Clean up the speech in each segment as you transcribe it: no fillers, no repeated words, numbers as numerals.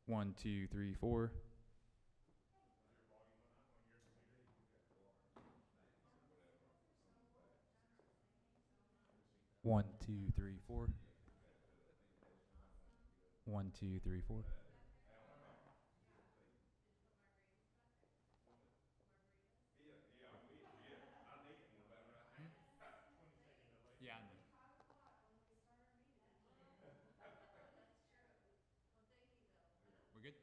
1, 2, 3, 4. 1, 2, 3, 4. 1, 2, 3, 4. Yeah, I know. We're good?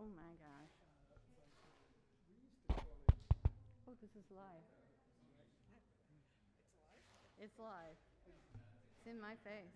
Oh my gosh. Oh, this is live. It's live. It's in my face.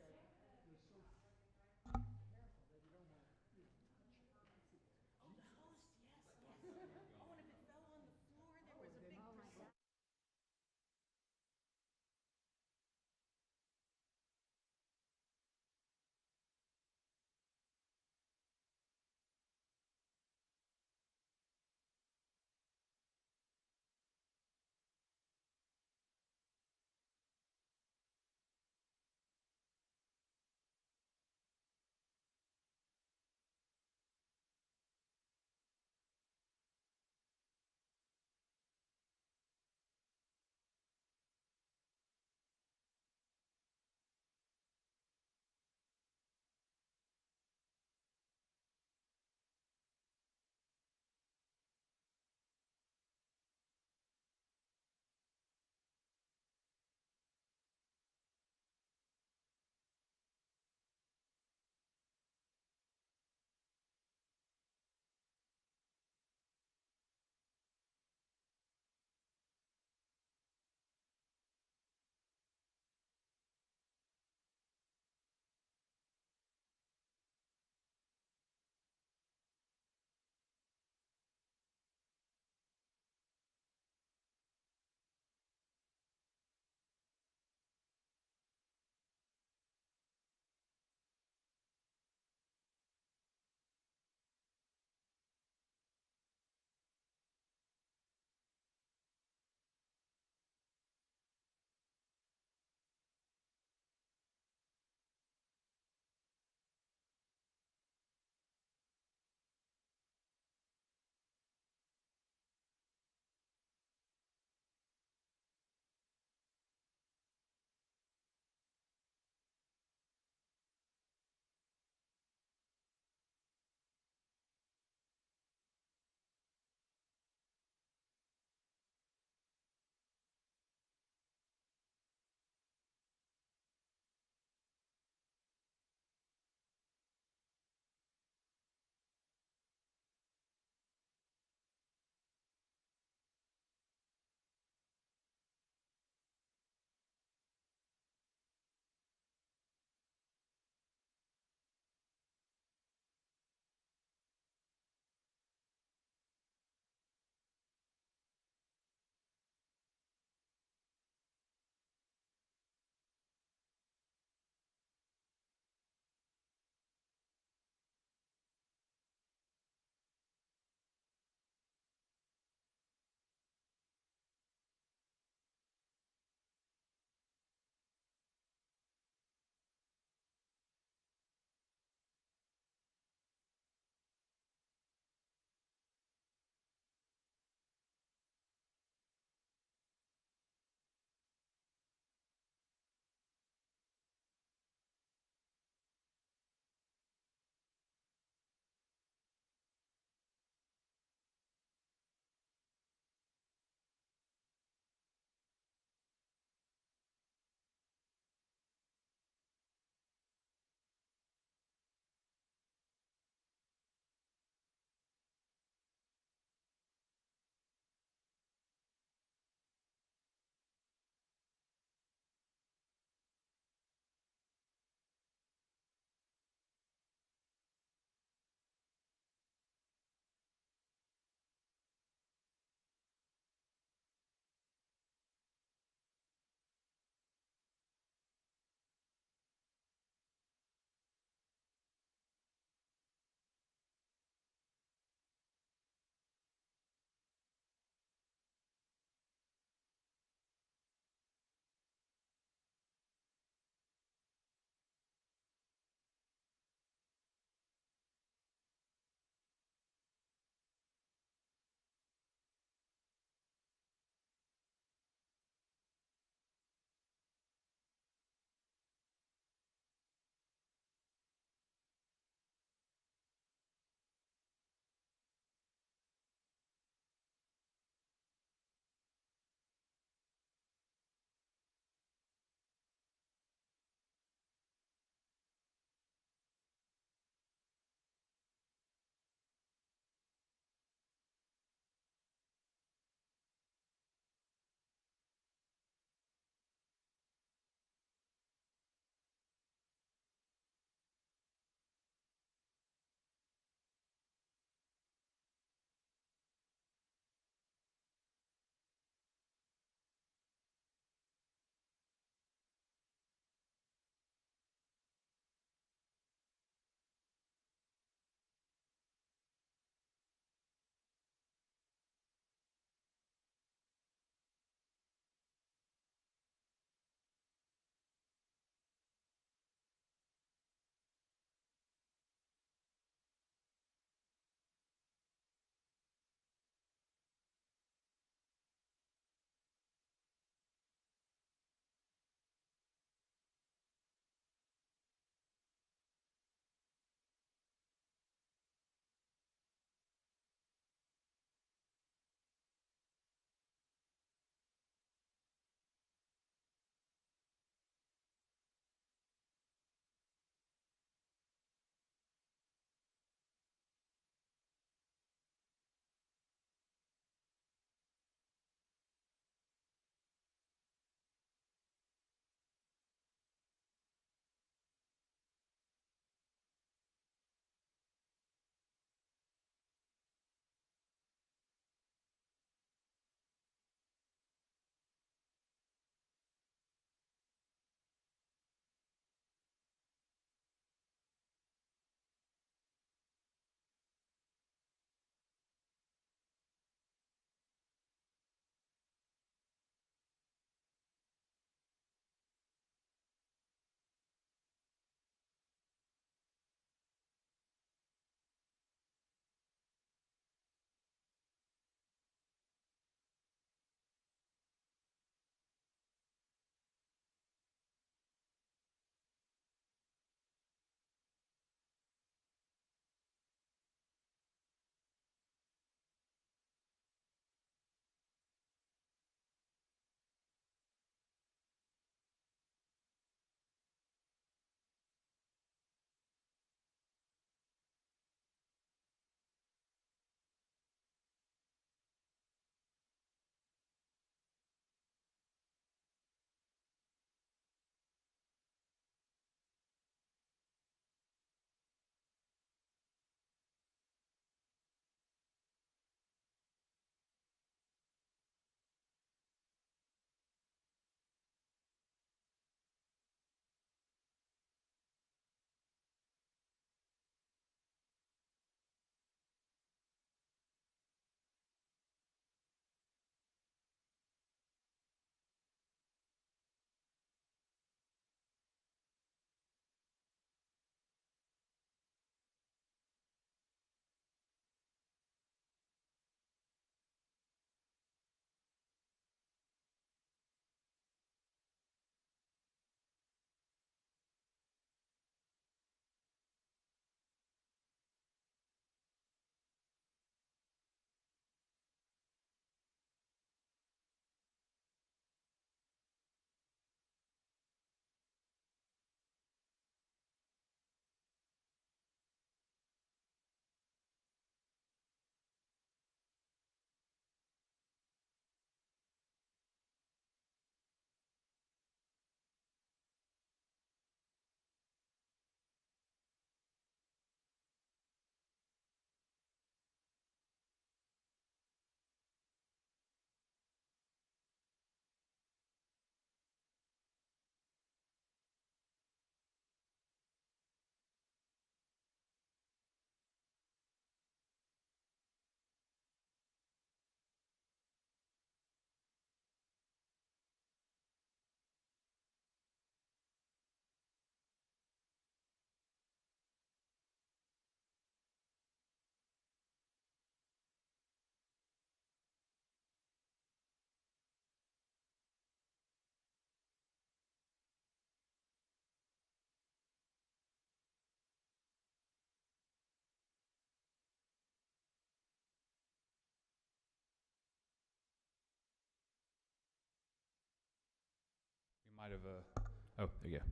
might have. Oh, there you go.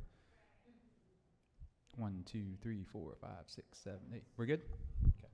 1, 2, 3, 4, 5, 6, 7, 8. We're good? Okay.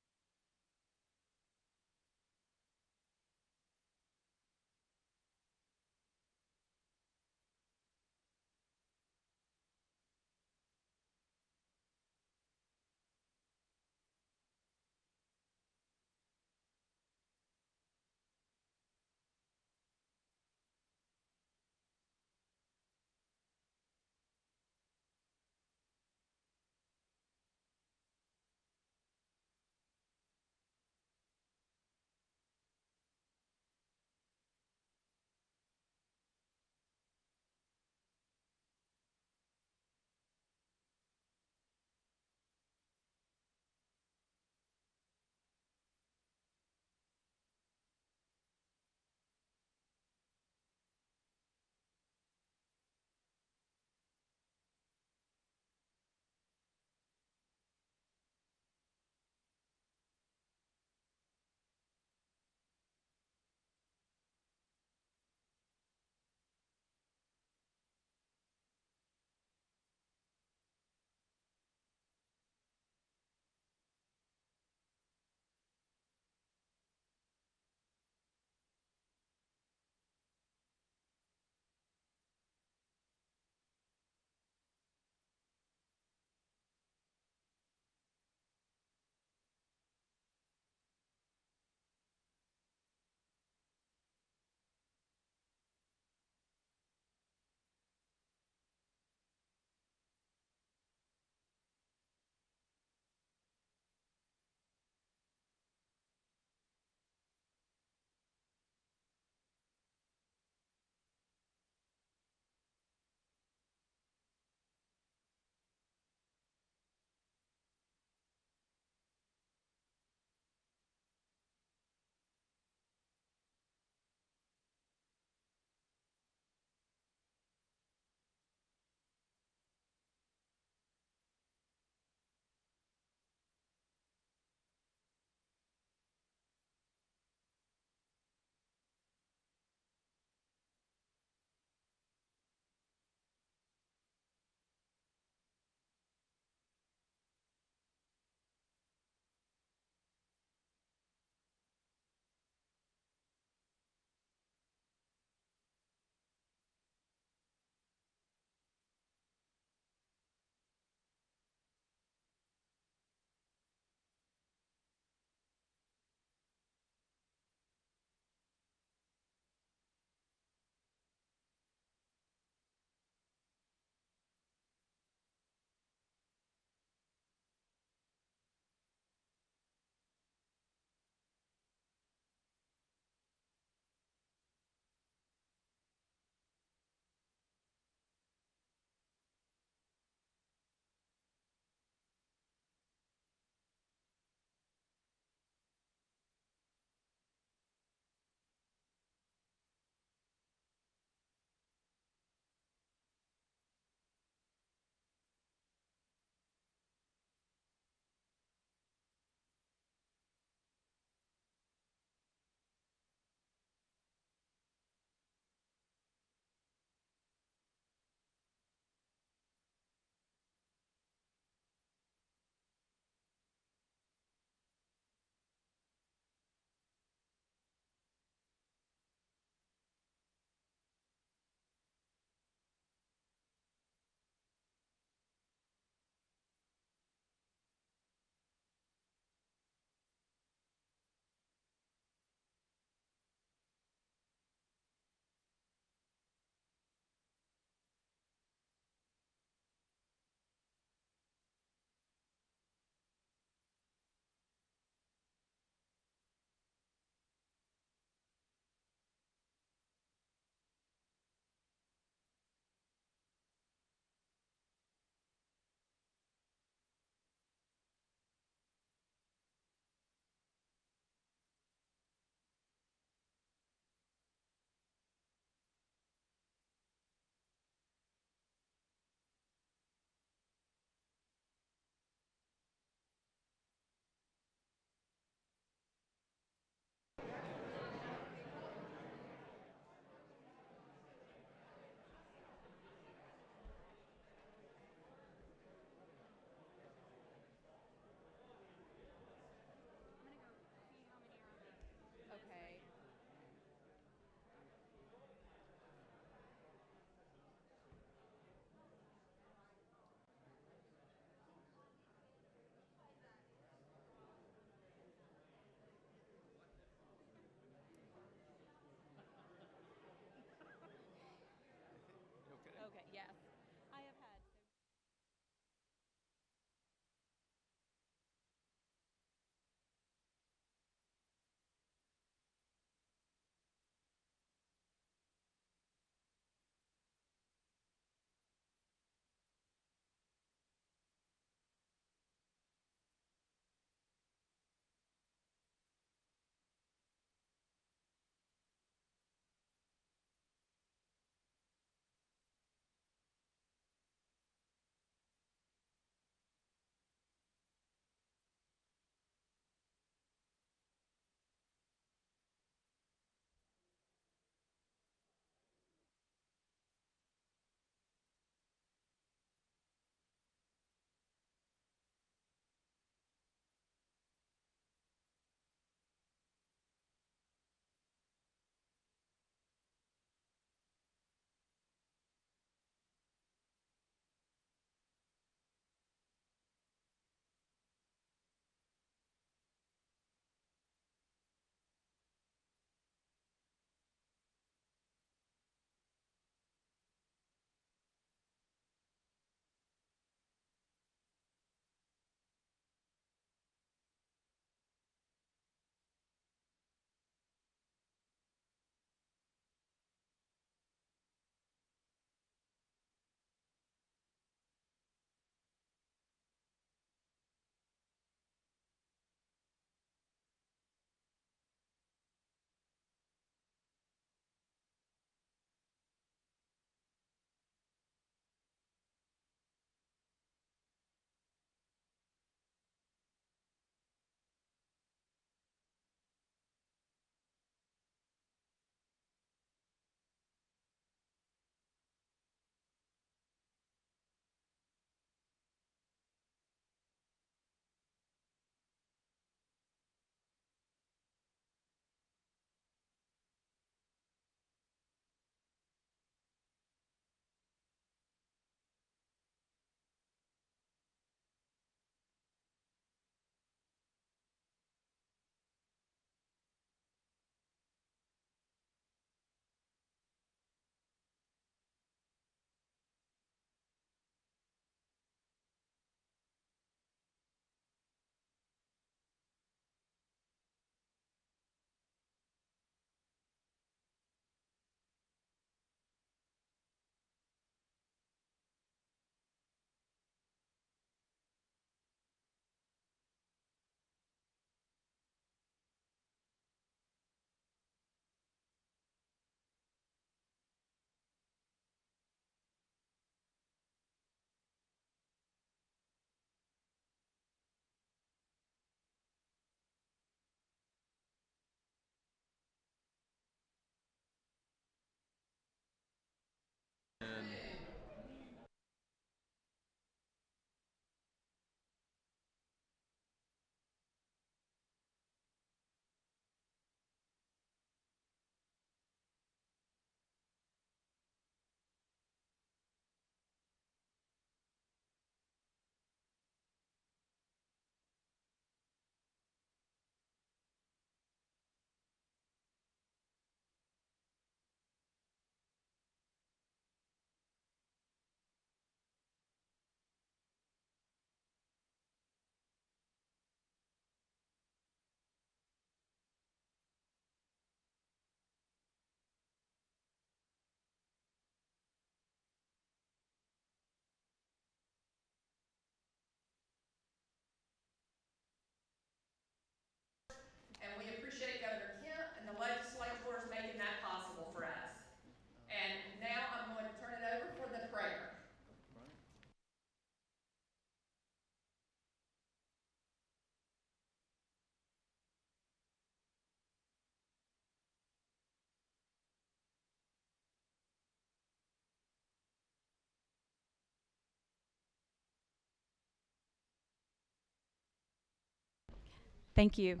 Thank you.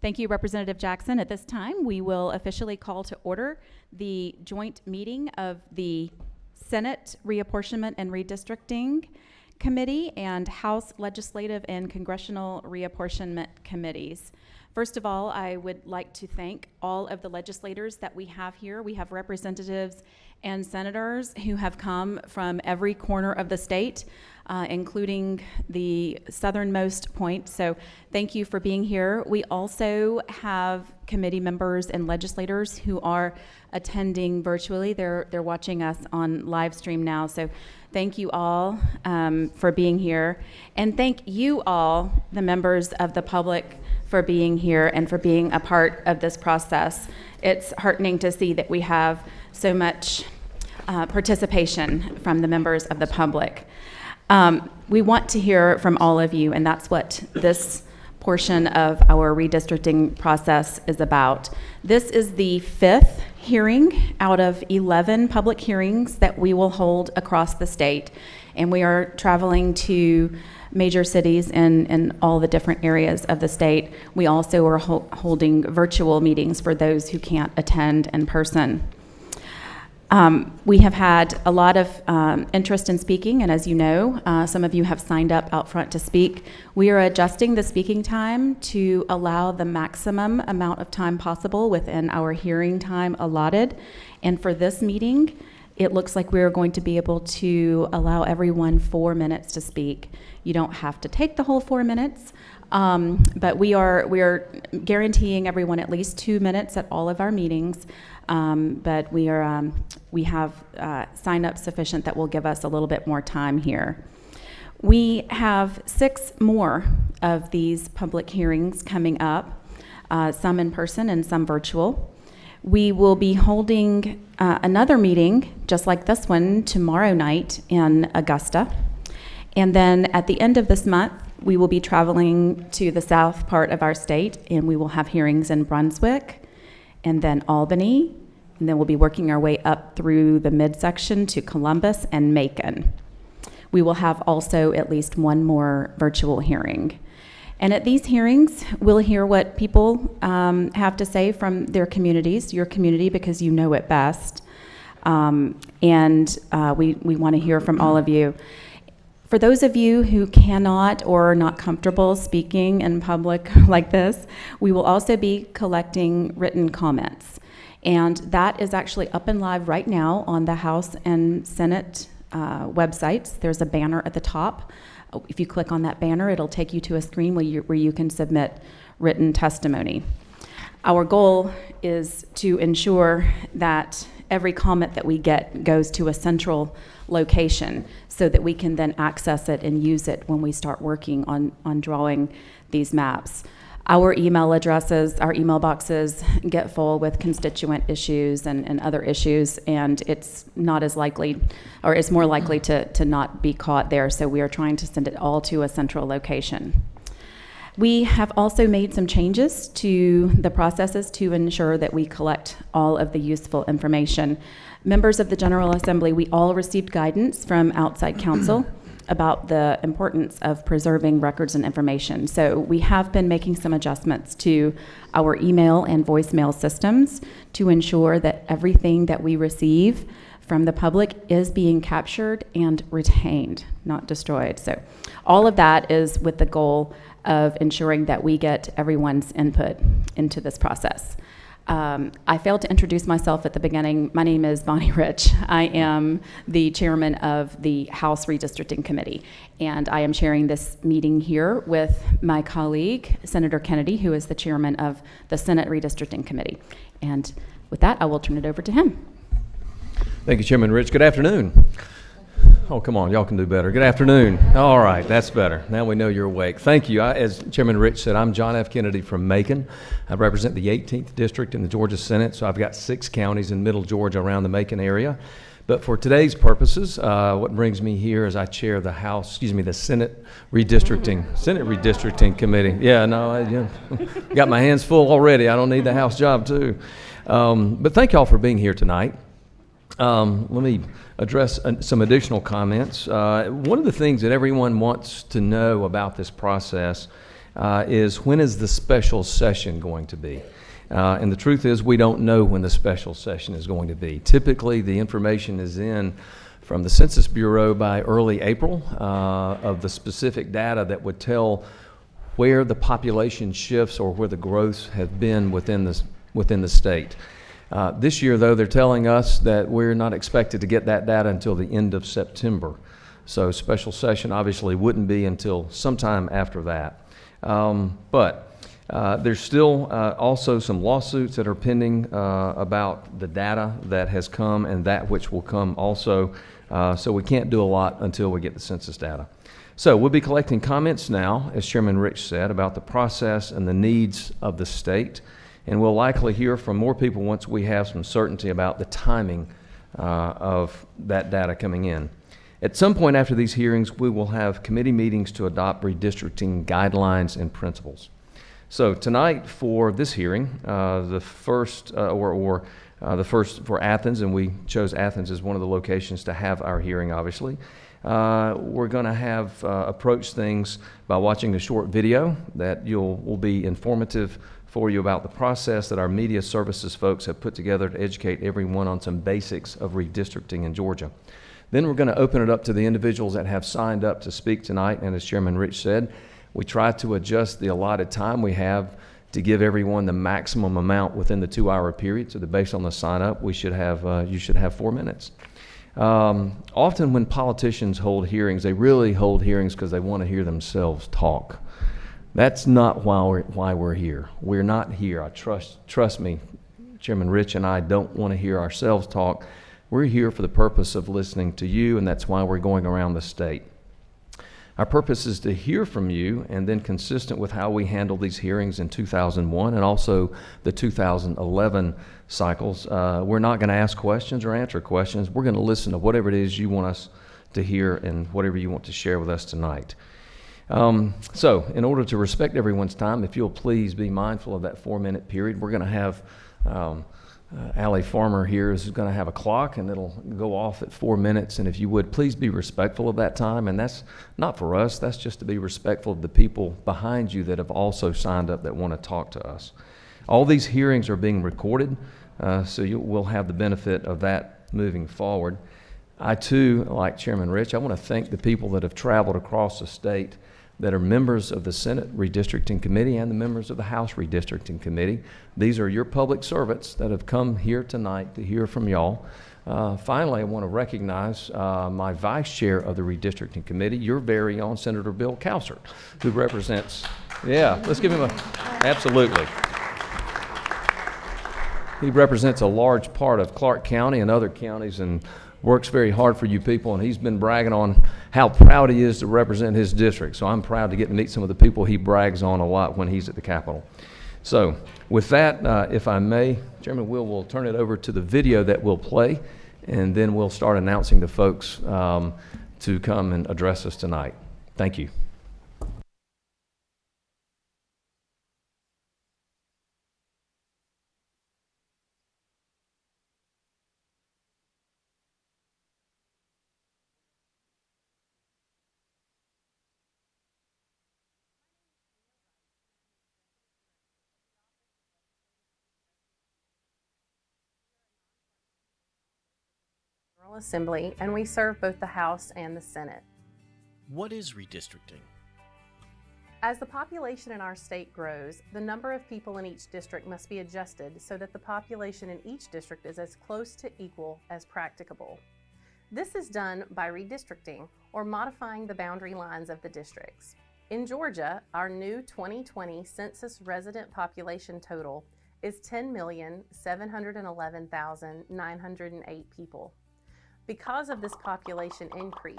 Thank you, Representative Jackson. At this time, we will officially call to order the joint meeting of the Senate Reapportionment and Redistricting Committee and House Legislative and Congressional Reapportionment Committees. First of all, I would like to thank all of the legislators that we have here. We have representatives and senators who have come from every corner of the state, including the southernmost point. So thank you for being here. We also have committee members and legislators who are attending virtually. They're watching us on live stream now. So thank you all for being here. And thank you all, the members of the public, for being here and for being a part of this process. It's heartening to see that we have so much participation from the members of the public. We want to hear from all of you, and that's what this portion of our redistricting process is about. This is the 5th hearing out of 11 public hearings that we will hold across the state, and we are traveling to major cities in all the different areas of the state. We also are holding virtual meetings for those who can't attend in person. We have had a lot of interest in speaking, and as you know, some of you have signed up out front to speak. We are adjusting the speaking time to allow the maximum amount of time possible within our hearing time allotted. And for this meeting, it looks like we're going to be able to allow everyone 4 minutes to speak. You don't have to take the whole 4 minutes, but we are guaranteeing everyone at least 2 minutes at all of our meetings. But we have signed up sufficient that will give us a little bit more time here. We have 6 more of these public hearings coming up, some in person and some virtual. We will be holding another meeting just like this one tomorrow night in Augusta. And then at the end of this month, we will be traveling to the south part of our state, and we will have hearings in Brunswick, and then Albany, and then we'll be working our way up through the midsection to Columbus and Macon. We will have also at least one more virtual hearing. And at these hearings, we'll hear what people have to say from their communities, your community, because you know it best. And we want to hear from all of you. For those of you who cannot or are not comfortable speaking in public like this, we will also be collecting written comments. And that is actually up and live right now on the House and Senate websites. There's a banner at the top. If you click on that banner, it'll take you to a screen where you can submit written testimony. Our goal is to ensure that every comment that we get goes to a central location so that we can then access it and use it when we start working on drawing these maps. Our email addresses, our email boxes get full with constituent issues and other issues, and it's not as likely, or it's more likely to not be caught there, so we are trying to send it all to a central location. We have also made some changes to the processes to ensure that we collect all of the useful information. Members of the General Assembly, we all received guidance from outside counsel about the importance of preserving records and information. So we have been making some adjustments to our email and voicemail systems to ensure that everything that we receive from the public is being captured and retained, not destroyed. So all of that is with the goal of ensuring that we get everyone's input into this process. I failed to introduce myself at the beginning. My name is Bonnie Rich. I am the chairman of the House Redistricting Committee, and I am chairing this meeting here with my colleague, Senator Kennedy, who is the chairman of the Senate Redistricting Committee. And with that, I will turn it over to him. Thank you, Chairman Rich. Good afternoon. Oh, come on, y'all can do better. Good afternoon. All right, that's better. Now we know you're awake. Thank you. As Chairman Rich said, I'm John F. Kennedy from Macon. I represent the 18th District in the Georgia Senate, so I've got 6 counties in middle Georgia around the Macon area. But for today's purposes, what brings me here is I chair the the Senate Redistricting Committee. Yeah, no, got my hands full already. I don't need the House job too. But thank y'all for being here tonight. Let me address some additional comments. One of the things that everyone wants to know about this process is when is the special session going to be? And the truth is we don't know when the special session is going to be. Typically the information is in from the Census Bureau by early April of the specific data that would tell where the population shifts or where the growth has been within the state. This year, though, they're telling us that we're not expected to get that data until the end of September. So special session obviously wouldn't be until sometime after that. But there's still also some lawsuits that are pending about the data that has come and that which will come also. So we can't do a lot until we get the census data. So we'll be collecting comments now, as Chairman Rich said, about the process and the needs of the state. And we'll likely hear from more people once we have some certainty about the timing of that data coming in. At some point after these hearings, we will have committee meetings to adopt redistricting guidelines and principles. So tonight for this hearing, the first for Athens, and we chose Athens as one of the locations to have our hearing, obviously. We're going to have approach things by watching a short video that will be informative for you about the process that our media services folks have put together to educate everyone on some basics of redistricting in Georgia. Then we're going to open it up to the individuals that have signed up to speak tonight, and as Chairman Rich said, we try to adjust the allotted time we have to give everyone the maximum amount within the 2-hour period, so that based on the sign up, you should have 4 minutes. Often when politicians hold hearings, they really hold hearings because they want to hear themselves talk. That's not why we're here. We're not here. Trust me, Chairman Rich and I don't want to hear ourselves talk. We're here for the purpose of listening to you, and that's why we're going around the state. Our purpose is to hear from you, and then consistent with how we handled these hearings in 2001 and also the 2011 cycles, we're not going to ask questions or answer questions. We're going to listen to whatever it is you want us to hear and whatever you want to share with us tonight. So in order to respect everyone's time, if you'll please be mindful of that 4-minute period. We're going to have Allie Farmer here is going to have a clock, and it'll go off at 4 minutes. And if you would, please be respectful of that time. And that's not for us. That's just to be respectful of the people behind you that have also signed up that want to talk to us. All these hearings are being recorded, so we'll have the benefit of that moving forward. I, too, like Chairman Rich, I want to thank the people that have traveled across the state that are members of the Senate Redistricting Committee and the members of the House Redistricting Committee. These are your public servants that have come here tonight to hear from y'all. Finally, I want to recognize my vice chair of the Redistricting Committee, your very own Senator Bill Cowsert, who represents, let's give him absolutely. He represents a large part of Clark County and other counties and works very hard for you people, and he's been bragging on how proud he is to represent his district. So I'm proud to get to meet some of the people he brags on a lot when he's at the Capitol. So with that, if I may, Chairman Will will turn it over to the video that we'll play, and then we'll start announcing the folks to come and address us tonight. Thank you. Assembly, and we serve both the House and the Senate. What is redistricting? As the population in our state grows, the number of people in each district must be adjusted so that the population in each district is as close to equal as practicable. This is done by redistricting, or modifying the boundary lines of the districts. In Georgia, our new 2020 census resident population total is 10,711,908 people. Because of this population increase,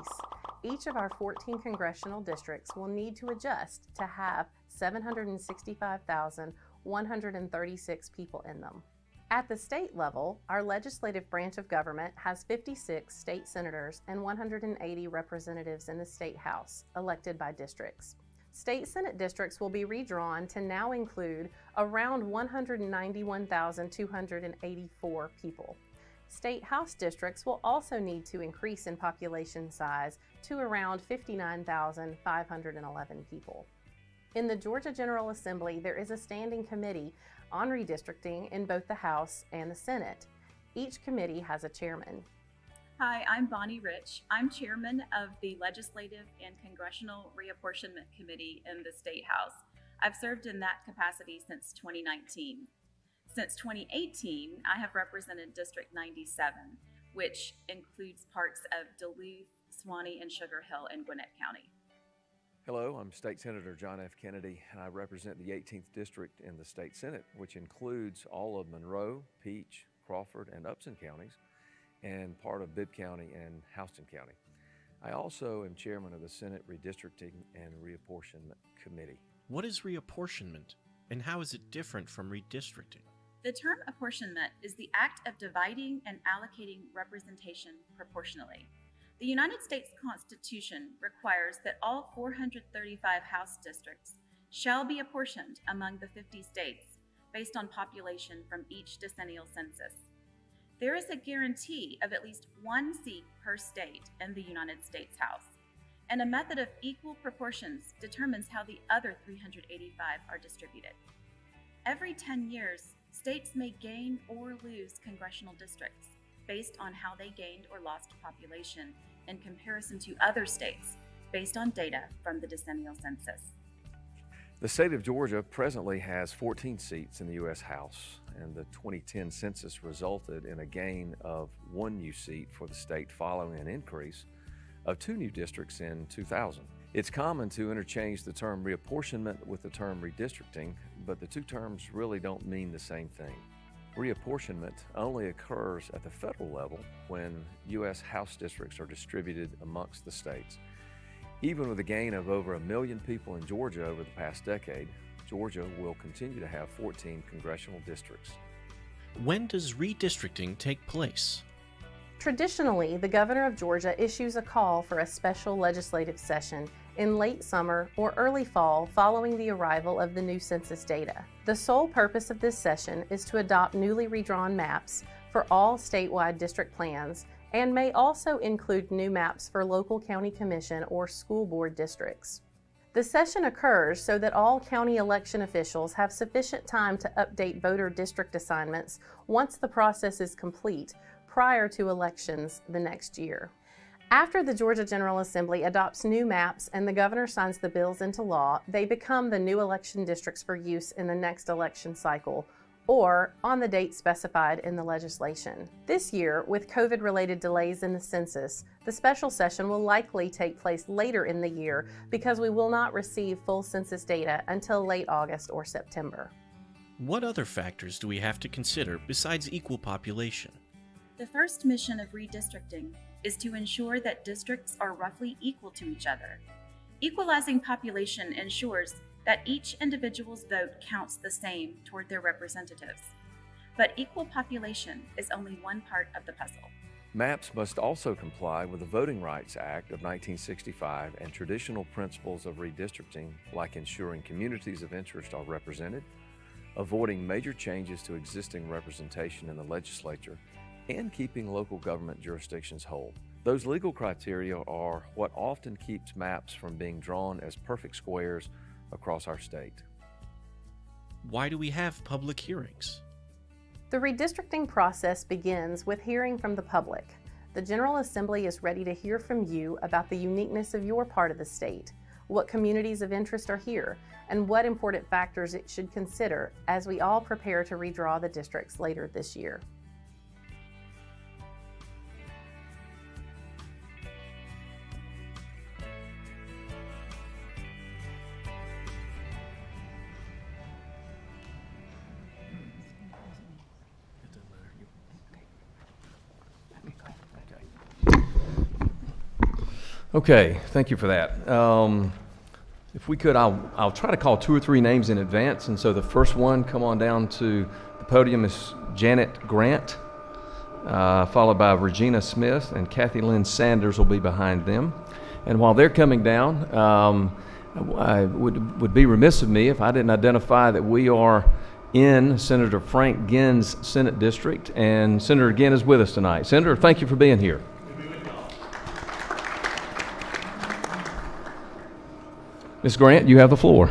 each of our 14 congressional districts will need to adjust to have 765,136 people in them. At the state level, our legislative branch of government has 56 state senators and 180 representatives in the state house, elected by districts. State Senate districts will be redrawn to now include around 191,284 people. State House districts will also need to increase in population size to around 59,511 people. In the Georgia General Assembly, there is a standing committee on redistricting in both the House and the Senate. Each committee has a chairman. Hi, I'm Bonnie Rich. I'm chairman of the Legislative and Congressional Reapportionment Committee in the State House. I've served in that capacity since 2019. Since 2018, I have represented District 97, which includes parts of Duluth, Suwannee, and Sugar Hill in Gwinnett County. Hello, I'm State Senator John F. Kennedy, and I represent the 18th District in the State Senate, which includes all of Monroe, Peach, Crawford, and Upson counties, and part of Bibb County and Houston County. I also am chairman of the Senate Redistricting and Reapportionment Committee. What is reapportionment, and how is it different from redistricting? The term apportionment is the act of dividing and allocating representation proportionally. The United States Constitution requires that all 435 House districts shall be apportioned among the 50 states based on population from each decennial census. There is a guarantee of at least one seat per state in the United States House, and a method of equal proportions determines how the other 385 are distributed. Every 10 years, states may gain or lose congressional districts based on how they gained or lost population in comparison to other states based on data from the decennial census. The state of Georgia presently has 14 seats in the U.S. House, and the 2010 census resulted in a gain of 1 new seat for the state following an increase of 2 new districts in 2000. It's common to interchange the term reapportionment with the term redistricting, but the two terms really don't mean the same thing. Reapportionment only occurs at the federal level when U.S. House districts are distributed amongst the states. Even with a gain of over 1 million people in Georgia over the past decade, Georgia will continue to have 14 congressional districts. When does redistricting take place? Traditionally, the governor of Georgia issues a call for a special legislative session in late summer or early fall following the arrival of the new census data. The sole purpose of this session is to adopt newly redrawn maps for all statewide district plans and may also include new maps for local county commission or school board districts. The session occurs so that all county election officials have sufficient time to update voter district assignments once the process is complete prior to elections the next year. After the Georgia General Assembly adopts new maps and the governor signs the bills into law, they become the new election districts for use in the next election cycle, or on the date specified in the legislation. This year, with COVID-related delays in the census, the special session will likely take place later in the year because we will not receive full census data until late August or September. What other factors do we have to consider besides equal population? The first mission of redistricting is to ensure that districts are roughly equal to each other. Equalizing population ensures that each individual's vote counts the same toward their representatives. But equal population is only one part of the puzzle. Maps must also comply with the Voting Rights Act of 1965 and traditional principles of redistricting, like ensuring communities of interest are represented, avoiding major changes to existing representation in the legislature, and keeping local government jurisdictions whole. Those legal criteria are what often keeps maps from being drawn as perfect squares across our state. Why do we have public hearings? The redistricting process begins with hearing from the public. The General Assembly is ready to hear from you about the uniqueness of your part of the state, what communities of interest are here, and what important factors it should consider as we all prepare to redraw the districts later this year. Okay, thank you for that. If we could, I'll try to call 2 or 3 names in advance, and so the first one, come on down to the podium, is Janet Grant, followed by Regina Smith, and Kathy Lynn Sanders will be behind them. And while they're coming down, I would be remiss of me if I didn't identify that we are in Senator Frank Ginn's Senate District, and Senator Ginn is with us tonight. Senator, thank you for being here. Ms. Grant, you have the floor.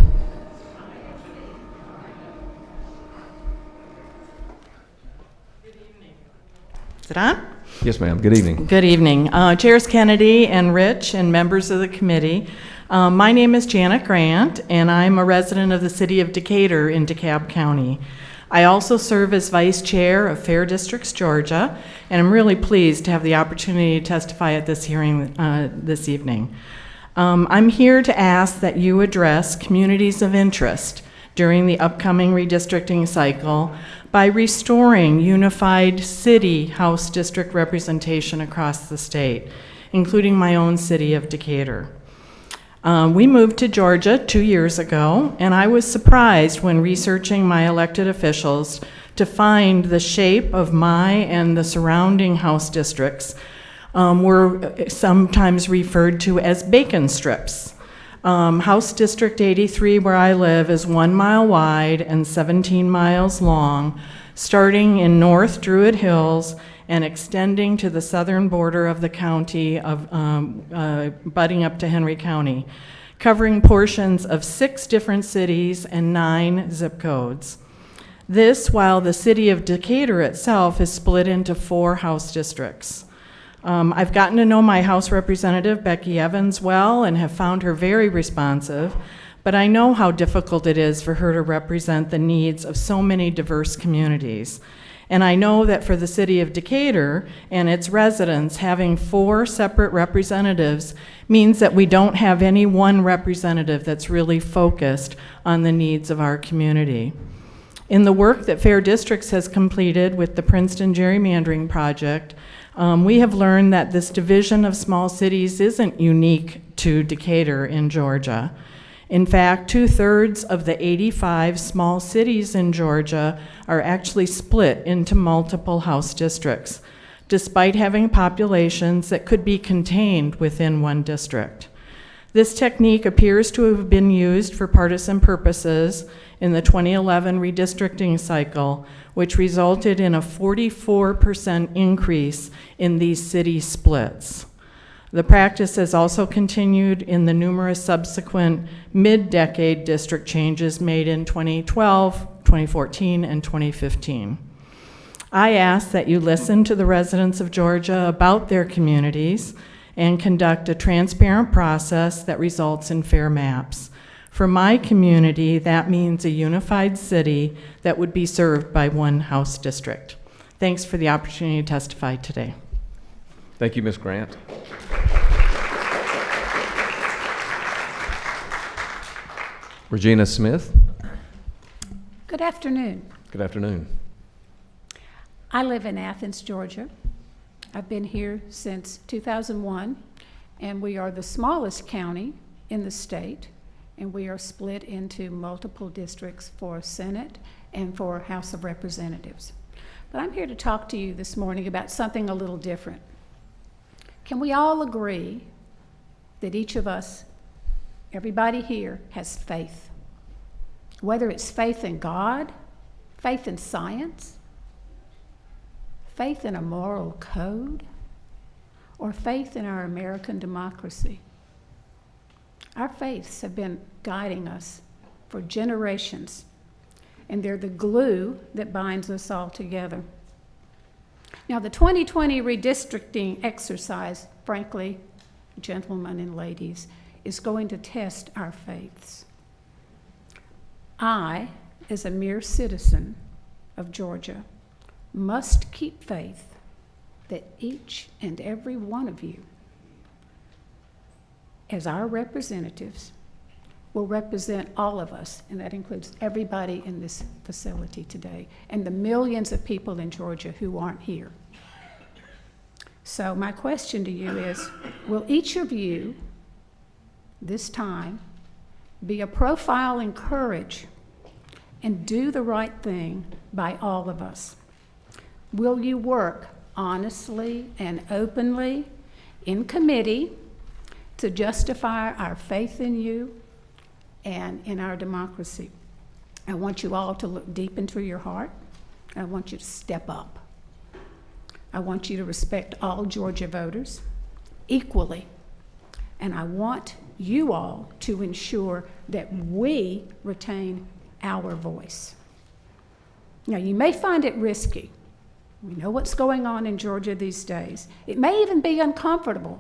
Is it on? Yes, ma'am. Good evening. Good evening. Chairs Kennedy and Rich and members of the committee. My name is Janet Grant, and I'm a resident of the city of Decatur in DeKalb County. I also serve as vice chair of Fair Districts Georgia, and I'm really pleased to have the opportunity to testify at this hearing this evening. I'm here to ask that you address communities of interest during the upcoming redistricting cycle by restoring unified city House district representation across the state, including my own city of Decatur. We moved to Georgia 2 years ago, and I was surprised when researching my elected officials to find the shape of my and the surrounding House districts were sometimes referred to as bacon strips. House District 83, where I live, is 1 mile wide and 17 miles long, starting in North Druid Hills and extending to the southern border of the county of butting up to Henry County, covering portions of 6 different cities and 9 zip codes. This, while the city of Decatur itself is split into 4 House districts. I've gotten to know my House Representative, Becky Evans, well and have found her very responsive, but I know how difficult it is for her to represent the needs of so many diverse communities. And I know that for the city of Decatur and its residents, having 4 separate representatives means that we don't have any one representative that's really focused on the needs of our community. In the work that Fair Districts has completed with the Partisan Gerrymandering project, we have learned that this division of small cities isn't unique to Decatur in Georgia. In fact, 2/3 of the 85 small cities in Georgia are actually split into multiple House districts, despite having populations that could be contained within one district. This technique appears to have been used for partisan purposes in the 2011 redistricting cycle, which resulted in a 44% increase in these city splits. The practice has also continued in the numerous subsequent mid-decade district changes made in 2012, 2014, and 2015. I ask that you listen to the residents of Georgia about their communities and conduct a transparent process that results in fair maps. For my community, that means a unified city that would be served by 1 House district. Thanks for the opportunity to testify today. Thank you, Ms. Grant. Regina Smith. Good afternoon. Good afternoon. I live in Athens, Georgia. I've been here since 2001, and we are the smallest county in the state, and we are split into multiple districts for Senate and for House of Representatives. But I'm here to talk to you this morning about something a little different. Can we all agree that each of us, everybody here, has faith? Whether it's faith in God, faith in science, faith in a moral code, or faith in our American democracy. Our faiths have been guiding us for generations, and they're the glue that binds us all together. Now, the 2020 redistricting exercise, frankly, gentlemen and ladies, is going to test our faiths. I, as a mere citizen of Georgia, must keep faith that each and every one of you, as our representatives, will represent all of us, and that includes everybody in this facility today, and the millions of people in Georgia who aren't here. So my question to you is, will each of you, this time, be a profile in courage and do the right thing by all of us? Will you work honestly and openly in committee to justify our faith in you and in our democracy? I want you all to look deep into your heart. I want you to step up. I want you to respect all Georgia voters equally. And I want you all to ensure that we retain our voice. Now, you may find it risky, We know what's going on in Georgia these days. It may even be uncomfortable,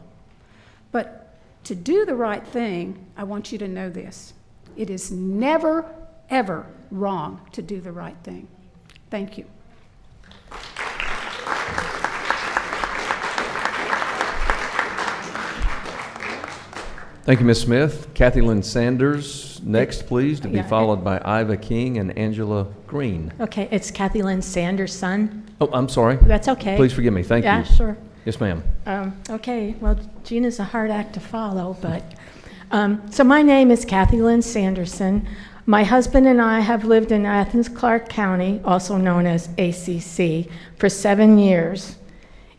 but to do the right thing, I want you to know this. It is never, ever wrong to do the right thing. Thank you. Thank you, Ms. Smith. Kathy Lynn Sanders, next, please, to be followed by Iva King and Angela Green. Okay, it's Kathy Lynn Sanderson. Oh, I'm sorry. That's okay. Please forgive me. Thank you. Yeah, sure. Yes, ma'am. Okay, well, Gina's a hard act to follow, but, so my name is Kathy Lynn Sanderson. My husband and I have lived in Athens, Clarke County, also known as ACC, for 7 years.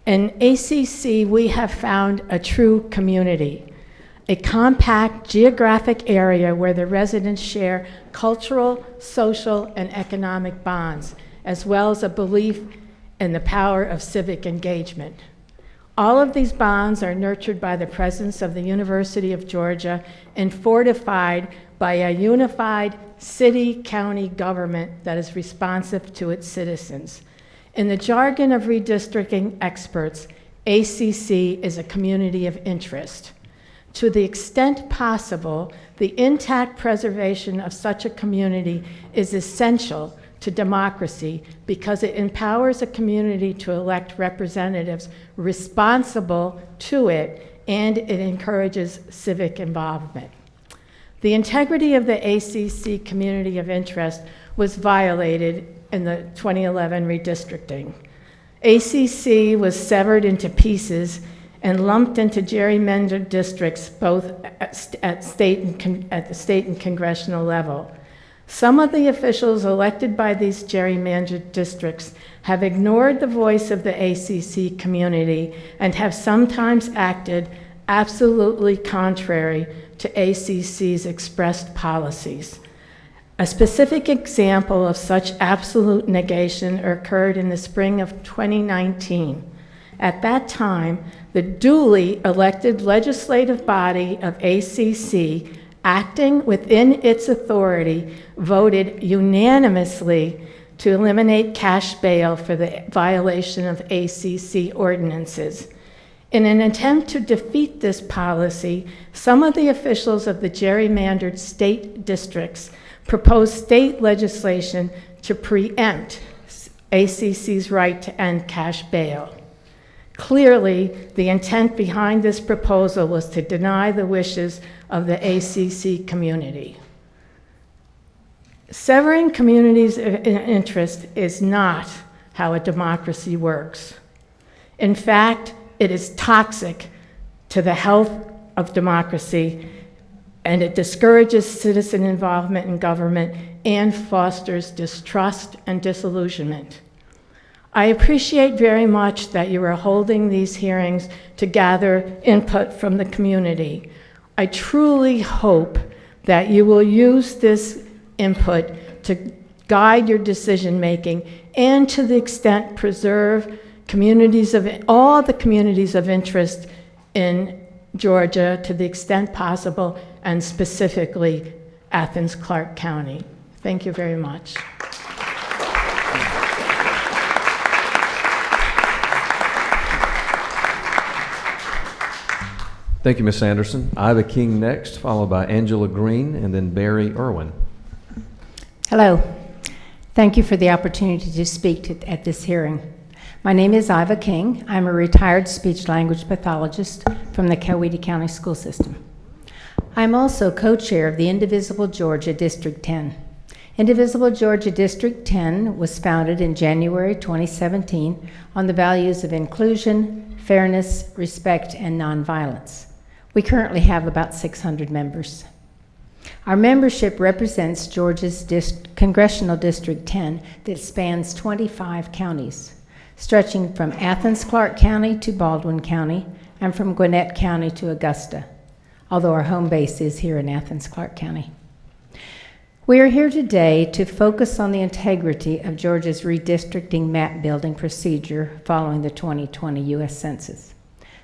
In ACC, we have found a true community, a compact geographic area where the residents share cultural, social, and economic bonds, as well as a belief in the power of civic engagement. All of these bonds are nurtured by the presence of the University of Georgia and fortified by a unified city-county government that is responsive to its citizens. In the jargon of redistricting experts, ACC is a community of interest. To the extent possible, the intact preservation of such a community is essential to democracy because it empowers a community to elect representatives responsible to it, and it encourages civic involvement. The integrity of the ACC community of interest was violated in the 2011 redistricting. ACC was severed into pieces and lumped into gerrymandered districts both at the state and congressional level. Some of the officials elected by these gerrymandered districts have ignored the voice of the ACC community and have sometimes acted absolutely contrary to ACC's expressed policies. A specific example of such absolute negation occurred in the spring of 2019. At that time, the duly elected legislative body of ACC, acting within its authority, voted unanimously to eliminate cash bail for the violation of ACC ordinances. In an attempt to defeat this policy, some of the officials of the gerrymandered state districts proposed state legislation to preempt ACC's right to end cash bail. Clearly, the intent behind this proposal was to deny the wishes of the ACC community. Severing communities of interest is not how a democracy works. In fact, it is toxic to the health of democracy, and it discourages citizen involvement in government and fosters distrust and disillusionment. I appreciate very much that you are holding these hearings to gather input from the community. I truly hope that you will use this input to guide your decision-making and, to the extent, preserve all the communities of interest in Georgia to the extent possible, and specifically Athens, Clarke County. Thank you very much. Thank you, Ms. Sanderson. Iva King next, followed by Angela Green, and then Barry Irwin. Hello. Thank you for the opportunity to speak at this hearing. My name is Iva King. I'm a retired speech-language pathologist from the Coweta County School System. I'm also co-chair of the Indivisible Georgia District 10. Indivisible Georgia District 10 was founded in January 2017 on the values of inclusion, fairness, respect, and nonviolence. We currently have about 600 members. Our membership represents Georgia's Congressional District 10 that spans 25 counties, stretching from Athens, Clarke County to Baldwin County, and from Gwinnett County to Augusta, although our home base is here in Athens, Clarke County. We are here today to focus on the integrity of Georgia's redistricting map building procedure following the 2020 U.S. Census.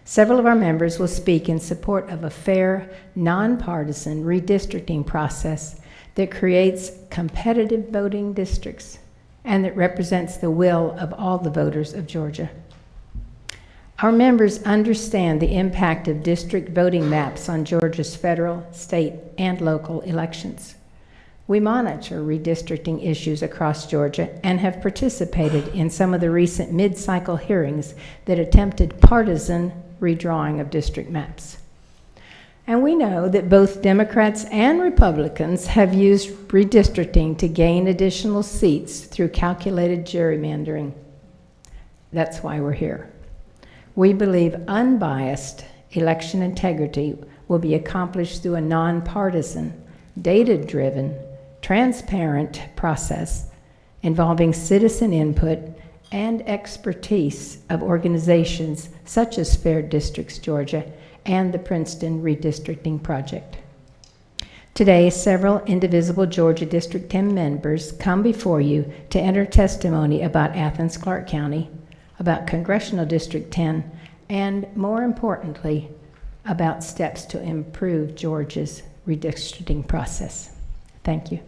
Several of our members will speak in support of a fair, nonpartisan redistricting process that creates competitive voting districts and that represents the will of all the voters of Georgia. Our members understand the impact of district voting maps on Georgia's federal, state, and local elections. We monitor redistricting issues across Georgia and have participated in some of the recent mid-cycle hearings that attempted partisan redrawing of district maps. And we know that both Democrats and Republicans have used redistricting to gain additional seats through calculated gerrymandering. That's why we're here. We believe unbiased election integrity will be accomplished through a nonpartisan, data-driven, transparent process involving citizen input and expertise of organizations such as Fair Districts Georgia and the Princeton Redistricting Project. Today, several indivisible Georgia District 10 members come before you to enter testimony about Athens, Clarke County, about Congressional District 10, and more importantly, about steps to improve Georgia's redistricting process. Thank you.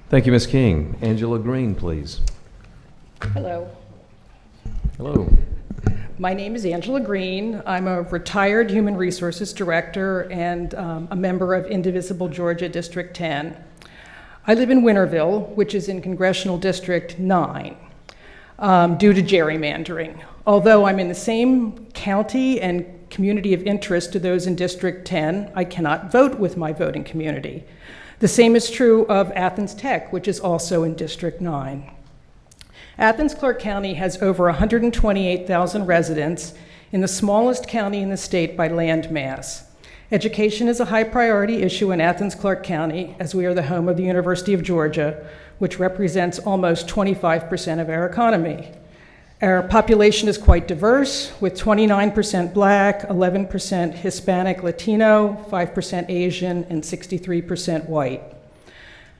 Thank you, Ms. King. Angela Green, please. Hello. Hello. My name is Angela Green. I'm a retired Human Resources Director and a member of Indivisible Georgia District 10. I live in Winterville, which is in Congressional District 9, due to gerrymandering. Although I'm in the same county and community of interest to those in District 10, I cannot vote with my voting community. The same is true of Athens Tech, which is also in District 9. Athens, Clarke County has over 128,000 residents in the smallest county in the state by land mass. Education is a high priority issue in Athens, Clarke County, as we are the home of the University of Georgia, which represents almost 25% of our economy. Our population is quite diverse, with 29% Black, 11% Hispanic Latino, 5% Asian, and 63% white.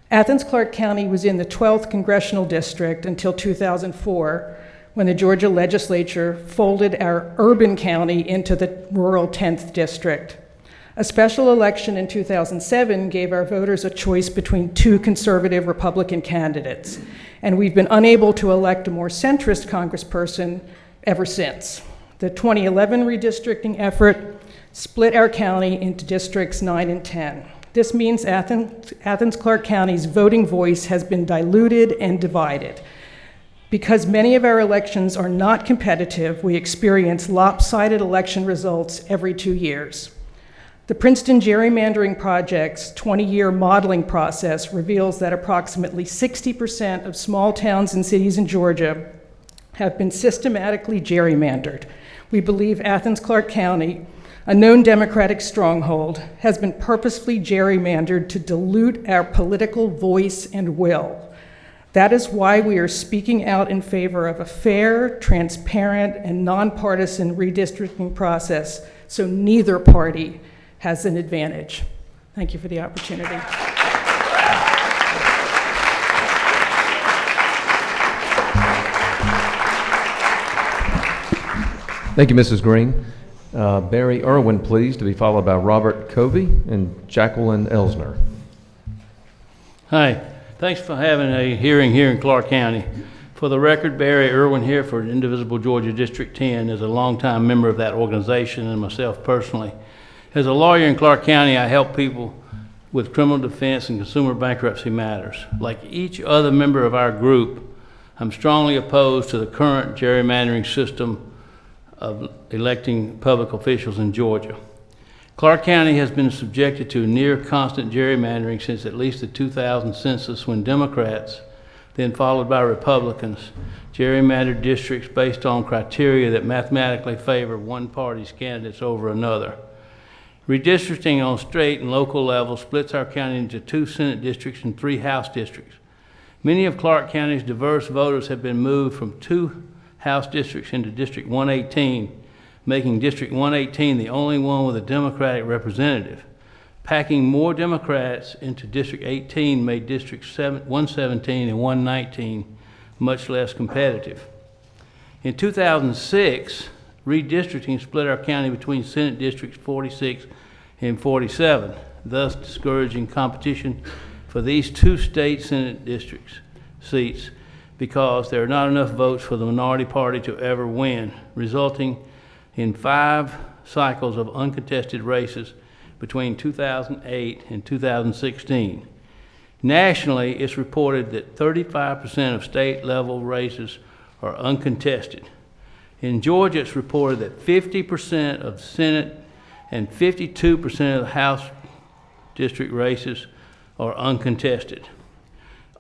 Athens, Clarke County was in the 12th Congressional District until 2004, when the Georgia legislature folded our urban county into the rural 10th District. A special election in 2007 gave our voters a choice between two conservative Republican candidates, and we've been unable to elect a more centrist congressperson ever since. The 2011 redistricting effort split our county into districts 9 and 10. This means Athens, Clarke County's voting voice has been diluted and divided. Because many of our elections are not competitive, we experience lopsided election results every 2 years. The Princeton Gerrymandering Project's 20-year modeling process reveals that approximately 60% of small towns and cities in Georgia have been systematically gerrymandered. We believe Athens, Clarke County, a known Democratic stronghold, has been purposefully gerrymandered to dilute our political voice and will. That is why we are speaking out in favor of a fair, transparent, and nonpartisan redistricting process so neither party has an advantage. Thank you for the opportunity. Thank you, Mrs. Green. Barry Irwin, please, to be followed by Robert Covey and Jacqueline Elsner. Hi, thanks for having a hearing here in Clarke County. For the record, Barry Irwin here for Indivisible Georgia District 10 is a longtime member of that organization and myself personally. As a lawyer in Clarke County, I help people with criminal defense and consumer bankruptcy matters. Like each other member of our group, I'm strongly opposed to the current gerrymandering system of electing public officials in Georgia. Clarke County has been subjected to near constant gerrymandering since at least the 2000 census, when Democrats, then followed by Republicans, gerrymandered districts based on criteria that mathematically favor one party's candidates over another. Redistricting on state and local levels splits our county into 2 Senate districts and 3 House districts. Many of Clarke County's diverse voters have been moved from 2 House districts into District 118, making District 118 the only one with a Democratic representative. Packing more Democrats into District 18 made Districts 117 and 119 much less competitive. In 2006, redistricting split our county between Senate Districts 46 in 47, thus discouraging competition for these 2 state Senate districts seats because there are not enough votes for the minority party to ever win, resulting in 5 cycles of uncontested races between 2008 and 2016. Nationally, it's reported that 35% of state-level races are uncontested. In Georgia, it's reported that 50% of Senate and 52% of the House district races are uncontested.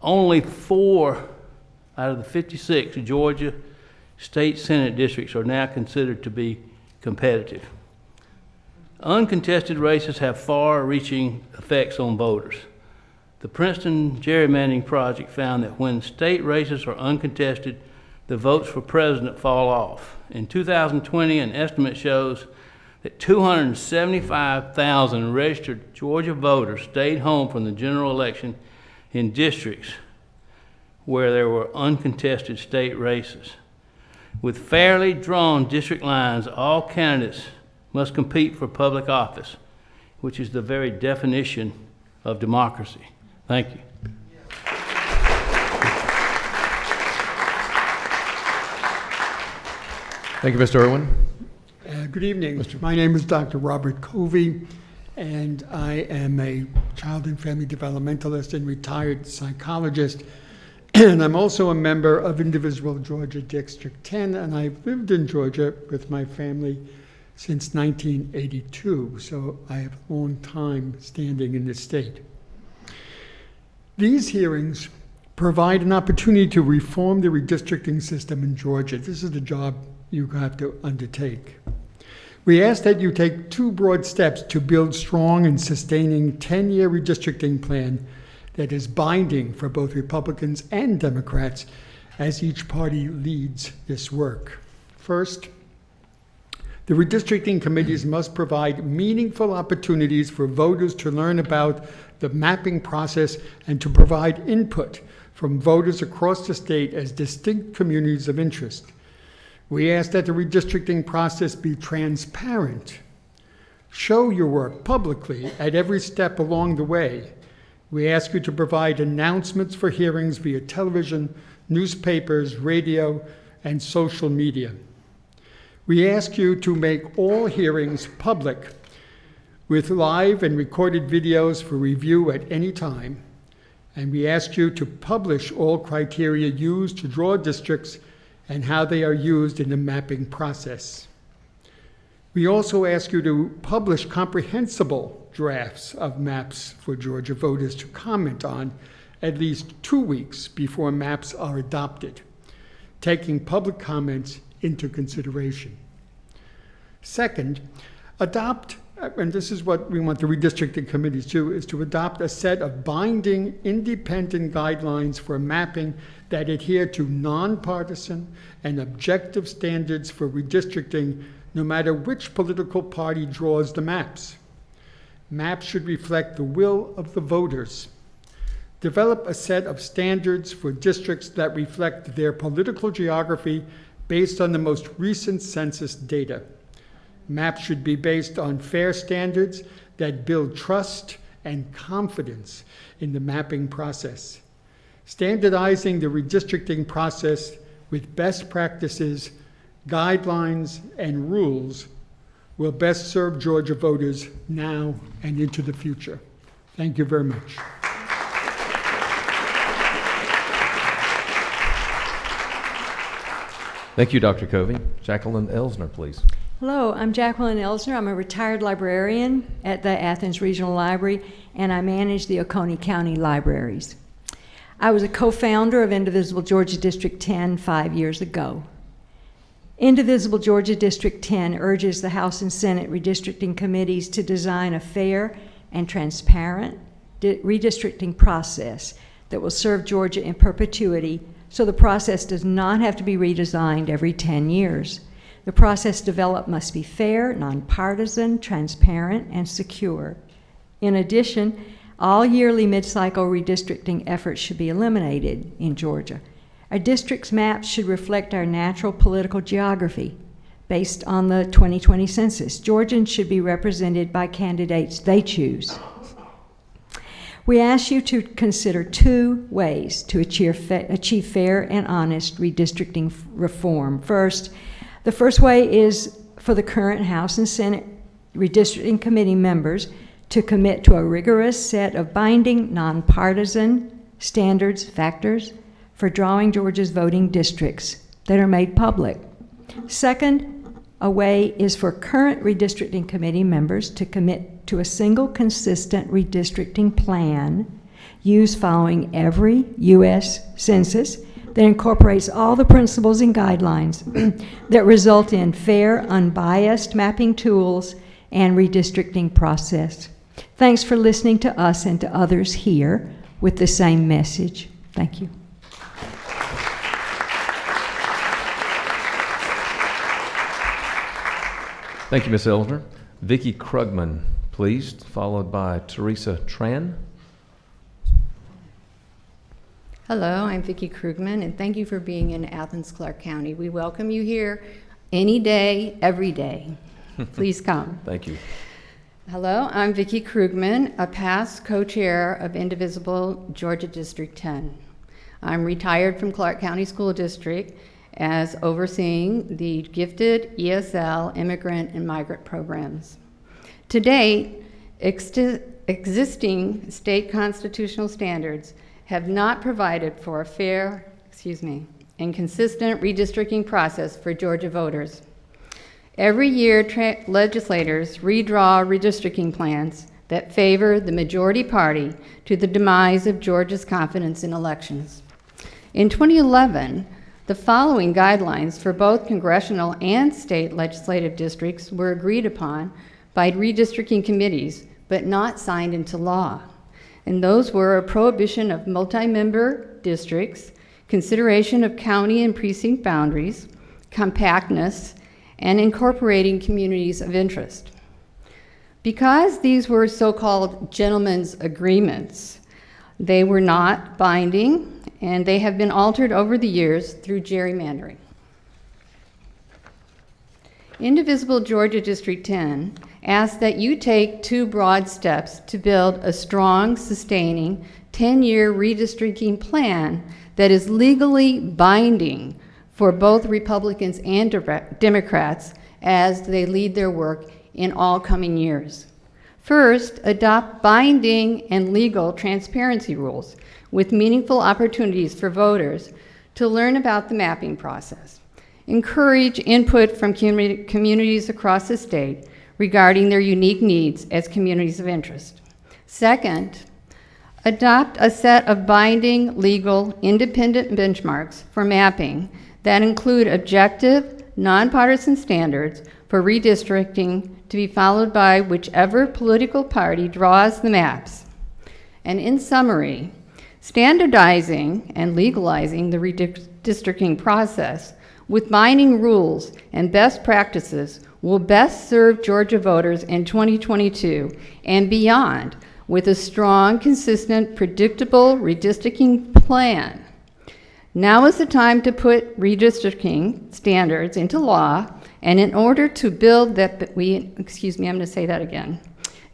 Only 4 out of the 56 Georgia state Senate districts are now considered to be competitive. Uncontested races have far-reaching effects on voters. The Partisan Gerrymandering project found that when state races are uncontested, the votes for president fall off. In 2020, an estimate shows that 275,000 registered Georgia voters stayed home from the general election in districts where there were uncontested state races. With fairly drawn district lines, all candidates must compete for public office, which is the very definition of democracy. Thank you. Thank you, Mr. Irwin. Good evening. My name is Dr. Robert Covey, and I am a child and family developmentalist and retired psychologist. And I'm also a member of Indivisible Georgia District 10, and I've lived in Georgia with my family since 1982, so I have a long time standing in the state. These hearings provide an opportunity to reform the redistricting system in Georgia. This is the job you have to undertake. We ask that you take 2 broad steps to build strong and sustaining 10-year redistricting plan that is binding for both Republicans and Democrats as each party leads this work. First, the redistricting committees must provide meaningful opportunities for voters to learn about the mapping process and to provide input from voters across the state as distinct communities of interest. We ask that the redistricting process be transparent. Show your work publicly at every step along the way. We ask you to provide announcements for hearings via television, newspapers, radio, and social media. We ask you to make all hearings public with live and recorded videos for review at any time. And we ask you to publish all criteria used to draw districts and how they are used in the mapping process. We also ask you to publish comprehensible drafts of maps for Georgia voters to comment on at least 2 weeks before maps are adopted, taking public comments into consideration. Second, adopt, and this is what we want the redistricting committees to do, is to adopt a set of binding independent guidelines for mapping that adhere to nonpartisan and objective standards for redistricting, no matter which political party draws the maps. Maps should reflect the will of the voters. Develop a set of standards for districts that reflect their political geography based on the most recent census data. Maps should be based on fair standards that build trust and confidence in the mapping process. Standardizing the redistricting process with best practices, guidelines, and rules will best serve Georgia voters now and into the future. Thank you very much. Thank you, Dr. Covey. Jacqueline Elsner, please. Hello, I'm Jacqueline Elsner. I'm a retired librarian at the Athens Regional Library, and I manage the Oconee County Libraries. I was a co-founder of Indivisible Georgia District 10 5 years ago. Indivisible Georgia District 10 urges the House and Senate redistricting committees to design a fair and transparent redistricting process that will serve Georgia in perpetuity, so the process does not have to be redesigned every 10 years. The process developed must be fair, nonpartisan, transparent, and secure. In addition, all yearly mid-cycle redistricting efforts should be eliminated in Georgia. Our district's maps should reflect our natural political geography. based on the 2020 census. Georgians should be represented by candidates they choose. We ask you to consider 2 ways to achieve fair and honest redistricting reform. First, the first way is for the current House and Senate redistricting committee members to commit to a rigorous set of binding, nonpartisan standards, factors for drawing Georgia's voting districts that are made public. Second, a way is for current redistricting committee members to commit to a single consistent redistricting plan used following every U.S. census that incorporates all the principles and guidelines that result in fair, unbiased mapping tools and redistricting process. Thanks for listening to us and to others here with the same message. Thank you. Thank you, Ms. Elsner. Vicki Krugman, please, followed by Teresa Tran. Hello, I'm Vicki Krugman, and thank you for being in Athens, Clarke County. We welcome you here any day, every day. Please come. Thank you. Hello, I'm Vicki Krugman, a past co-chair of Indivisible Georgia District 10. I'm retired from Clarke County School District as overseeing the gifted ESL immigrant and migrant programs. To date, existing state constitutional standards have not provided for a fair, and consistent redistricting process for Georgia voters. Every year, legislators redraw redistricting plans that favor the majority party to the demise of Georgia's confidence in elections. In 2011, the following guidelines for both congressional and state legislative districts were agreed upon by redistricting committees, but not signed into law. And those were a prohibition of multi-member districts, consideration of county and precinct boundaries, compactness, and incorporating communities of interest. Because these were so-called gentlemen's agreements, they were not binding, and they have been altered over the years through gerrymandering. Indivisible Georgia District 10 asks that you take 2 broad steps to build a strong, sustaining, 10-year redistricting plan that is legally binding for both Republicans and Democrats as they lead their work in all coming years. First, adopt binding and legal transparency rules with meaningful opportunities for voters to learn about the mapping process. Encourage input from communities across the state regarding their unique needs as communities of interest. Second, adopt a set of binding, legal, independent benchmarks for mapping that include objective, nonpartisan standards for redistricting to be followed by whichever political party draws the maps. And in summary, standardizing and legalizing the redistricting process with binding rules and best practices will best serve Georgia voters in 2022 and beyond with a strong, consistent, predictable redistricting plan. Now is the time to put redistricting standards into law, and in order to build that, I'm going to say that again.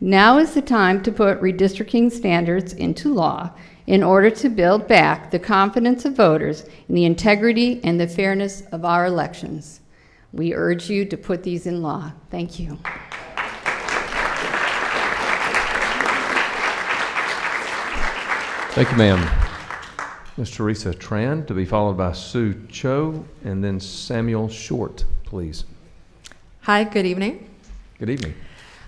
Now is the time to put redistricting standards into law in order to build back the confidence of voters in the integrity and the fairness of our elections. We urge you to put these in law. Thank you. Thank you, ma'am. Ms. Teresa Tran, to be followed by Sue Cho, and then Samuel Short, please. Hi, good evening. Good evening.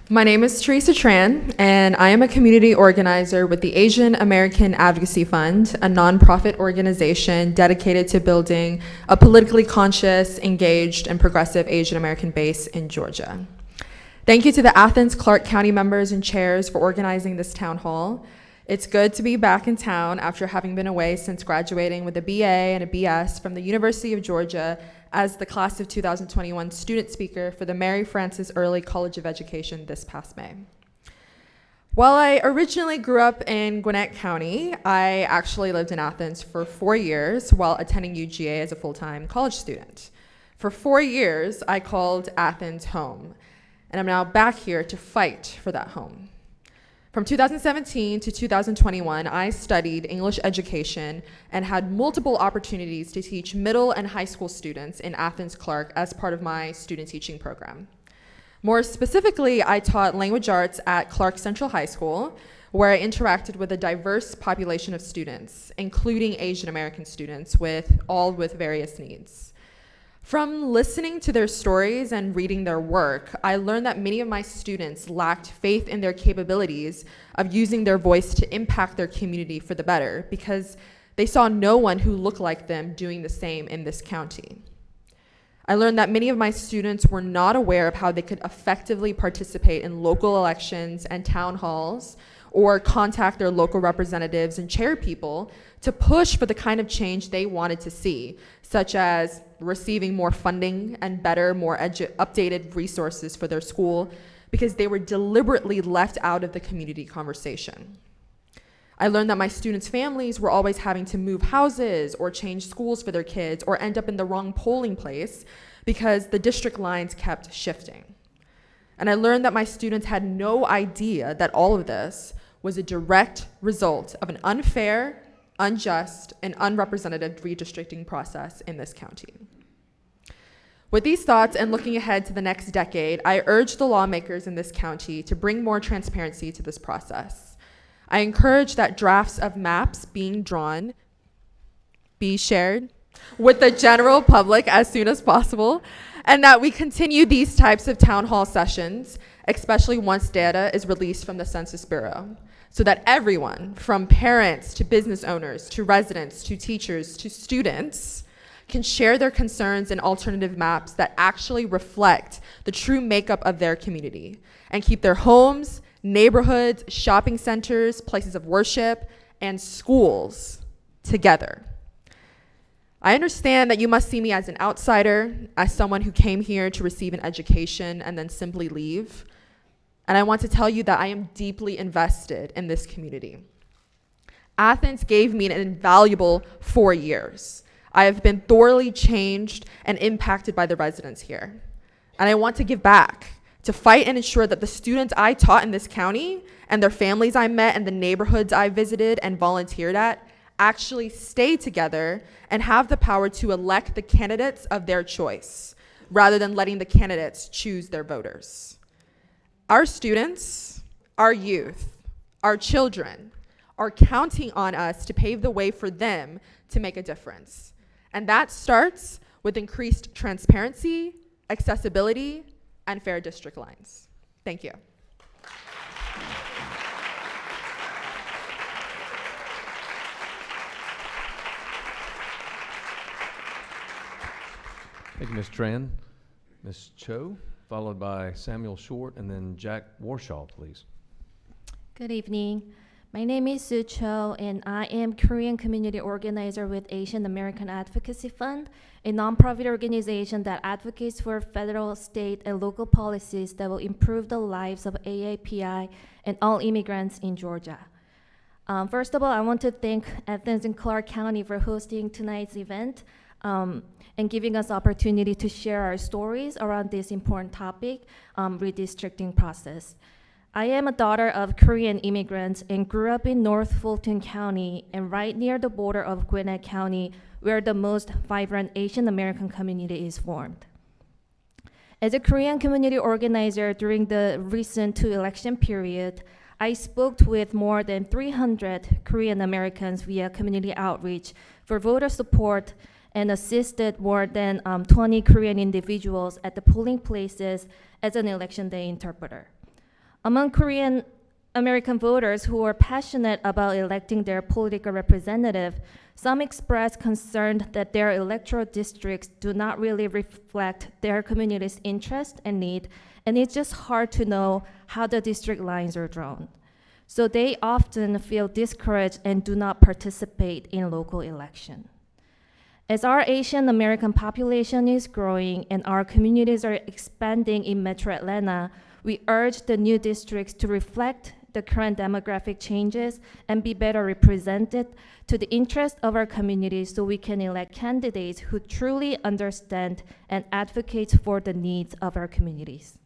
My name is Teresa Tran, and I am a community organizer with the Asian American Advocacy Fund, a nonprofit organization dedicated to building a politically conscious, engaged, and progressive Asian American base in Georgia. Thank you to the Athens Clarke County members and chairs for organizing this town hall. It's good to be back in town after having been away since graduating with a BA and a BS from the University of Georgia as the class of 2021 student speaker for the Mary Frances Early College of Education this past May. While I originally grew up in Gwinnett County, I actually lived in Athens for 4 years while attending UGA as a full-time college student. For 4 years, I called Athens home, and I'm now back here to fight for that home. From 2017 to 2021, I studied English education and had multiple opportunities to teach middle and high school students in Athens Clark as part of my student teaching program. More specifically, I taught language arts at Clark Central High School, where I interacted with a diverse population of students, including Asian American students, all with various needs. From listening to their stories and reading their work, I learned that many of my students lacked faith in their capabilities of using their voice to impact their community for the better because they saw no one who looked like them doing the same in this county. I learned that many of my students were not aware of how they could effectively participate in local elections and town halls or contact their local representatives and chair people to push for the kind of change they wanted to see, such as receiving more funding and better, more updated resources for their school, because they were deliberately left out of the community conversation. I learned that my students' families were always having to move houses or change schools for their kids or end up in the wrong polling place because the district lines kept shifting. And I learned that my students had no idea that all of this was a direct result of an unfair, unjust, and unrepresentative redistricting process in this county. With these thoughts and looking ahead to the next decade, I urge the lawmakers in this county to bring more transparency to this process. I encourage that drafts of maps being drawn be shared with the general public as soon as possible, and that we continue these types of town hall sessions, especially once data is released from the Census Bureau, so that everyone, from parents to business owners to residents to teachers to students, can share their concerns and alternative maps that actually reflect the true makeup of their community and keep their homes, neighborhoods, shopping centers, places of worship, and schools together. I understand that you must see me as an outsider, as someone who came here to receive an education and then simply leave. And I want to tell you that I am deeply invested in this community. Athens gave me an invaluable 4 years. I have been thoroughly changed and impacted by the residents here. And I want to give back, to fight and ensure that the students I taught in this county and their families I met and the neighborhoods I visited and volunteered at actually stay together and have the power to elect the candidates of their choice, rather than letting the candidates choose their voters. Our students, our youth, our children are counting on us to pave the way for them to make a difference. And that starts with increased transparency, accessibility, and fair district lines. Thank you. Thank you, Ms. Tran. Ms. Cho, followed by Samuel Short, and then Jack Werschel, please. Good evening. My name is Sue Cho, and I am Korean community organizer with Asian American Advocacy Fund, a nonprofit organization that advocates for federal, state, and local policies that will improve the lives of AAPI and all immigrants in Georgia. First of all, I want to thank Athens and Clark County for hosting tonight's event and giving us opportunity to share our stories around this important topic, redistricting process. I am a daughter of Korean immigrants and grew up in North Fulton County and right near the border of Gwinnett County, where the most vibrant Asian American community is formed. As a Korean community organizer during the recent two-election period, I spoke with more than 300 Korean Americans via community outreach for voter support and assisted more than 20 Korean individuals at the polling places as an election day interpreter. Among Korean American voters who are passionate about electing their political representative, some expressed concern that their electoral districts do not really reflect their community's interest and need, and it's just hard to know how the district lines are drawn. So they often feel discouraged and do not participate in local election. As our Asian American population is growing and our communities are expanding in Metro Atlanta, we urge the new districts to reflect the current demographic changes and be better represented to the interest of our community so we can elect candidates who truly understand and advocate for the needs of our communities.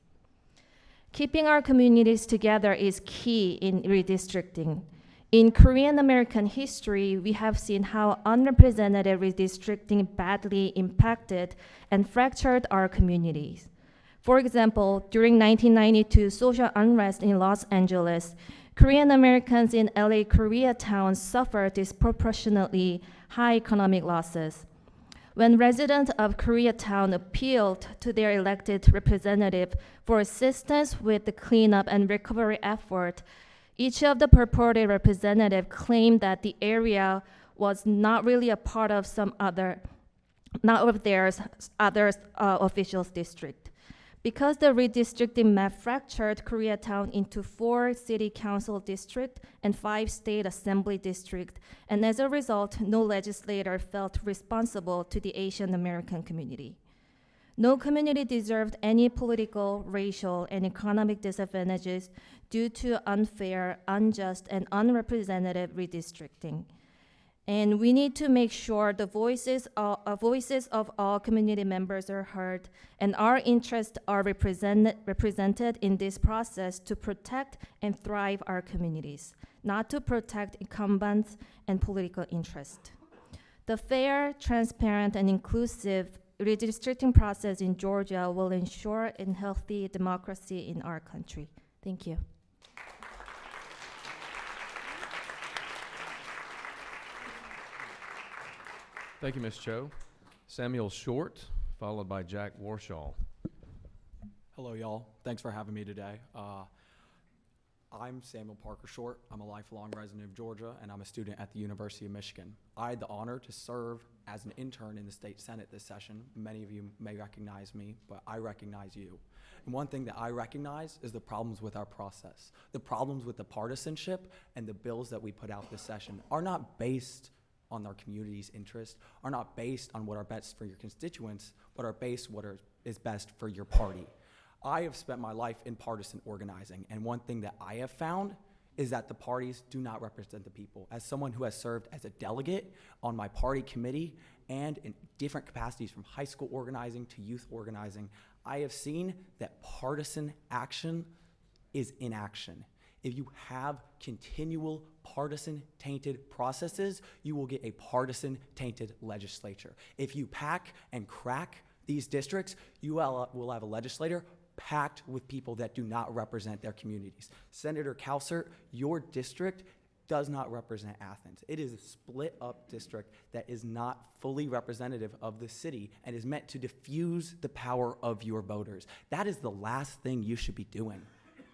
Keeping our communities together is key in redistricting. In Korean American history, we have seen how unrepresentative redistricting badly impacted and fractured our communities. For example, during 1992 social unrest in Los Angeles, Korean Americans in LA Koreatown suffered disproportionately high economic losses. When residents of Koreatown appealed to their elected representative for assistance with the cleanup and recovery effort, each of the purported representatives claimed that the area was not really a part of their officials' district. Because the redistricting map fractured Koreatown into 4 city council districts and 5 state assembly districts, and as a result, no legislator felt responsible to the Asian American community. No community deserved any political, racial, and economic disadvantages due to unfair, unjust, and unrepresentative redistricting. And we need to make sure the voices of all community members are heard and our interests are represented in this process to protect and thrive our communities, not to protect incumbents and political interest. The fair, transparent, and inclusive redistricting process in Georgia will ensure a healthy democracy in our country. Thank you. Thank you, Ms. Cho. Samuel Short, followed by Jack Werschel. Hello, y'all. Thanks for having me today. I'm Samuel Parker Short. I'm a lifelong resident of Georgia, and I'm a student at the University of Michigan. I had the honor to serve as an intern in the state senate this session. Many of you may recognize me, but I recognize you. And one thing that I recognize is the problems with our process. The problems with the partisanship and the bills that we put out this session are not based on our community's interest, are not based on what are best for your constituents, but are based what is best for your party. I have spent my life in partisan organizing, and one thing that I have found is that the parties do not represent the people. As someone who has served as a delegate on my party committee and in different capacities from high school organizing to youth organizing, I have seen that partisan action is inaction. If you have continual partisan-tainted processes, you will get a partisan-tainted legislature. If you pack and crack these districts, you will have a legislator packed with people that do not represent their communities. Senator Calcert, your district does not represent Athens. It is a split-up district that is not fully representative of the city and is meant to diffuse the power of your voters. That is the last thing you should be doing.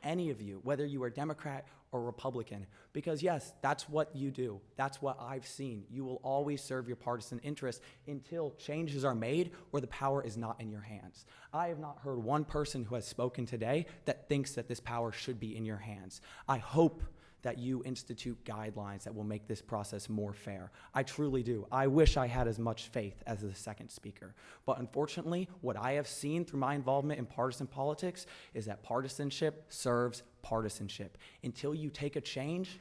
Any of you, whether you are Democrat or Republican, because yes, that's what you do. That's what I've seen. You will always serve your partisan interests until changes are made where the power is not in your hands. I have not heard one person who has spoken today that thinks that this power should be in your hands. I hope that you institute guidelines that will make this process more fair. I truly do. I wish I had as much faith as the second speaker. But unfortunately, what I have seen through my involvement in partisan politics is that partisanship serves partisanship. Until you take a change,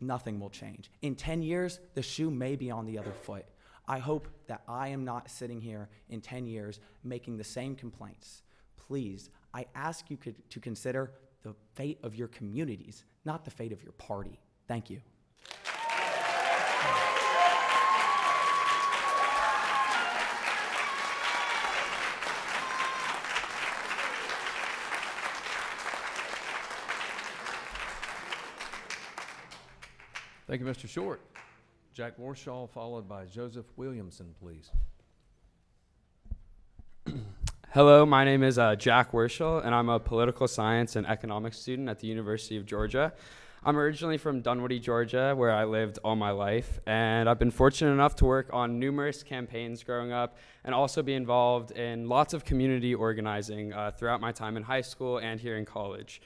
nothing will change. In 10 years, the shoe may be on the other foot. I hope that I am not sitting here in 10 years making the same complaints. Please, I ask you to consider the fate of your communities, not the fate of your party. Thank you. Thank you, Mr. Short. Jack Werschel, followed by Joseph Williamson, please. Hello, my name is Jack Werschel, and I'm a political science and economics student at the University of Georgia. I'm originally from Dunwoody, Georgia, where I lived all my life, and I've been fortunate enough to work on numerous campaigns growing up and also be involved in lots of community organizing throughout my time in high school and here in college.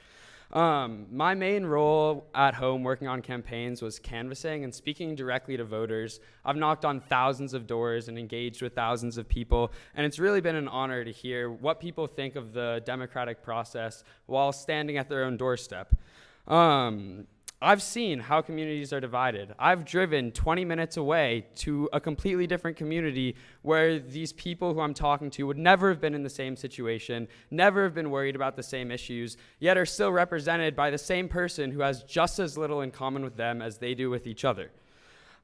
My main role at home working on campaigns was canvassing and speaking directly to voters. I've knocked on thousands of doors and engaged with thousands of people, and it's really been an honor to hear what people think of the democratic process while standing at their own doorstep. I've seen how communities are divided. I've driven 20 minutes away to a completely different community where these people who I'm talking to would never have been in the same situation, never have been worried about the same issues, yet are still represented by the same person who has just as little in common with them as they do with each other.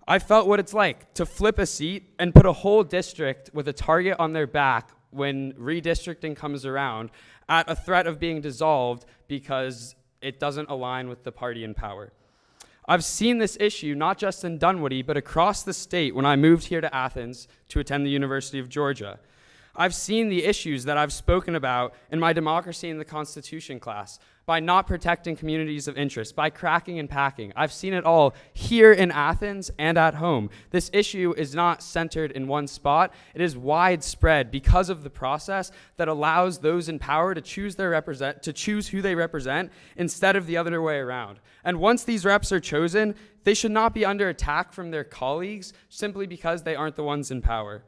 I felt what it's like to flip a seat and put a whole district with a target on their back when redistricting comes around at a threat of being dissolved because it doesn't align with the party in power. I've seen this issue not just in Dunwoody, but across the state when I moved here to Athens to attend the University of Georgia. I've seen the issues that I've spoken about in my Democracy in the Constitution class by not protecting communities of interest, by cracking and packing. I've seen it all here in Athens and at home. This issue is not centered in one spot. It is widespread because of the process that allows those in power to choose who they represent instead of the other way around. And once these reps are chosen, they should not be under attack from their colleagues simply because they aren't the ones in power.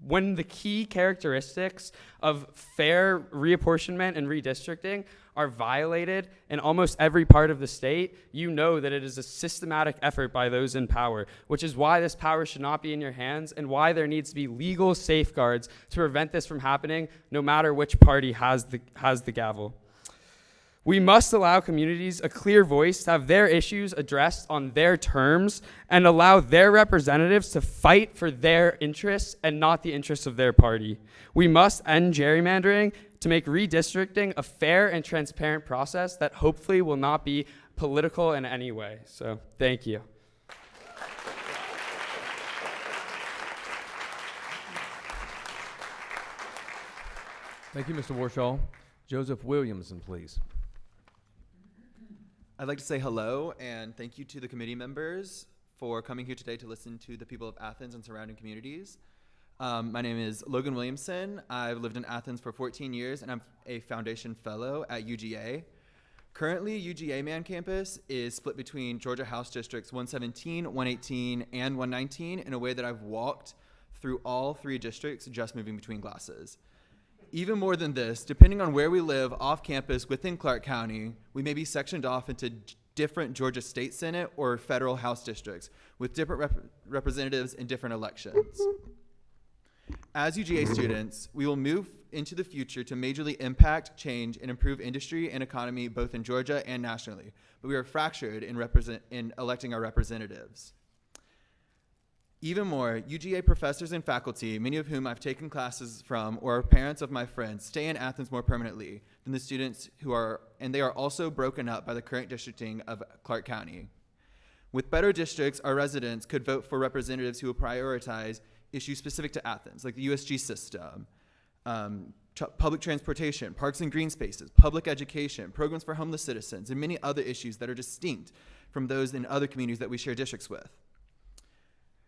When the key characteristics of fair reapportionment and redistricting are violated in almost every part of the state, you know that it is a systematic effort by those in power, which is why this power should not be in your hands and why there needs to be legal safeguards to prevent this from happening, no matter which party has the gavel. We must allow communities a clear voice to have their issues addressed on their terms and allow their representatives to fight for their interests and not the interests of their party. We must end gerrymandering to make redistricting a fair and transparent process that hopefully will not be political in any way. So, thank you. Thank you, Mr. Werschel. Joseph Williamson, please. I'd like to say hello and thank you to the committee members for coming here today to listen to the people of Athens and surrounding communities. My name is Logan Williamson. I've lived in Athens for 14 years and I'm a foundation fellow at UGA. Currently, UGA Man Campus is split between Georgia House Districts 117, 118, and 119 in a way that I've walked through all three districts just moving between classes. Even more than this, depending on where we live off campus within Clark County, we may be sectioned off into different Georgia State Senate or federal House districts with different representatives in different elections. As UGA students, we will move into the future to majorly impact, change, and improve industry and economy both in Georgia and nationally, but we are fractured in electing our representatives. Even more, UGA professors and faculty, many of whom I've taken classes from or are parents of my friends, stay in Athens more permanently than the students and they are also broken up by the current districting of Clark County. With better districts, our residents could vote for representatives who will prioritize issues specific to Athens, like the USG system, public transportation, parks and green spaces, public education, programs for homeless citizens, and many other issues that are distinct from those in other communities that we share districts with.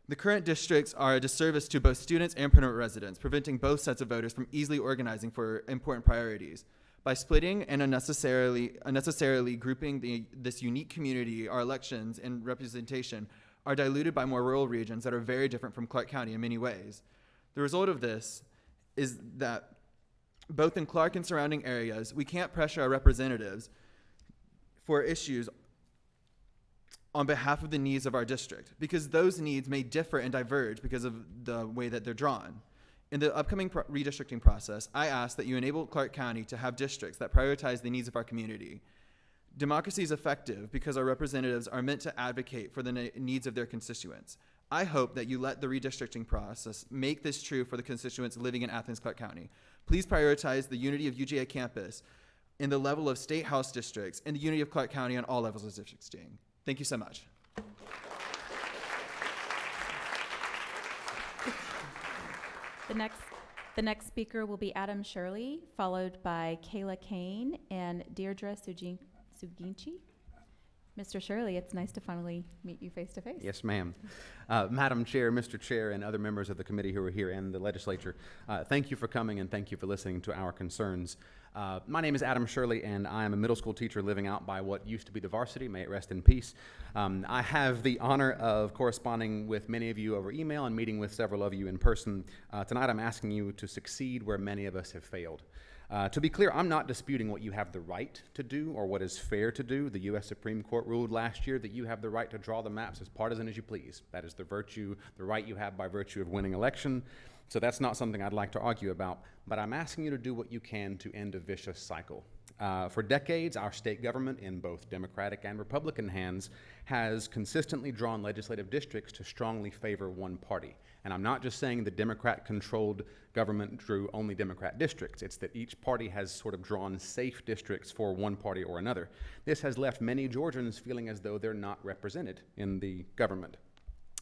The current districts are a disservice to both students and permanent residents, preventing both sets of voters from easily organizing for important priorities. By splitting and unnecessarily grouping this unique community, our elections and representation are diluted by more rural regions that are very different from Clark County in many ways. The result of this is that both in Clark and surrounding areas, we can't pressure our representatives for issues on behalf of the needs of our district, because those needs may differ and diverge because of the way that they're drawn. In the upcoming redistricting process, I ask that you enable Clark County to have districts that prioritize the needs of our community. Democracy is effective because our representatives are meant to advocate for the needs of their constituents. I hope that you let the redistricting process make this true for the constituents living in Athens, Clark County. Please prioritize the unity of UGA campus in the level of state house districts and the unity of Clark County on all levels of districting. Thank you so much. The next speaker will be Adam Shirley, followed by Kayla Kane and Deirdre Suginchi. Mr. Shirley, it's nice to finally meet you face to face. Yes, ma'am. Madam Chair, Mr. Chair, and other members of the committee who are here and the legislature, thank you for coming and thank you for listening to our concerns. My name is Adam Shirley, and I am a middle school teacher living out by what used to be the varsity. May it rest in peace. I have the honor of corresponding with many of you over email and meeting with several of you in person. Tonight I'm asking you to succeed where many of us have failed. To be clear, I'm not disputing what you have the right to do or what is fair to do. The U.S. Supreme Court ruled last year that you have the right to draw the maps as partisan as you please. That is the right you have by virtue of winning election. So that's not something I'd like to argue about, but I'm asking you to do what you can to end a vicious cycle. For decades, our state government, in both Democratic and Republican hands, has consistently drawn legislative districts to strongly favor one party. And I'm not just saying the Democrat-controlled government drew only Democrat districts. It's that each party has sort of drawn safe districts for one party or another. This has left many Georgians feeling as though they're not represented in the government.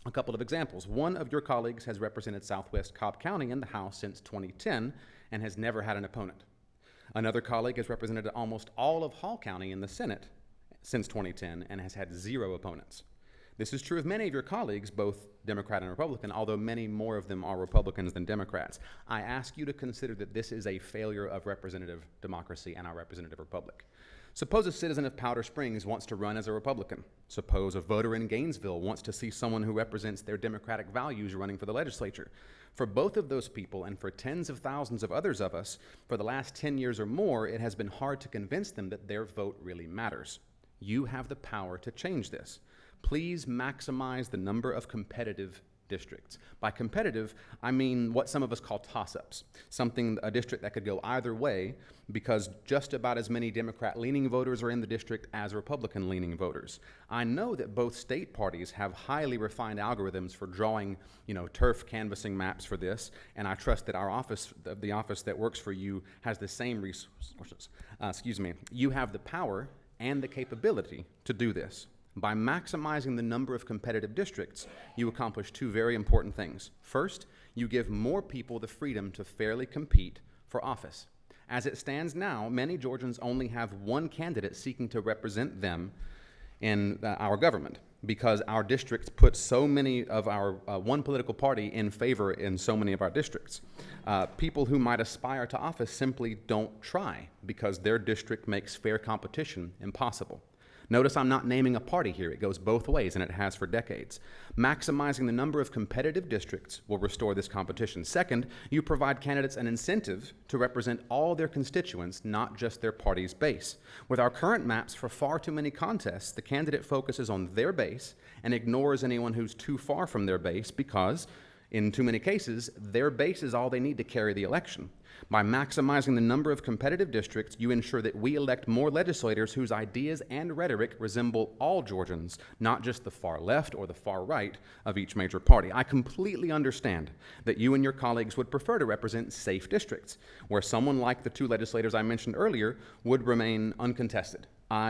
A couple of examples. One of your colleagues has represented Southwest Cobb County in the House since 2010 and has never had an opponent. Another colleague has represented almost all of Hall County in the Senate since 2010 and has had 0 opponents. This is true of many of your colleagues, both Democrat and Republican, although many more of them are Republicans than Democrats. I ask you to consider that this is a failure of representative democracy and our representative republic. Suppose a citizen of Powder Springs wants to run as a Republican. Suppose a voter in Gainesville wants to see someone who represents their democratic values running for the legislature. For both of those people, and for tens of thousands of others of us, for the last 10 years or more, it has been hard to convince them that their vote really matters. You have the power to change this. Please maximize the number of competitive districts. By competitive, I mean what some of us call toss-ups, a district that could go either way because just about as many Democrat-leaning voters are in the district as Republican-leaning voters. I know that both state parties have highly refined algorithms for drawing, turf canvassing maps for this, and I trust that our office, the office that works for you, has the same resources. You have the power and the capability to do this. By maximizing the number of competitive districts, you accomplish 2 very important things. First, you give more people the freedom to fairly compete for office. As it stands now, many Georgians only have one candidate seeking to represent them in our government because our districts put so many of our one political party in favor in so many of our districts. People who might aspire to office simply don't try because their district makes fair competition impossible. Notice I'm not naming a party here. It goes both ways, and it has for decades. Maximizing the number of competitive districts will restore this competition. Second, you provide candidates an incentive to represent all their constituents, not just their party's base. With our current maps for far too many contests, the candidate focuses on their base and ignores anyone who's too far from their base because, in too many cases, their base is all they need to carry the election. By maximizing the number of competitive districts, you ensure that we elect more legislators whose ideas and rhetoric resemble all Georgians, not just the far left or the far right of each major party. I completely understand that you and your colleagues would prefer to represent safe districts, where someone like the 2 legislators I mentioned earlier would remain uncontested.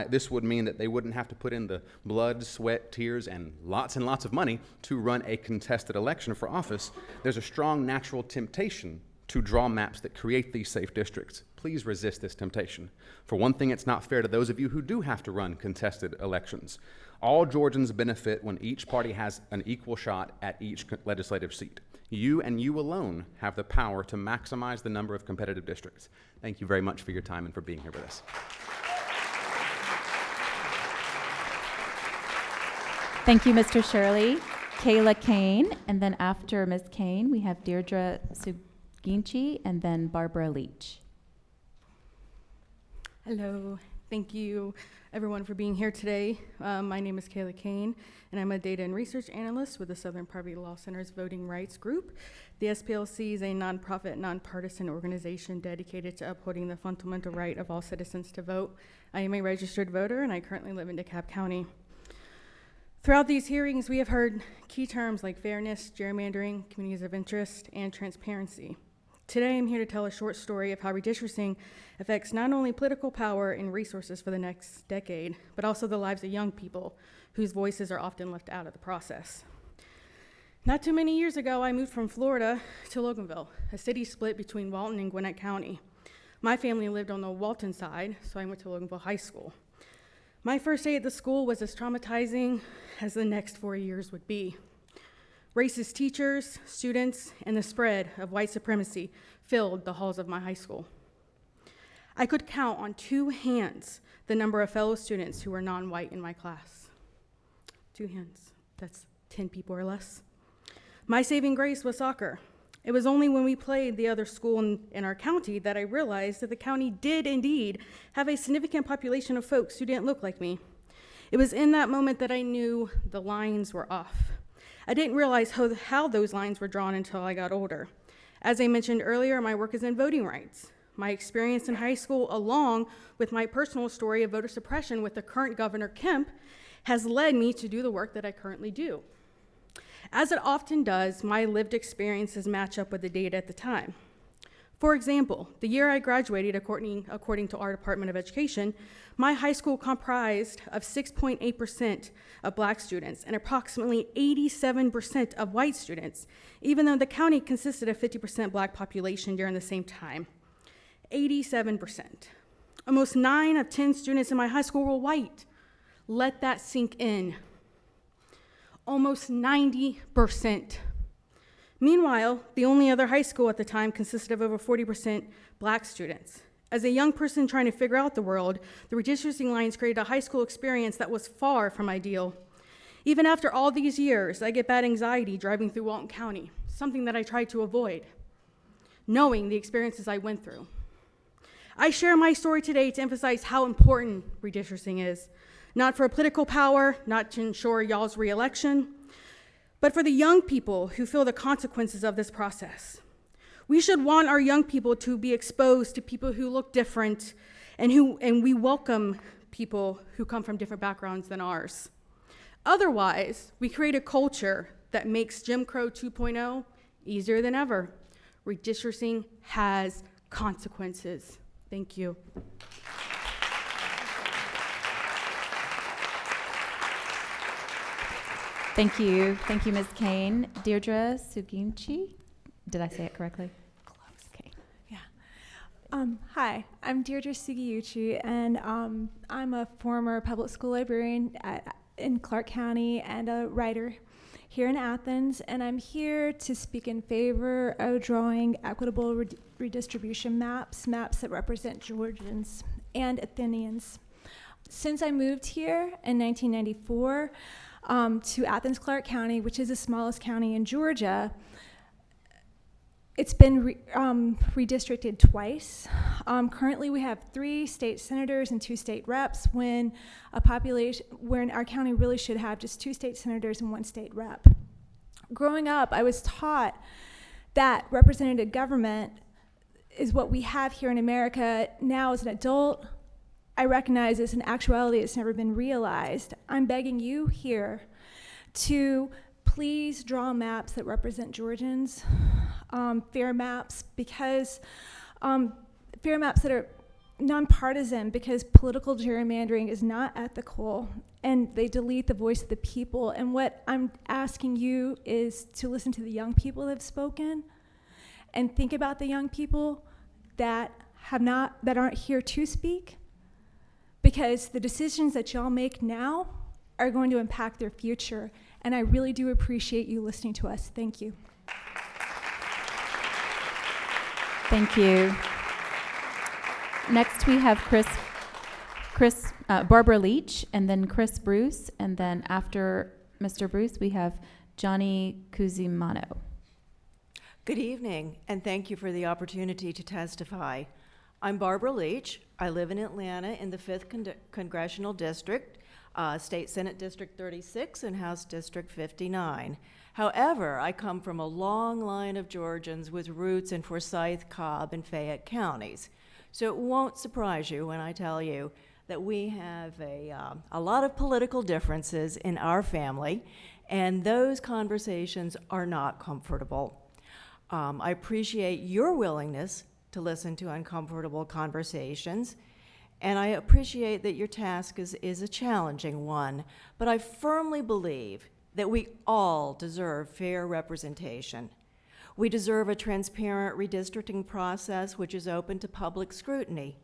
This would mean that they wouldn't have to put in the blood, sweat, tears, and lots of money to run a contested election for office. There's a strong natural temptation to draw maps that create these safe districts. Please resist this temptation. For one thing, it's not fair to those of you who do have to run contested elections. All Georgians benefit when each party has an equal shot at each legislative seat. You and you alone have the power to maximize the number of competitive districts. Thank you very much for your time and for being here with us. Thank you, Mr. Shirley. Kayla Kane, and then after Ms. Kane, we have Deirdre Suginchi, and then Barbara Leach. Hello. Thank you, everyone, for being here today. My name is Kayla Kane, and I'm a data and research analyst with the Southern Poverty Law Center's Voting Rights Group. The SPLC is a nonprofit, nonpartisan organization dedicated to upholding the fundamental right of all citizens to vote. I am a registered voter, and I currently live in DeKalb County. Throughout these hearings, we have heard key terms like fairness, gerrymandering, communities of interest, and transparency. Today, I'm here to tell a short story of how redistricting affects not only political power and resources for the next decade, but also the lives of young people whose voices are often left out of the process. Not too many years ago, I moved from Florida to Loganville, a city split between Walton and Gwinnett County. My family lived on the Walton side, so I went to Loganville High School. My first day at the school was as traumatizing as the next 4 years would be. Racist teachers, students, and the spread of white supremacy filled the halls of my high school. I could count on 2 hands the number of fellow students who were non-white in my class. 2 hands, that's 10 people or less. My saving grace was soccer. It was only when we played the other school in our county that I realized that the county did indeed have a significant population of folks who didn't look like me. It was in that moment that I knew the lines were off. I didn't realize how those lines were drawn until I got older. As I mentioned earlier, my work is in voting rights. My experience in high school, along with my personal story of voter suppression with the current Governor Kemp, has led me to do the work that I currently do. As it often does, my lived experiences match up with the data at the time. For example, the year I graduated, according to our Department of Education, my high school comprised of 6.8% of Black students and approximately 87% of white students, even though the county consisted of 50% Black population during the same time. 87%. Almost 9 of 10 students in my high school were white. Let that sink in. Almost 90%. Meanwhile, the only other high school at the time consisted of over 40% Black students. As a young person trying to figure out the world, the redistricting lines created a high school experience that was far from ideal. Even after all these years, I get bad anxiety driving through Walton County, something that I tried to avoid, knowing the experiences I went through. I share my story today to emphasize how important redistricting is, not for political power, not to ensure y'all's reelection, but for the young people who feel the consequences of this process. We should want our young people to be exposed to people who look different and we welcome people who come from different backgrounds than ours. Otherwise, we create a culture that makes Jim Crow 2.0 easier than ever. Redistricting has consequences. Thank you. Thank you. Thank you, Ms. Kane. Deirdre Suginchi. Did I say it correctly? Close. Okay. Yeah. Hi, I'm Deirdre Sugiuchi, and I'm a former public school librarian in Clark County and a writer here in Athens, and I'm here to speak in favor of drawing equitable redistribution maps that represent Georgians and Athenians. Since I moved here in 1994 to Athens, Clark County, which is the smallest county in Georgia, it's been redistricted twice. Currently, we have 3 state senators and 2 state reps when our county really should have just 2 state senators and 1 state rep. Growing up, I was taught that representative government is what we have here in America. Now, as an adult, I recognize it's an actuality it's never been realized. I'm begging you here to please draw maps that represent Georgians, fair maps, because fair maps that are nonpartisan, because political gerrymandering is not ethical and they delete the voice of the people. And what I'm asking you is to listen to the young people that have spoken and think about the young people that aren't here to speak, because the decisions that y'all make now are going to impact their future. And I really do appreciate you listening to us. Thank you. Thank you. Next, we have Barbara Leach, and then Chris Bruce, and then after Mr. Bruce, we have Johnny Cusimano. Good evening, and thank you for the opportunity to testify. I'm Barbara Leach. I live in Atlanta in the 5th Congressional District, State Senate District 36 and House District 59. However, I come from a long line of Georgians with roots in Forsyth, Cobb, and Fayette counties. So it won't surprise you when I tell you that we have a lot of political differences in our family, and those conversations are not comfortable. I appreciate your willingness to listen to uncomfortable conversations, and I appreciate that your task is a challenging one, but I firmly believe that we all deserve fair representation. We deserve a transparent redistricting process which is open to public scrutiny.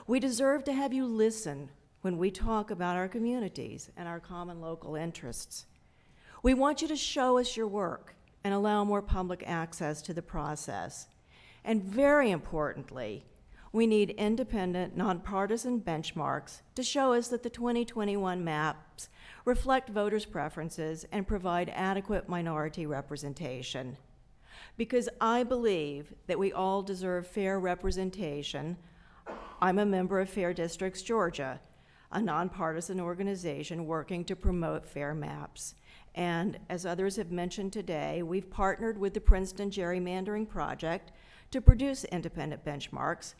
We deserve to have you listen when we talk about our communities and our common local interests. We want you to show us your work and allow more public access to the process. And very importantly, we need independent, nonpartisan benchmarks to show us that the 2021 maps reflect voters' preferences and provide adequate minority representation. because I believe that we all deserve fair representation. I'm a member of Fair Districts Georgia, a nonpartisan organization working to promote fair maps. And as others have mentioned today, we've partnered with the Partisan Gerrymandering Project to produce independent benchmarks.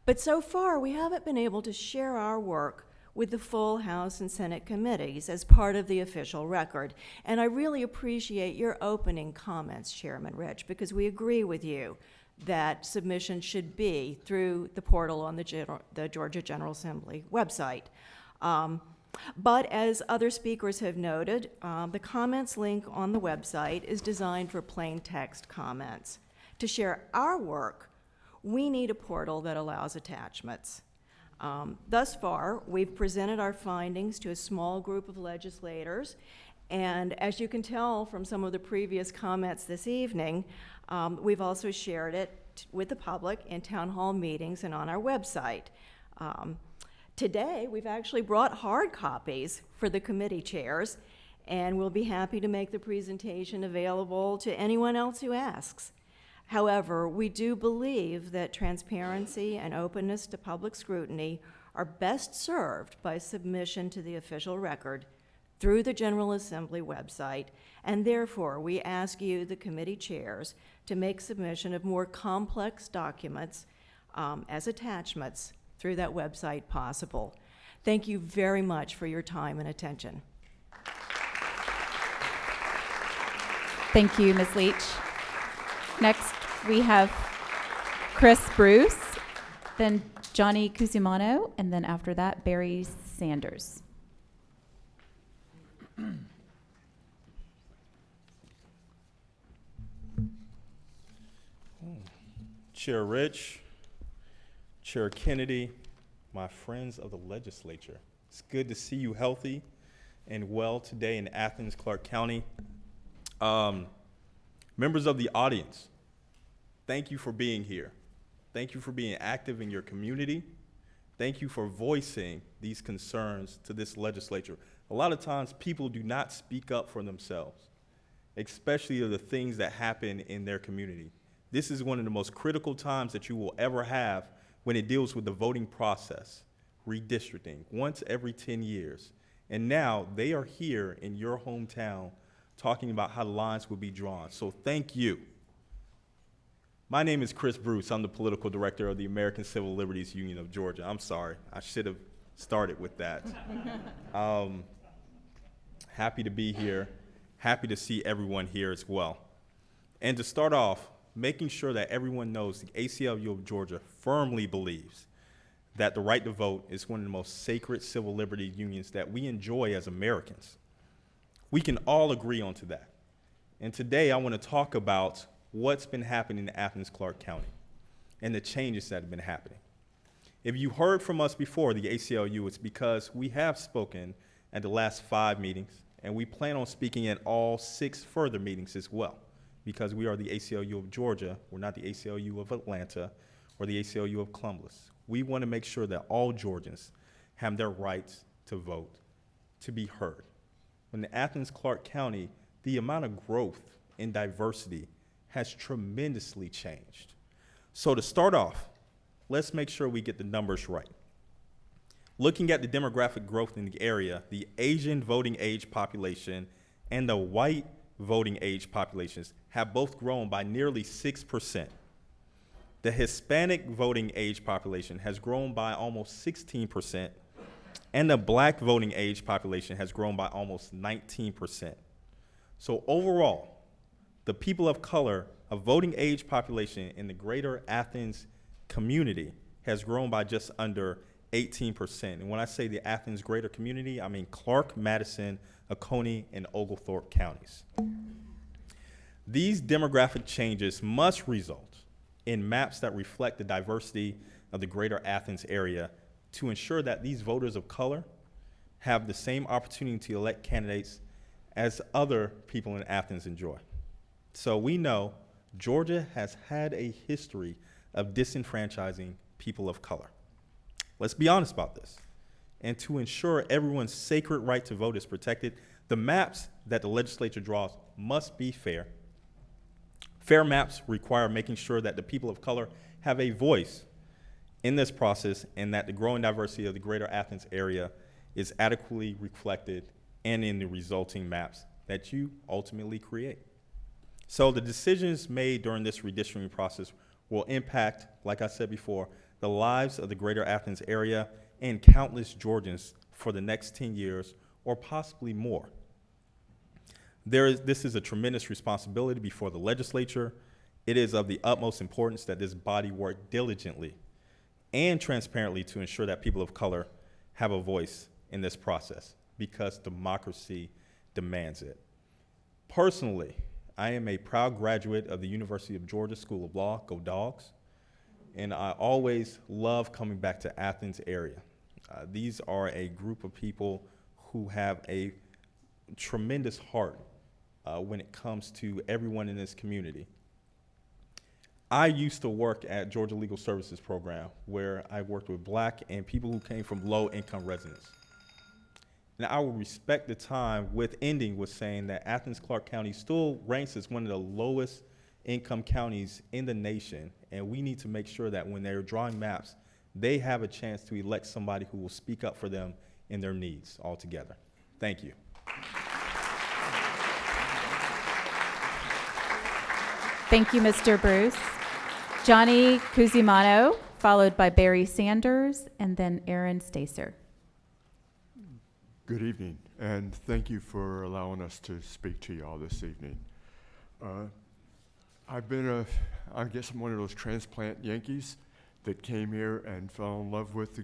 But so far, we haven't been able to share our work with the full House and Senate committees as part of the official record. And I really appreciate your opening comments, Chairman Rich, because we agree with you that submission should be through the portal on the Georgia General Assembly website. But as other speakers have noted, the comments link on the website is designed for plain text comments. To share our work, we need a portal that allows attachments. Thus far, we've presented our findings to a small group of legislators, and as you can tell from some of the previous comments this evening, we've also shared it with the public in town hall meetings and on our website. Today, we've actually brought hard copies for the committee chairs, and we'll be happy to make the presentation available to anyone else who asks. However, we do believe that transparency and openness to public scrutiny are best served by submission to the official record through the General Assembly website, and therefore we ask you, the committee chairs, to make submission of more complex documents as attachments through that website possible. Thank you very much for your time and attention. Thank you, Ms. Leach. Next, we have Chris Bruce, then Johnny Cusimano, and then after that, Barry Sanders. Chair Rich, Chair Kennedy, my friends of the legislature. It's good to see you healthy and well today in Athens, Clarke County. Members of the audience, thank you for being here. Thank you for being active in your community. Thank you for voicing these concerns to this legislature. A lot of times people do not speak up for themselves, especially of the things that happen in their community. This is one of the most critical times that you will ever have when it deals with the voting process, redistricting, once every 10 years. And now they are here in your hometown talking about how the lines will be drawn. So thank you. My name is Chris Bruce. I'm the political director of the American Civil Liberties Union of Georgia. I'm sorry, I should have started with that. Happy to be here. Happy to see everyone here as well. And to start off, making sure that everyone knows the ACLU of Georgia firmly believes that the right to vote is one of the most sacred civil liberty unions that we enjoy as Americans. We can all agree on to that. And today I want to talk about what's been happening in Athens, Clarke County, and the changes that have been happening. If you heard from us before, the ACLU, it's because we have spoken at the last 5 meetings, and we plan on speaking at all 6 further meetings as well, because we are the ACLU of Georgia. We're not the ACLU of Atlanta or the ACLU of Columbus. We want to make sure that all Georgians have their rights to vote, to be heard. In Athens, Clarke County, the amount of growth and diversity has tremendously changed. So to start off, let's make sure we get the numbers right. Looking at the demographic growth in the area, the Asian voting age population and the white voting age populations have both grown by nearly 6%. The Hispanic voting age population has grown by almost 16%, and the black voting age population has grown by almost 19%. So overall, the people of color, a voting age population in the greater Athens community has grown by just under 18%. And when I say the Athens greater community, I mean Clarke, Madison, Oconee, and Oglethorpe counties. These demographic changes must result in maps that reflect the diversity of the greater Athens area to ensure that these voters of color have the same opportunity to elect candidates as other people in Athens enjoy. So we know Georgia has had a history of disenfranchising people of color. Let's be honest about this. And to ensure everyone's sacred right to vote is protected, the maps that the legislature draws must be fair, Fair maps require making sure that the people of color have a voice in this process and that the growing diversity of the greater Athens area is adequately reflected and in the resulting maps that you ultimately create. So the decisions made during this redistricting process will impact, like I said before, the lives of the greater Athens area and countless Georgians for the next 10 years or possibly more. This is a tremendous responsibility before the legislature. It is of the utmost importance that this body work diligently and transparently to ensure that people of color have a voice in this process because democracy demands it. Personally, I am a proud graduate of the University of Georgia School of Law, go Dogs, and I always love coming back to Athens area. These are a group of people who have a tremendous heart when it comes to everyone in this community. I used to work at Georgia Legal Services Program, where I worked with Black and people who came from low-income residents. Now, I will respect the time with ending with saying that Athens-Clarke County still ranks as one of the lowest income counties in the nation, and we need to make sure that when they're drawing maps, they have a chance to elect somebody who will speak up for them and their needs altogether. Thank you. Thank you, Mr. Bruce. Johnny Cusimano, followed by Barry Sanders, and then Aaron Stacer. Good evening, and thank you for allowing us to speak to you all this evening. I've been I guess I'm one of those transplant Yankees that came here and fell in love with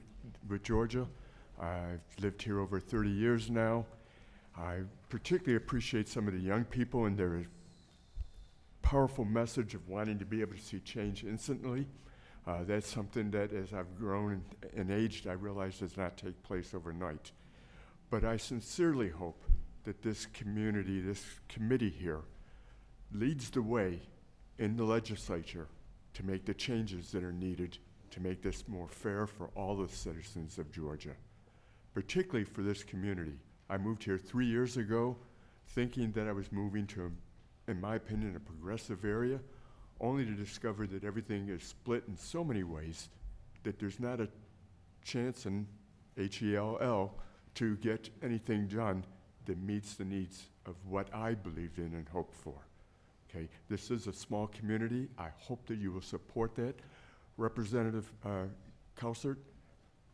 Georgia. I've lived here over 30 years now. I particularly appreciate some of the young people and their powerful message of wanting to be able to see change instantly. That's something that as I've grown and aged, I realize does not take place overnight. But I sincerely hope that this community, this committee here, leads the way in the legislature to make the changes that are needed to make this more fair for all the citizens of Georgia, particularly for this community. I moved here 3 years ago thinking that I was moving to, in my opinion, a progressive area, only to discover that everything is split in so many ways that there's not a chance in HELL to get anything done that meets the needs of what I believed in and hoped for. Okay, this is a small community. I hope that you will support that. Representative Coulthard,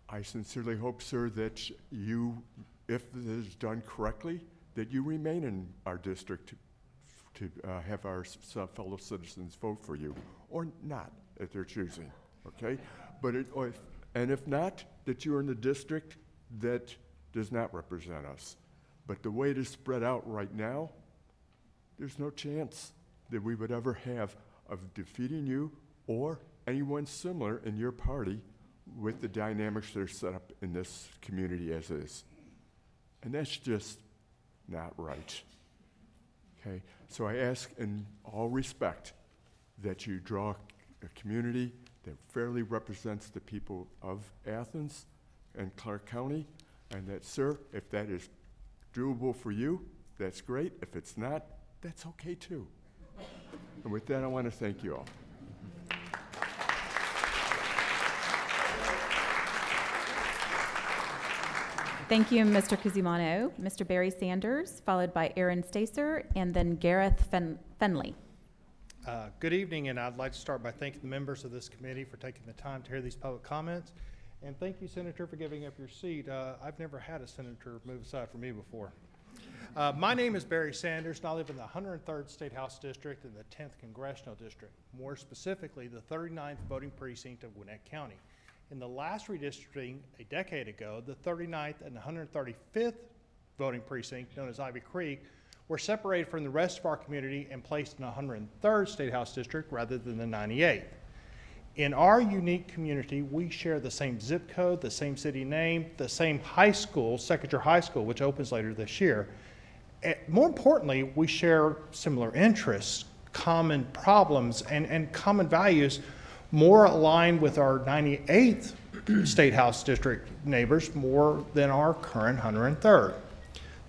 I sincerely hope, sir, that you, if it is done correctly, that you remain in our district to have our fellow citizens vote for you, or not, if they're choosing, okay? But if not, that you're in the district that does not represent us. But the way it is spread out right now, there's no chance that we would ever have of defeating you or anyone similar in your party with the dynamics that are set up in this community as is. And that's just not right. Okay, so I ask in all respect that you draw a community that fairly represents the people of Athens and Clarke County, and that, sir, if that is doable for you, that's great. If it's not, that's okay too. And with that, I want to thank you all. Thank you, Mr. Cusimano. Mr. Barry Sanders, followed by Aaron Stacer, and then Gareth Finley. Good evening, and I'd like to start by thanking the members of this committee for taking the time to hear these public comments. And thank you, Senator, for giving up your seat. I've never had a senator move aside from me before. My name is Barry Sanders, and I live in the 103rd State House District and the 10th Congressional District, more specifically the 39th voting precinct of Gwinnett County. In the last redistricting a decade ago, the 39th and 135th voting precinct, known as Ivy Creek, were separated from the rest of our community and placed in the 103rd State House District rather than the 98th. In our unique community, we share the same zip code, the same city name, the same high school, Secretary High School, which opens later this year. More importantly, we share similar interests, common problems, and common values, more aligned with our 98th State House District neighbors more than our current 103rd.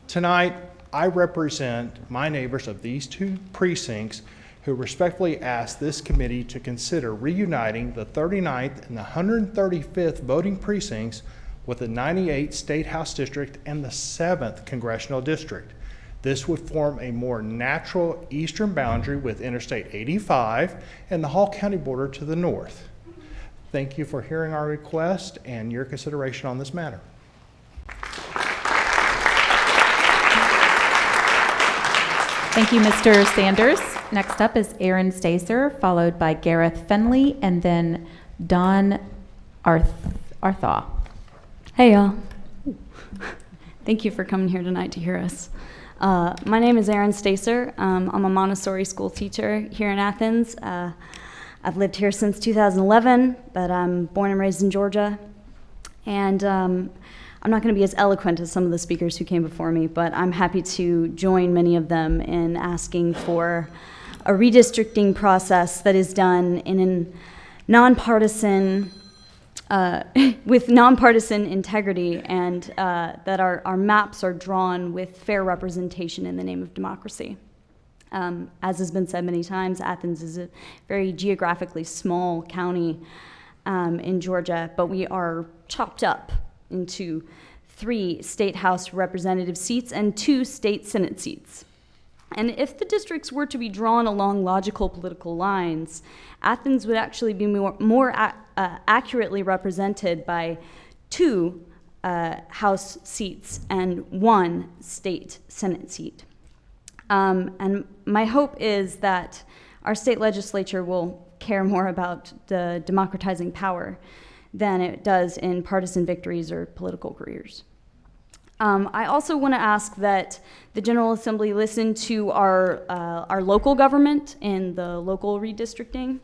Tonight, I represent my neighbors of these two precincts who respectfully ask this committee to consider reuniting the 39th and the 135th voting precincts with the 98th State House District and the 7th Congressional District. This would form a more natural eastern boundary with Interstate 85 and the Hall County border to the north. Thank you for hearing our request and your consideration on this matter. Thank you, Mr. Sanders. Next up is Aaron Stacer, followed by Gareth Finley, and then Don Arthaw. Hey, y'all. Thank you for coming here tonight to hear us. My name is Aaron Stacer. I'm a Montessori school teacher here in Athens. I've lived here since 2011, but I'm born and raised in Georgia. And I'm not going to be as eloquent as some of the speakers who came before me, but I'm happy to join many of them in asking for a redistricting process that is done in a nonpartisan, with nonpartisan integrity, and that our maps are drawn with fair representation in the name of democracy. As has been said many times, Athens is a very geographically small county in Georgia, but we are chopped up into 3 state house representative seats and 2 state senate seats. And if the districts were to be drawn along logical political lines, Athens would actually be more accurately represented by 2 House seats and 1 state Senate seat. And my hope is that our state legislature will care more about the democratizing power than it does in partisan victories or political careers. I also want to ask that the General Assembly listen to our local government and the local redistricting.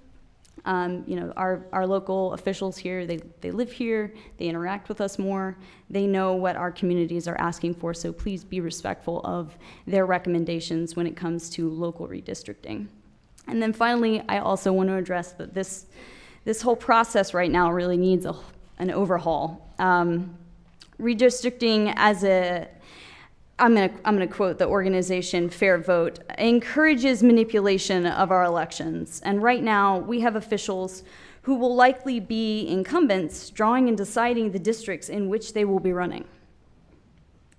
Our local officials here, they live here, they interact with us more, they know what our communities are asking for, so please be respectful of their recommendations when it comes to local redistricting. And then finally, I also want to address that this whole process right now really needs an overhaul. Redistricting I'm going to quote the organization Fair Vote, encourages manipulation of our elections. And right now, we have officials who will likely be incumbents drawing and deciding the districts in which they will be running.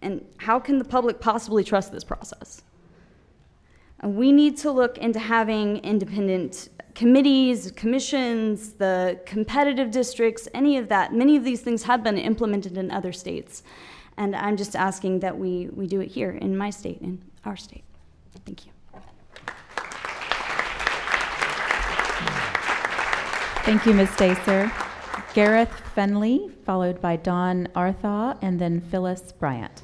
And how can the public possibly trust this process? And we need to look into having independent committees, commissions, the competitive districts, any of that. Many of these things have been implemented in other states. And I'm just asking that we do it here in my state, in our state. Thank you. Thank you, Ms. Stacer. Gareth Finley, followed by Don Arthaw, and then Phyllis Bryant.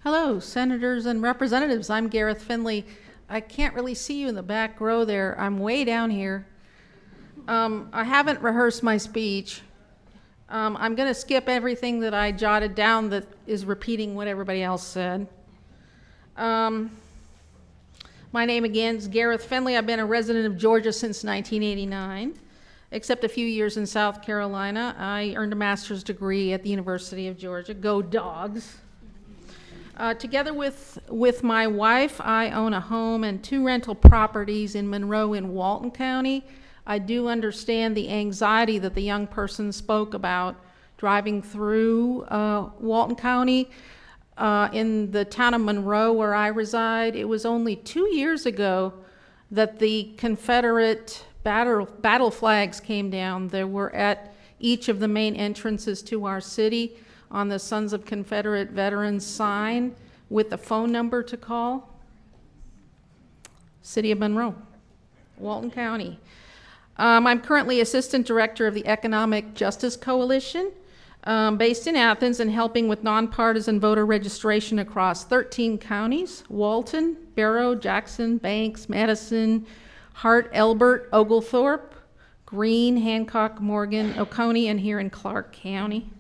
Hello, senators and representatives. I'm Gareth Finley. I can't really see you in the back row there. I'm way down here. I haven't rehearsed my speech. I'm going to skip everything that I jotted down that is repeating what everybody else said. My name again is Gareth Finley. I've been a resident of Georgia since 1989, except a few years in South Carolina. I earned a master's degree at the University of Georgia. Go Dogs! Together with my wife, I own a home and 2 rental properties in Monroe and Walton County. I do understand the anxiety that the young person spoke about driving through Walton County. In the town of Monroe, where I reside, it was only 2 years ago that the Confederate battle flags came down. They were at each of the main entrances to our city on the Sons of Confederate Veterans sign with a phone number to call. City of Monroe, Walton County. I'm currently Assistant Director of the Economic Justice Coalition, based in Athens and helping with nonpartisan voter registration across 13 counties: Walton, Barrow, Jackson, Banks, Madison, Hart, Elbert, Oglethorpe, Greene, Hancock, Morgan, Oconee, and here in Clark County.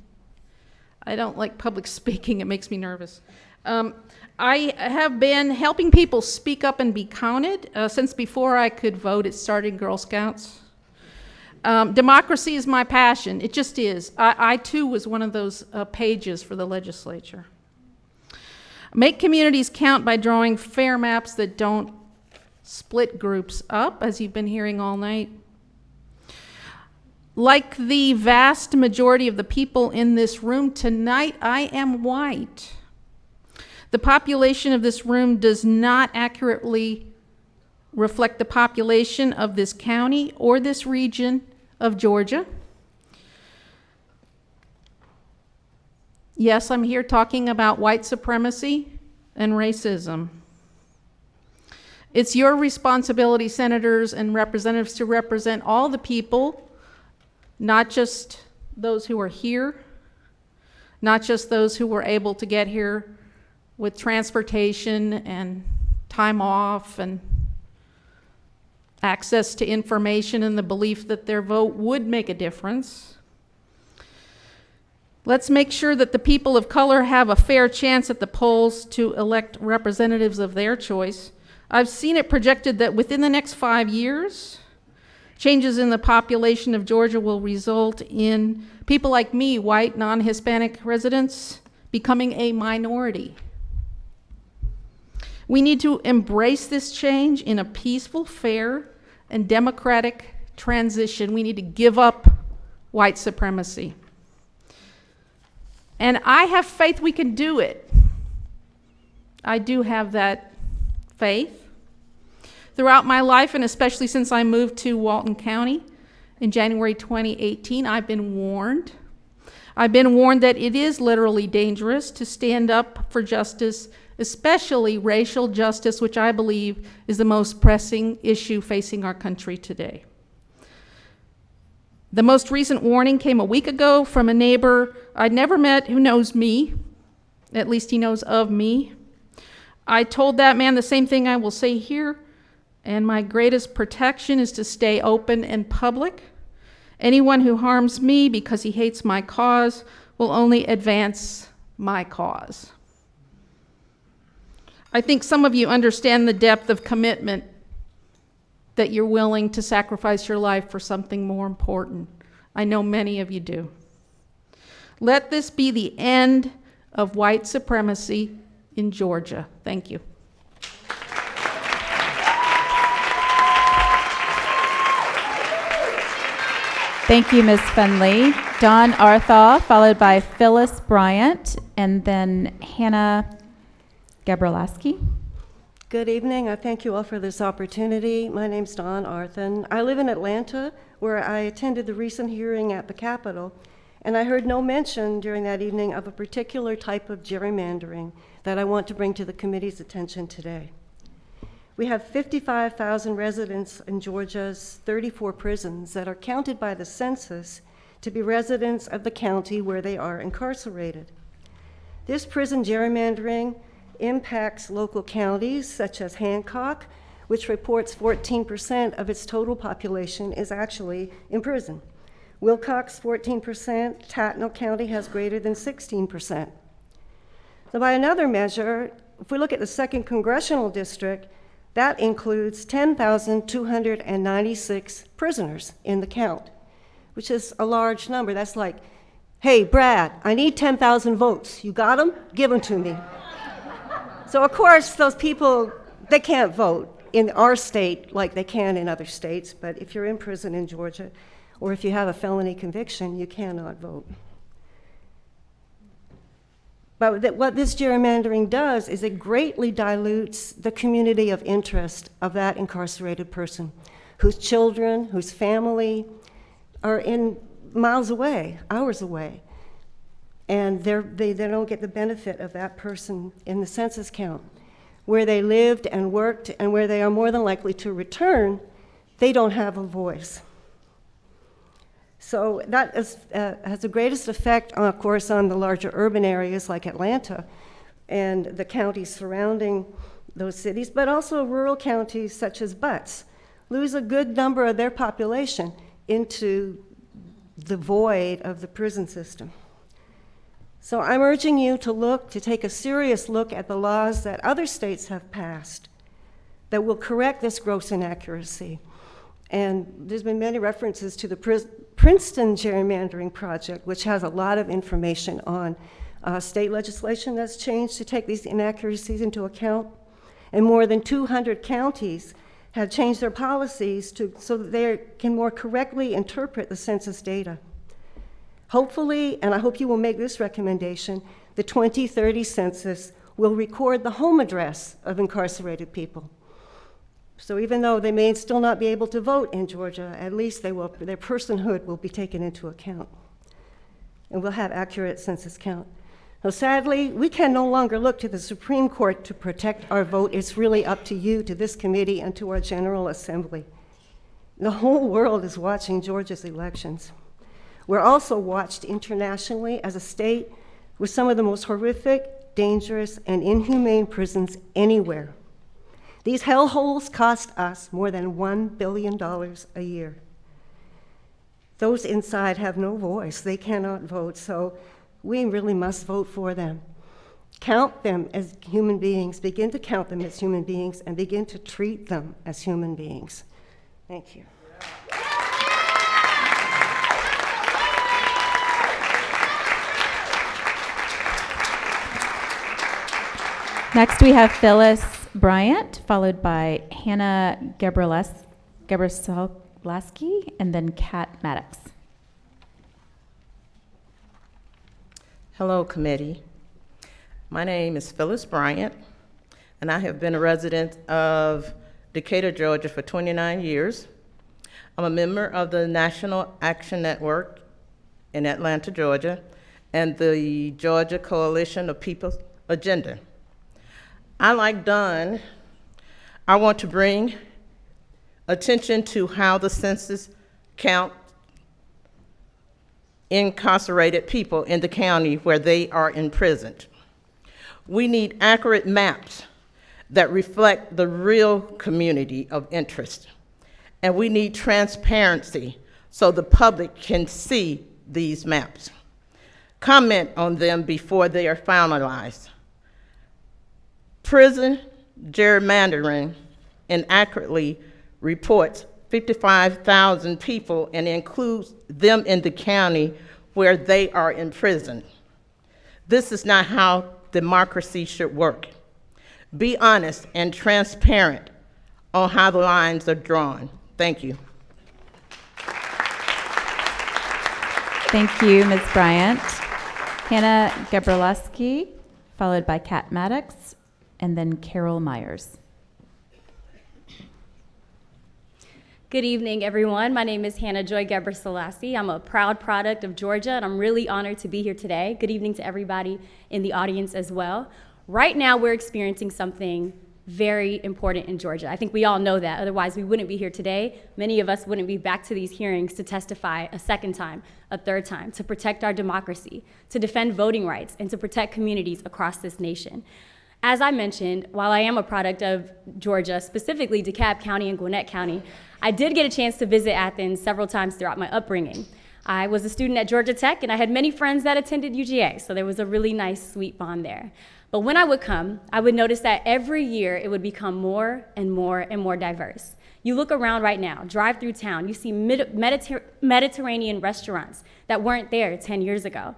I don't like public speaking, it makes me nervous. I have been helping people speak up and be counted since before I could vote. It started in Girl Scouts. Democracy is my passion. It just is. I too was one of those pages for the legislature. Make communities count by drawing fair maps that don't split groups up, as you've been hearing all night. Like the vast majority of the people in this room tonight, I am white. The population of this room does not accurately reflect the population of this county or this region of Georgia. Yes, I'm here talking about white supremacy and racism. It's your responsibility, senators and representatives, to represent all the people, not just those who are here, not just those who were able to get here with transportation and time off and access to information and the belief that their vote would make a difference. Let's make sure that the people of color have a fair chance at the polls to elect representatives of their choice. I've seen it projected that within the next 5 years, changes in the population of Georgia will result in people like me, white, non-Hispanic residents, becoming a minority. We need to embrace this change in a peaceful, fair, and democratic transition. We need to give up white supremacy. And I have faith we can do it. I do have that faith. Throughout my life, and especially since I moved to Walton County in January 2018, I've been warned. I've been warned that it is literally dangerous to stand up for justice, especially racial justice, which I believe is the most pressing issue facing our country today. The most recent warning came a week ago from a neighbor I'd never met who knows me. At least he knows of me. I told that man the same thing I will say here, and my greatest protection is to stay open and public. Anyone who harms me because he hates my cause will only advance my cause. I think some of you understand the depth of commitment that you're willing to sacrifice your life for something more important. I know many of you do. Let this be the end of white supremacy in Georgia. Thank you. Thank you, Ms. Finley. Don Arthaw, followed by Phyllis Bryant, and then Hannah Gabrielaski. Good evening. I thank you all for this opportunity. My name's Dawn Arthan. I live in Atlanta, where I attended the recent hearing at the Capitol, and I heard no mention during that evening of a particular type of gerrymandering that I want to bring to the committee's attention today. We have 55,000 residents in Georgia's 34 prisons that are counted by the census to be residents of the county where they are incarcerated. This prison gerrymandering impacts local counties such as Hancock, which reports 14% of its total population is actually in prison. Wilcox, 14%. Tattnall County has greater than 16%. So by another measure, if we look at the 2nd Congressional District, that includes 10,296 prisoners in the count, which is a large number. That's like, hey, Brad, I need 10,000 votes. You got them? Give them to me. So of course, those people, they can't vote in our state like they can in other states, but if you're in prison in Georgia, or if you have a felony conviction, you cannot vote. But what this gerrymandering does is it greatly dilutes the community of interest of that incarcerated person, whose children, whose family are in miles away, hours away, and they don't get the benefit of that person in the census count. Where they lived and worked and where they are more than likely to return, they don't have a voice. So that has the greatest effect, of course, on the larger urban areas like Atlanta and the counties surrounding those cities, but also rural counties such as Butts lose a good number of their population into the void of the prison system. So I'm urging you to take a serious look at the laws that other states have passed that will correct this gross inaccuracy. And there's been many references to the Princeton Gerrymandering Project, which has a lot of information on state legislation that's changed to take these inaccuracies into account. And more than 200 counties have changed their policies so that they can more correctly interpret the census data. Hopefully, and I hope you will make this recommendation, the 2030 census will record the home address of incarcerated people. So even though they may still not be able to vote in Georgia, at least their personhood will be taken into account. And we'll have accurate census count. Now, sadly, we can no longer look to the Supreme Court to protect our vote. It's really up to you, to this committee, and to our General Assembly. The whole world is watching Georgia's elections. We're also watched internationally as a state with some of the most horrific, dangerous, and inhumane prisons anywhere. These hellholes cost us more than $1 billion a year. Those inside have no voice. They cannot vote, so we really must vote for them. Count them as human beings. Begin to count them as human beings and begin to treat them as human beings. Thank you. Next, we have Phyllis Bryant, followed by Hannah Gebrselasky, and then Kat Maddox. Hello, committee. My name is Phyllis Bryant, and I have been a resident of Decatur, Georgia for 29 years. I'm a member of the National Action Network in Atlanta, Georgia, and the Georgia Coalition of People's Agenda. I, like Don, I want to bring attention to how the census counts incarcerated people in the county where they are imprisoned. We need accurate maps that reflect the real community of interest. And we need transparency so the public can see these maps. Comment on them before they are finalized. Partisan Gerrymandering inaccurately reports 55,000 people and includes them in the county where they are imprisoned. This is not how democracy should work. Be honest and transparent on how the lines are drawn. Thank you. Thank you, Ms. Bryant. Hannah Gebrselasky, followed by Kat Maddox, and then Carol Myers. Good evening, everyone. My name is Hannah Joy Gebrselasky. I'm a proud product of Georgia, and I'm really honored to be here today. Good evening to everybody in the audience as well. Right now, we're experiencing something very important in Georgia. I think we all know that. Otherwise, we wouldn't be here today. Many of us wouldn't be back to these hearings to testify a second time, a third time, to protect our democracy, to defend voting rights, and to protect communities across this nation. As I mentioned, while I am a product of Georgia, specifically DeKalb County and Gwinnett County, I did get a chance to visit Athens several times throughout my upbringing. I was a student at Georgia Tech, and I had many friends that attended UGA, so there was a really nice, sweet bond there. But when I would come, I would notice that every year it would become more and more and more diverse. You look around right now, drive through town, you see Mediterranean restaurants that weren't there 10 years ago.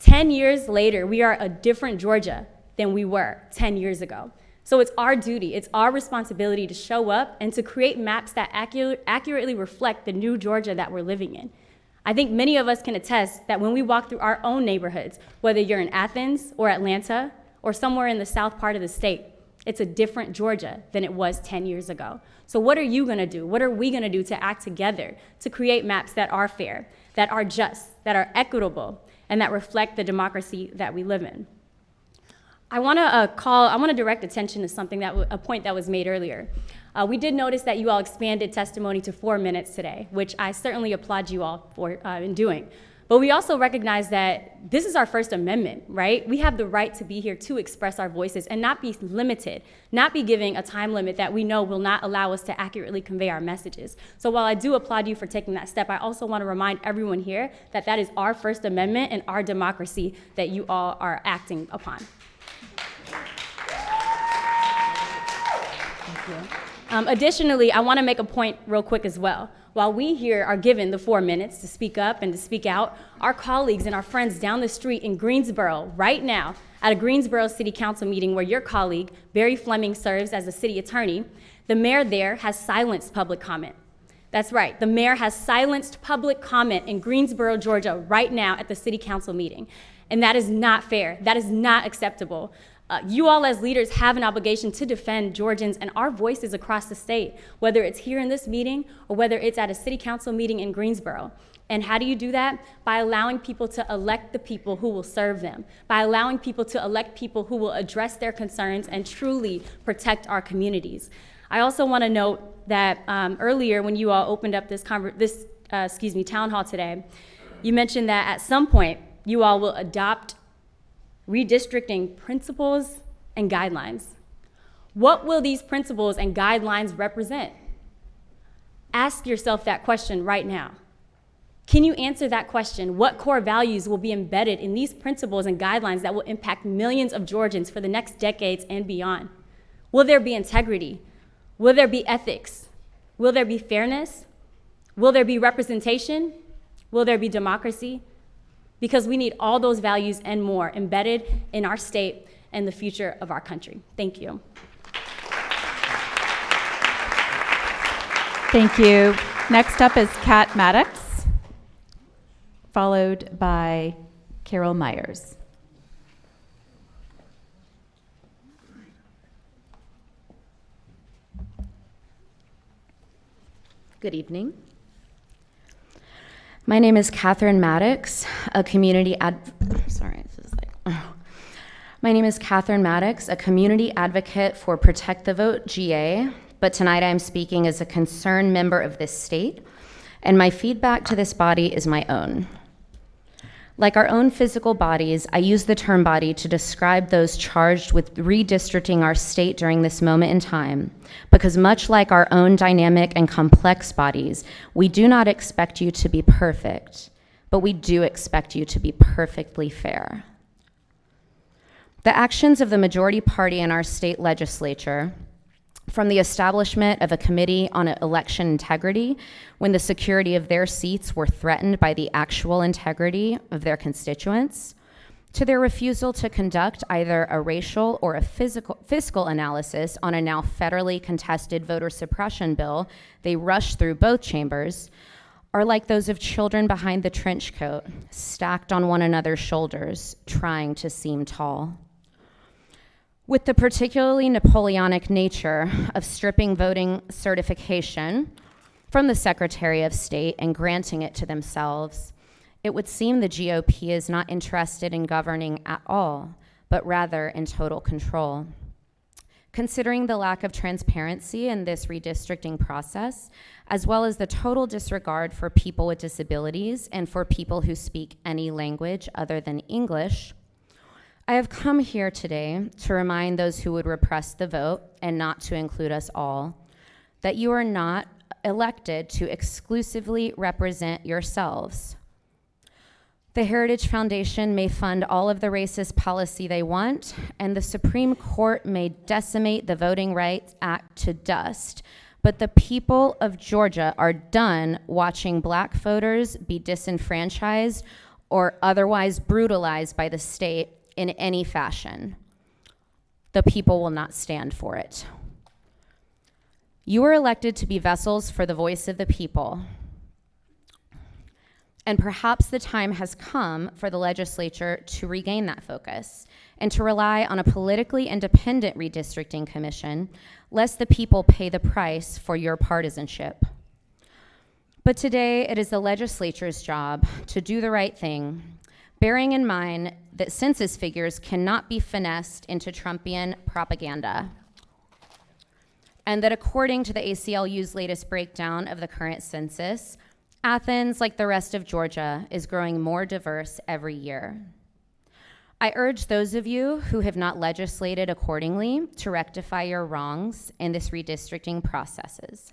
10 years later, we are a different Georgia than we were 10 years ago. So it's our duty, it's our responsibility to show up and to create maps that accurately reflect the new Georgia that we're living in. I think many of us can attest that when we walk through our own neighborhoods, whether you're in Athens or Atlanta or somewhere in the south part of the state, it's a different Georgia than it was 10 years ago. So what are you gonna do? What are we gonna do to act together to create maps that are fair, that are just, that are equitable, and that reflect the democracy that we live in? I want to direct attention to something a point that was made earlier. We did notice that you all expanded testimony to 4 minutes today, which I certainly applaud you all for in doing. But we also recognize that this is our First Amendment, right? We have the right to be here to express our voices and not be limited, not be giving a time limit that we know will not allow us to accurately convey our messages. So while I do applaud you for taking that step, I also want to remind everyone here that that is our First Amendment and our democracy that you all are acting upon. Thank you. Additionally, I want to make a point real quick as well. While we here are given the 4 minutes to speak up and to speak out, our colleagues and our friends down the street in Greensboro right now, at a Greensboro City Council meeting where your colleague, Barry Fleming, serves as the city attorney, the mayor there has silenced public comment. That's right, the mayor has silenced public comment in Greensboro, Georgia right now at the city council meeting. And that is not fair, that is not acceptable. You all as leaders have an obligation to defend Georgians and our voices across the state, whether it's here in this meeting or whether it's at a city council meeting in Greensboro. And how do you do that? By allowing people to elect the people who will serve them, by allowing people to elect people who will address their concerns and truly protect our communities. I also want to note that earlier when you all opened up this town hall today, you mentioned that at some point you all will adopt redistricting principles and guidelines. What will these principles and guidelines represent? Ask yourself that question right now. Can you answer that question? What core values will be embedded in these principles and guidelines that will impact millions of Georgians for the next decades and beyond? Will there be integrity? Will there be ethics? Will there be fairness? Will there be representation? Will there be democracy? Because we need all those values and more embedded in our state and the future of our country. Thank you. Thank you. Next up is Kat Maddox, followed by Carol Myers. Good evening. My name is Catherine Maddox, a community My name is Catherine Maddox, a community advocate for Protect the Vote GA, but tonight I'm speaking as a concerned member of this state, and my feedback to this body is my own. Like our own physical bodies, I use the term body to describe those charged with redistricting our state during this moment in time, because much like our own dynamic and complex bodies, we do not expect you to be perfect, but we do expect you to be perfectly fair. The actions of the majority party in our state legislature, from the establishment of a committee on election integrity when the security of their seats were threatened by the actual integrity of their constituents, to their refusal to conduct either a racial or a fiscal analysis on a now federally contested voter suppression bill they rushed through both chambers, are like those of children behind the trench coat, stacked on one another's shoulders, trying to seem tall. With the particularly Napoleonic nature of stripping voting certification from the Secretary of State and granting it to themselves, it would seem the GOP is not interested in governing at all, but rather in total control. Considering the lack of transparency in this redistricting process, as well as the total disregard for people with disabilities and for people who speak any language other than English, I have come here today to remind those who would repress the vote, and not to include us all, that you are not elected to exclusively represent yourselves. The Heritage Foundation may fund all of the racist policy they want, and the Supreme Court may decimate the Voting Rights Act to dust, but the people of Georgia are done watching black voters be disenfranchised or otherwise brutalized by the state in any fashion. The people will not stand for it. You are elected to be vessels for the voice of the people. And perhaps the time has come for the legislature to regain that focus and to rely on a politically independent redistricting commission, lest the people pay the price for your partisanship. But today, it is the legislature's job to do the right thing, bearing in mind that census figures cannot be finessed into Trumpian propaganda, and that according to the ACLU's latest breakdown of the current census, Athens, like the rest of Georgia, is growing more diverse every year. I urge those of you who have not legislated accordingly to rectify your wrongs in this redistricting processes.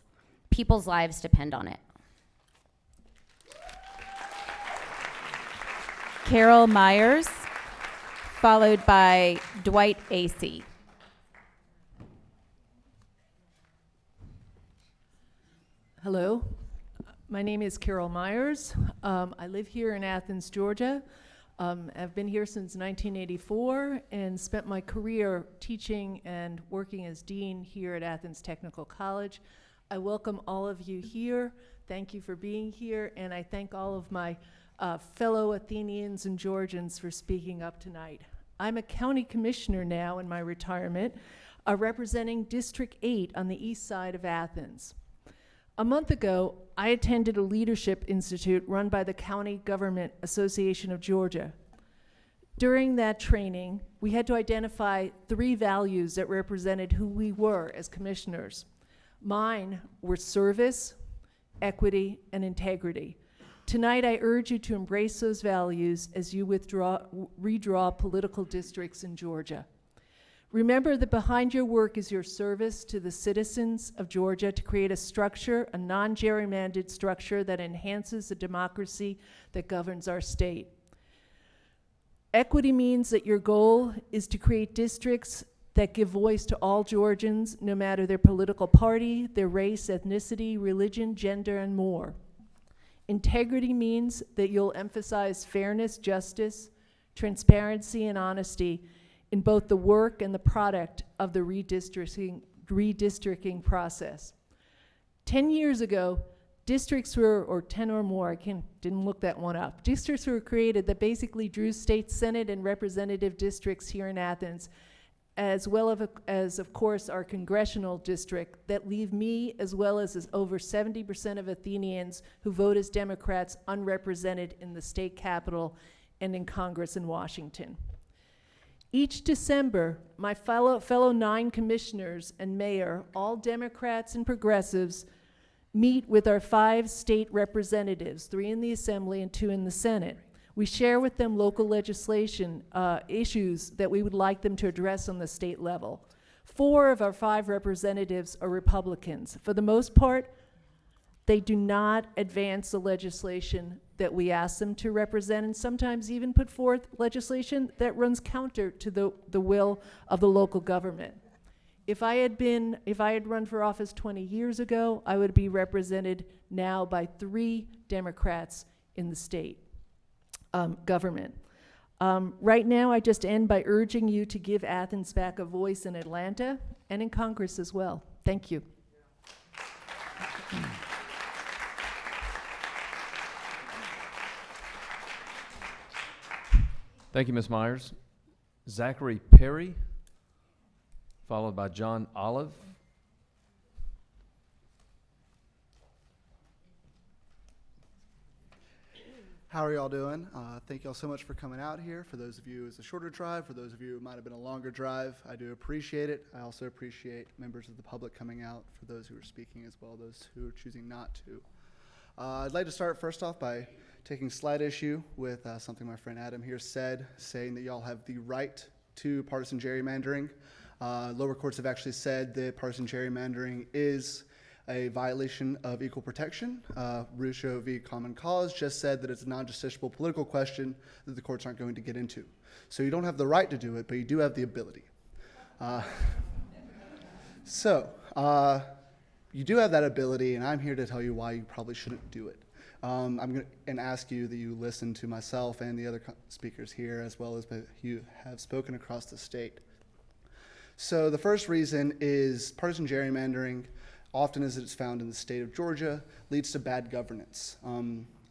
People's lives depend on it. Carol Myers, followed by Dwight Acey. Hello, my name is Carol Myers. I live here in Athens, Georgia. I've been here since 1984 and spent my career teaching and working as dean here at Athens Technical College. I welcome all of you here. Thank you for being here, and I thank all of my fellow Athenians and Georgians for speaking up tonight. I'm a county commissioner now in my retirement, representing District 8 on the east side of Athens. A month ago, I attended a leadership institute run by the County Government Association of Georgia. During that training, we had to identify 3 values that represented who we were as commissioners. Mine were service, equity, and integrity. Tonight, I urge you to embrace those values as you redraw political districts in Georgia. Remember that behind your work is your service to the citizens of Georgia to create a structure, a non-gerrymandered structure that enhances the democracy that governs our state. Equity means that your goal is to create districts that give voice to all Georgians, no matter their political party, their race, ethnicity, religion, gender, and more. Integrity means that you'll emphasize fairness, justice, transparency, and honesty in both the work and the product of the redistricting process. 10 years ago, districts were, or 10 or more, didn't look that one up. Districts were created that basically drew state senate and representative districts here in Athens, as well as of course, our congressional district that leave me, as well as over 70% of Athenians who vote as Democrats, unrepresented in the state capitol and in Congress in Washington. Each December, my fellow 9 commissioners and mayor, all Democrats and progressives, meet with our 5 state representatives, 3 in the Assembly and 2 in the Senate. We share with them local legislation issues that we would like them to address on the state level. 4 of our 5 representatives are Republicans. For the most part, they do not advance the legislation that we ask them to represent, and sometimes even put forth legislation that runs counter to the will of the local government. If I had run for office 20 years ago, I would be represented now by 3 Democrats in the state government. Right now, I just end by urging you to give Athens back a voice in Atlanta and in Congress as well. Thank you. Thank you, Ms. Myers. Zachary Perry, followed by John Olive. How are y'all doing? Thank y'all so much for coming out here. For those of you, it's a shorter drive. For those of you, it might have been a longer drive. I do appreciate it. I also appreciate members of the public coming out, for those who are speaking as well, those who are choosing not to. I'd like to start first off by taking slight issue with something my friend Adam here said, saying that y'all have the right to partisan gerrymandering. Lower courts have actually said that partisan gerrymandering is a violation of equal protection. Werschel v. Common Cause just said that it's a non-justiciable political question that the courts aren't going to get into. So you don't have the right to do it, but you do have the ability. You do have that ability, and I'm here to tell you why you probably shouldn't do it. I'm going to ask you that you listen to myself and the other speakers here, as well as you have spoken across the state. So the first reason is partisan gerrymandering, often as it's found in the state of Georgia, leads to bad governance.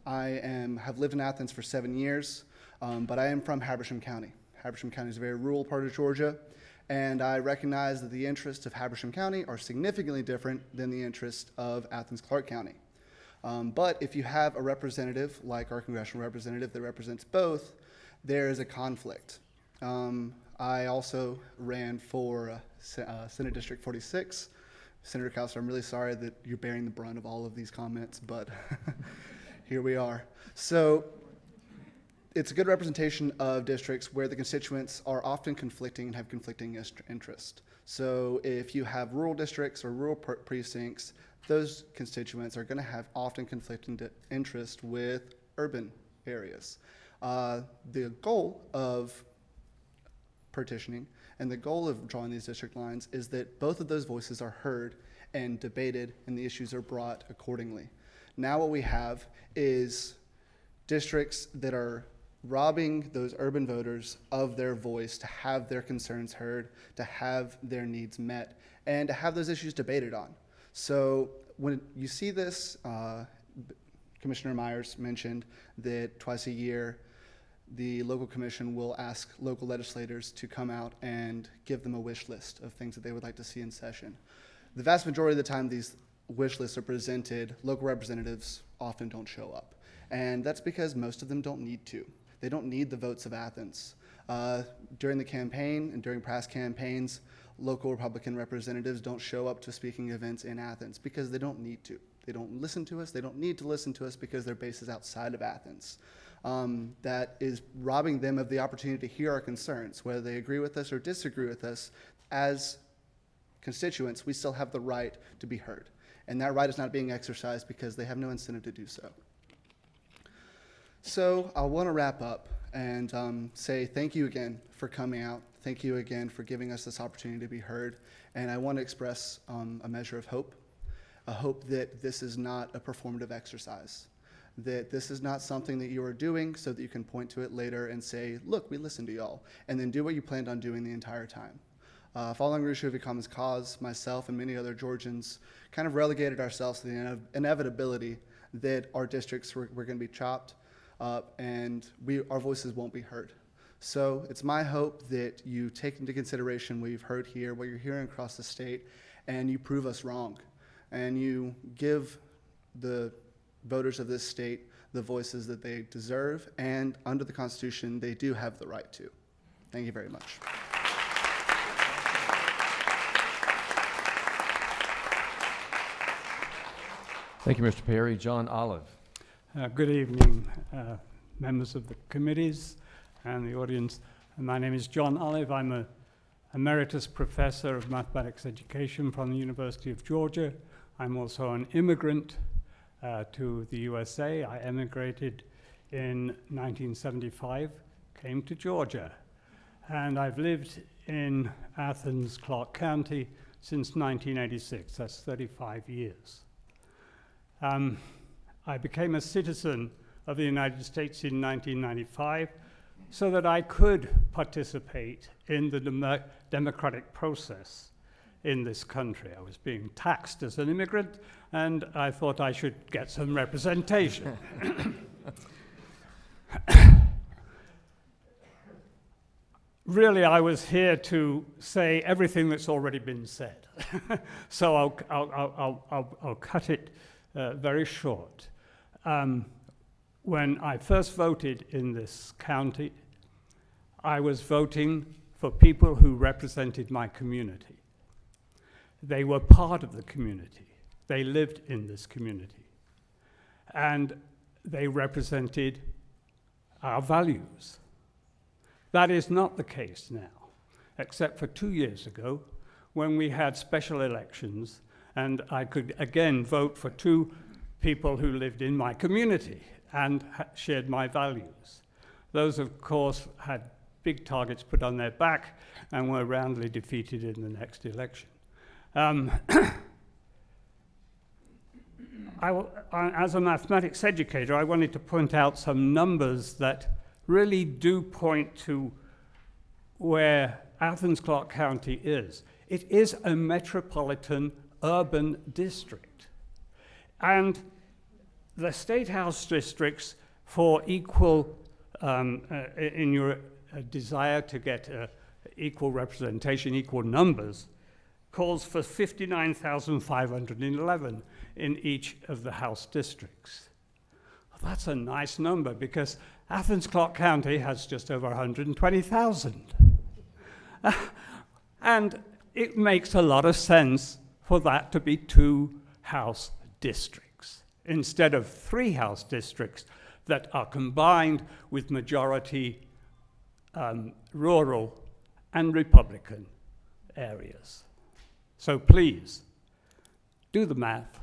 I have lived in Athens for 7 years, but I am from Habersham County. Habersham County is a very rural part of Georgia, and I recognize that the interests of Habersham County are significantly different than the interests of Athens-Clarke County. But if you have a representative, like our congressional representative, that represents both, there is a conflict. I also ran for Senate District 46. Senator Kouser, I'm really sorry that you're bearing the brunt of all of these comments, but here we are. So it's a good representation of districts where the constituents are often conflicting and have conflicting interests. So if you have rural districts or rural precincts, those constituents are going to have often conflicting interest with urban areas. The goal of partitioning And the goal of drawing these district lines is that both of those voices are heard and debated, and the issues are brought accordingly. Now what we have is districts that are robbing those urban voters of their voice to have their concerns heard, to have their needs met, and to have those issues debated on. So when you see this, Commissioner Myers mentioned that twice a year, the local commission will ask local legislators to come out and give them a wish list of things that they would like to see in session. The vast majority of the time these wish lists are presented, local representatives often don't show up. And that's because most of them don't need to. They don't need the votes of Athens. During the campaign and during past campaigns, local Republican representatives don't show up to speaking events in Athens because they don't need to. They don't listen to us. They don't need to listen to us because their base is outside of Athens. That is robbing them of the opportunity to hear our concerns. Whether they agree with us or disagree with us, as constituents, we still have the right to be heard. And that right is not being exercised because they have no incentive to do so. So I want to wrap up and say thank you again for coming out. Thank you again for giving us this opportunity to be heard. And I want to express a measure of hope, a hope that this is not a performative exercise, that this is not something that you are doing so that you can point to it later and say, look, we listened to y'all, and then do what you planned on doing the entire time. Following Reapportionment of Commons cause, myself and many other Georgians kind of relegated ourselves to the inevitability that our districts were going to be chopped and our voices won't be heard. So it's my hope that you take into consideration what you've heard here, what you're hearing across the state, and you prove us wrong. And you give the voters of this state the voices that they deserve, and under the Constitution, they do have the right to. Thank you very much. Thank you, Mr. Perry. John Olive. Good evening, members of the committees and the audience. My name is John Olive. I'm an emeritus professor of mathematics education from the University of Georgia. I'm also an immigrant to the USA. I emigrated in 1975, came to Georgia, and I've lived in Athens, Clark County since 1986. That's 35 years. I became a citizen of the United States in 1995 so that I could participate in the democratic process in this country. I was being taxed as an immigrant, and I thought I should get some representation. Really, I was here to say everything that's already been said. So I'll cut it very short. When I first voted in this county, I was voting for people who represented my community. They were part of the community. They lived in this community. And they represented our values. That is not the case now, except for 2 years ago when we had special elections and I could again vote for two people who lived in my community and shared my values. Those, of course, had big targets put on their back and were roundly defeated in the next election. As a mathematics educator, I wanted to point out some numbers that really do point to where Athens Clarke County is. It is a metropolitan urban district. And the State House districts, for equal, in your desire to get equal representation, equal numbers, calls for 59,511 in each of the House districts. Well, that's a nice number because Athens Clarke County has just over 120,000. And it makes a lot of sense for that to be 2 House districts instead of 3 House districts that are combined with majority rural and Republican areas. So please, do the math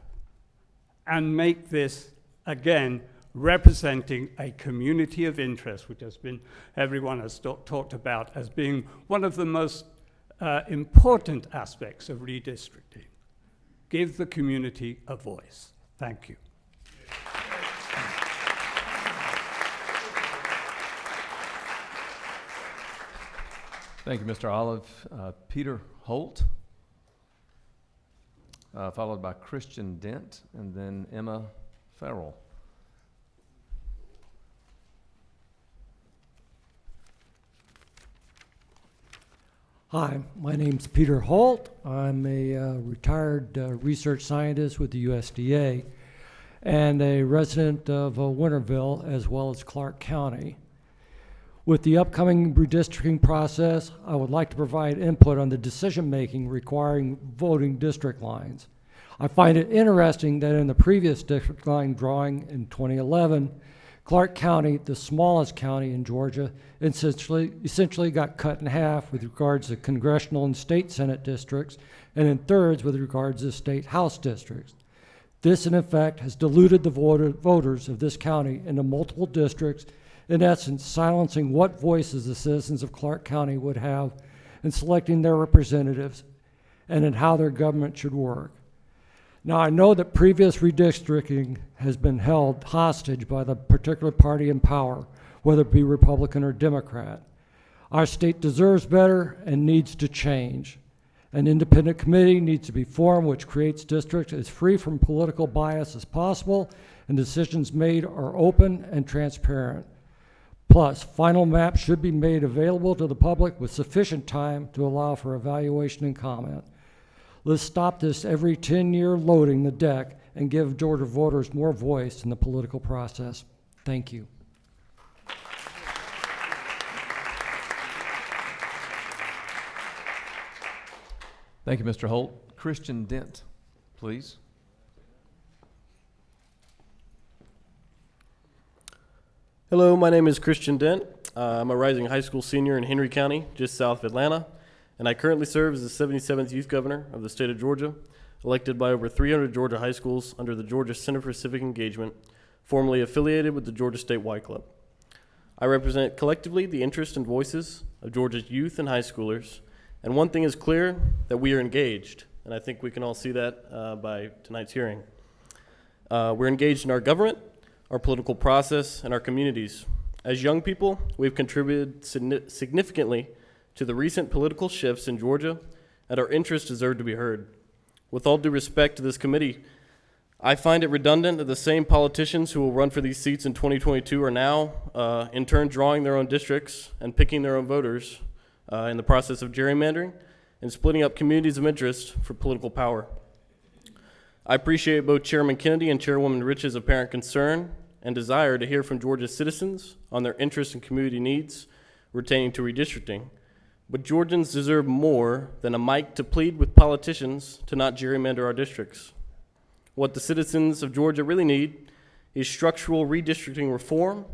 and make this, again, representing a community of interest, which has been, everyone has talked about as being one of the most important aspects of redistricting. Give the community a voice. Thank you. Thank you, Mr. Olive. Peter Holt, followed by Christian Dent, and then Emma Farrell. Hi, my name's Peter Holt. I'm a retired research scientist with the USDA and a resident of Winterville as well as Clark County. With the upcoming redistricting process, I would like to provide input on the decision-making requiring voting district lines. I find it interesting that in the previous district line drawing in 2011, Clark County, the smallest county in Georgia, essentially got cut in half with regards to congressional and state Senate districts, and in thirds with regards to state House districts. This, in effect, has diluted the voters of this county into multiple districts, in essence, silencing what voices the citizens of Clark County would have in selecting their representatives and in how their government should work. Now, I know that previous redistricting has been held hostage by the particular party in power, whether it be Republican or Democrat. Our state deserves better and needs to change. An independent committee needs to be formed which creates districts as free from political bias as possible, and decisions made are open and transparent. Plus, final maps should be made available to the public with sufficient time to allow for evaluation and comment. Let's stop this every 10-year loading the deck and give Georgia voters more voice in the political process. Thank you. Thank you, Mr. Holt. Christian Dent, please. Hello, my name is Christian Dent. I'm a rising high school senior in Henry County, just south of Atlanta, and I currently serve as the 77th Youth Governor of the state of Georgia, elected by over 300 Georgia high schools under the Georgia Center for Civic Engagement, formerly affiliated with the Georgia State Y Club. I represent collectively the interests and voices of Georgia's youth and high schoolers, and one thing is clear, that we are engaged, and I think we can all see that by tonight's hearing. We're engaged in our government, our political process, and our communities. As young people, we've contributed significantly to the recent political shifts in Georgia, and our interests deserve to be heard. With all due respect to this committee, I find it redundant that the same politicians who will run for these seats in 2022 are now, in turn, drawing their own districts and picking their own voters in the process of gerrymandering and splitting up communities of interest for political power. I appreciate both Chairman Kennedy and Chairwoman Rich's apparent concern and desire to hear from Georgia's citizens on their interests and community needs pertaining to redistricting. But Georgians deserve more than a mic to plead with politicians to not gerrymander our districts. What the citizens of Georgia really need is structural redistricting reform,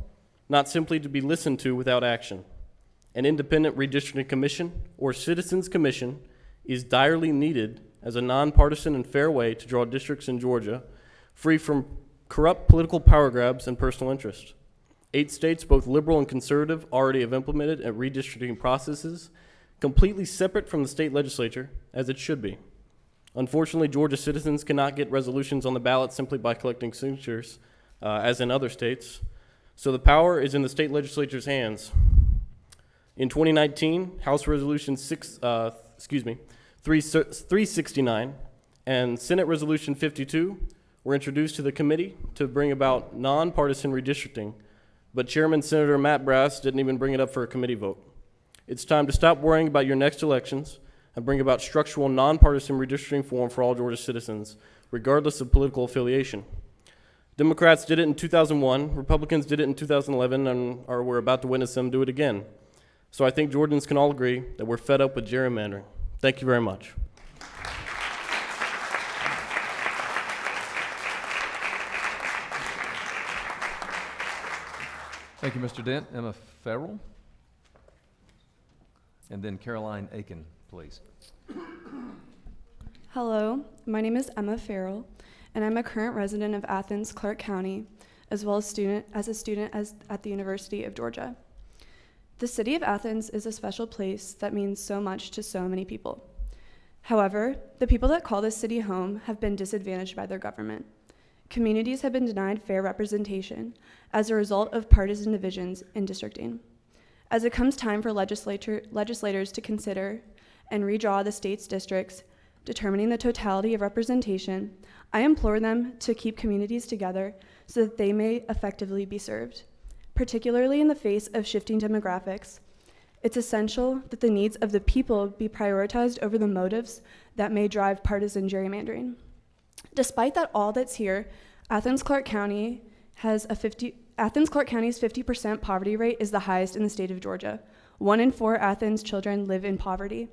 not simply to be listened to without action. An independent redistricting commission or citizens commission is direly needed as a nonpartisan and fair way to draw districts in Georgia free from corrupt political power grabs and personal interest. 8 states, both liberal and conservative, already have implemented redistricting processes completely separate from the state legislature, as it should be. Unfortunately, Georgia citizens cannot get resolutions on the ballot simply by collecting signatures, as in other states. So the power is in the state legislature's hands. In 2019, House Resolution 369 and Senate Resolution 52 were introduced to the committee to bring about nonpartisan redistricting, but Chairman Senator Matt Brass didn't even bring it up for a committee vote. It's time to stop worrying about your next elections and bring about structural nonpartisan redistricting form for all Georgia citizens, regardless of political affiliation. Democrats did it in 2001, Republicans did it in 2011, and we're about to witness them do it again. So I think Georgians can all agree that we're fed up with gerrymandering. Thank you very much. Thank you, Mr. Dent. Emma Farrell. And then Caroline Aiken, please. Hello, my name is Emma Farrell, and I'm a current resident of Athens, Clark County, as well as a student at the University of Georgia. The city of Athens is a special place that means so much to so many people. However, the people that call this city home have been disadvantaged by their government. Communities have been denied fair representation as a result of partisan divisions in districting. As it comes time for legislators to consider and redraw the state's districts, determining the totality of representation, I implore them to keep communities together so that they may effectively be served. Particularly in the face of shifting demographics, it's essential that the needs of the people be prioritized over the motives that may drive partisan gerrymandering. Despite that all that's here, Athens-Clarke County's 50% poverty rate is the highest in the state of Georgia. 1 in 4 Athens children live in poverty.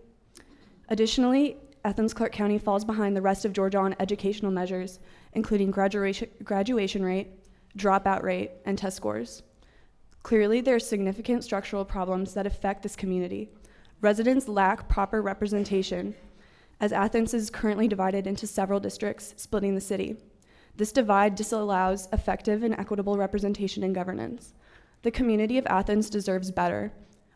Additionally, Athens-Clarke County falls behind the rest of Georgia on educational measures, including graduation rate, dropout rate, and test scores. Clearly, there are significant structural problems that affect this community. Residents lack proper representation, as Athens is currently divided into several districts, splitting the city. This divide disallows effective and equitable representation in governance. The community of Athens deserves better.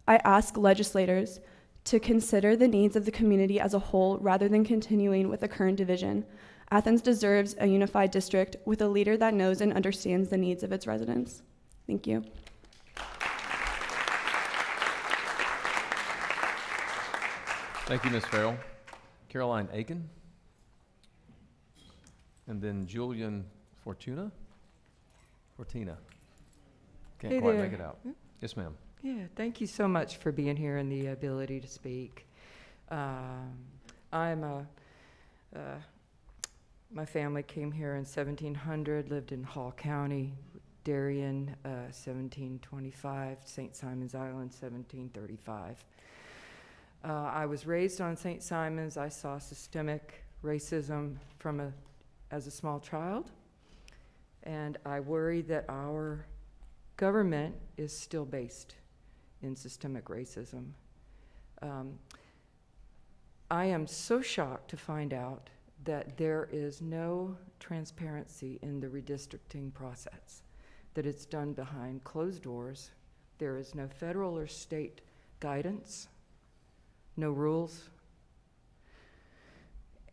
I ask legislators to consider the needs of the community as a whole rather than continuing with the current division. Athens deserves a unified district with a leader that knows and understands the needs of its residents. Thank you. Thank you, Ms. Farrell. Caroline Aiken. And then Julian Fortuna. Can't Hey quite there. make it out. Yes, ma'am. Yeah, thank you so much for being here and the ability to speak. My family came here in 1700, lived in Hall County, Darien, 1725, St. Simon's Island, 1735. I was raised on St. Simon's. I saw systemic racism as a small child, and I worry that our government is still based in systemic racism. I am so shocked to find out that there is no transparency in the redistricting process, that it's done behind closed doors. There is no federal or state guidance, no rules.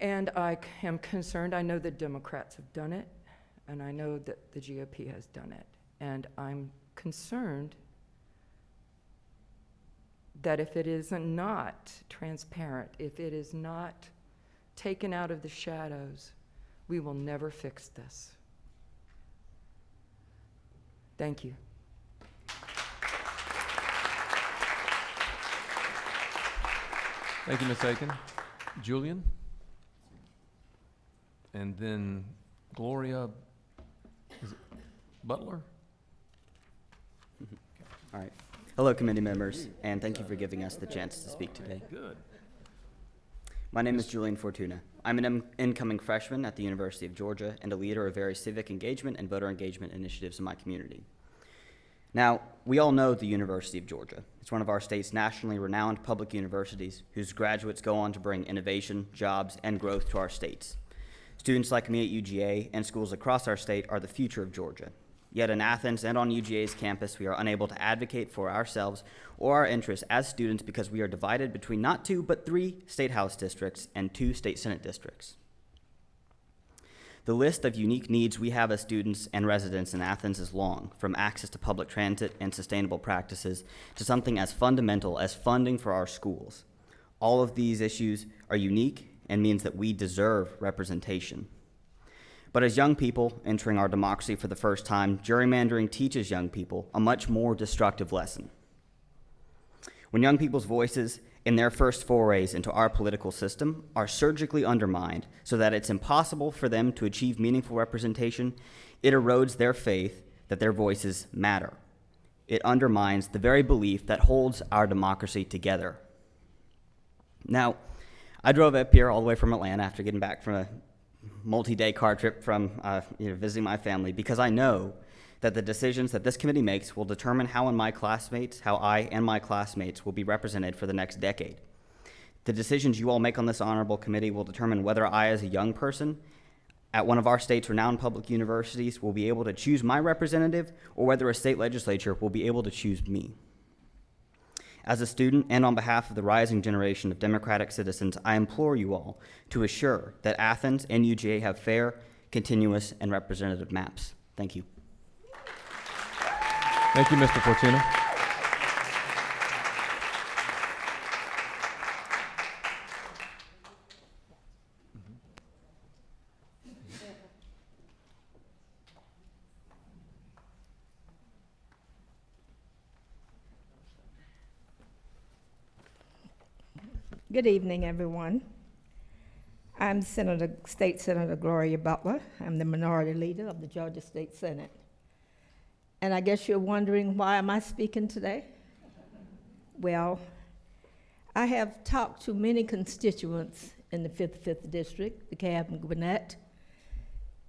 And I am concerned. I know the Democrats have done it, and I know that the GOP has done it. And I'm concerned that if it is not transparent, if it is not taken out of the shadows, we will never fix this. Thank you. Thank you, Ms. Aiken. Julian? And then Gloria Butler? All right. Hello, committee members, and thank you for giving us the chance to speak today. Good. My name is Julian Fortuna. I'm an incoming freshman at the University of Georgia and a leader of various civic engagement and voter engagement initiatives in my community. Now, we all know the University of Georgia. It's one of our state's nationally renowned public universities whose graduates go on to bring innovation, jobs, and growth to our states. Students like me at UGA and schools across our state are the future of Georgia. Yet in Athens and on UGA's campus, we are unable to advocate for ourselves or our interests as students because we are divided between not 2, but 3 state house districts and 2 state senate districts. The list of unique needs we have as students and residents in Athens is long, from access to public transit and sustainable practices to something as fundamental as funding for our schools. All of these issues are unique and means that we deserve representation. But as young people entering our democracy for the first time, gerrymandering teaches young people a much more destructive lesson. When young people's voices in their first forays into our political system are surgically undermined so that it's impossible for them to achieve meaningful representation, it erodes their faith that their voices matter. It undermines the very belief that holds our democracy together. Now, I drove up here all the way from Atlanta after getting back from a multi-day car trip from visiting my family because I know that the decisions that this committee makes will determine how I and my classmates will be represented for the next decade. The decisions you all make on this honorable committee will determine whether I, as a young person at one of our state's renowned public universities, will be able to choose my representative or whether a state legislature will be able to choose me. As a student and on behalf of the rising generation of democratic citizens, I implore you all to assure that Athens and UGA have fair, continuous, and representative maps. Thank you. Thank you, Mr. Fortuna. Good evening, everyone. I'm State Senator Gloria Butler. I'm the minority leader of the Georgia State Senate. And I guess you're wondering, why am I speaking today? Well, I have talked to many constituents in the 55th District, the Cab and Gwinnett,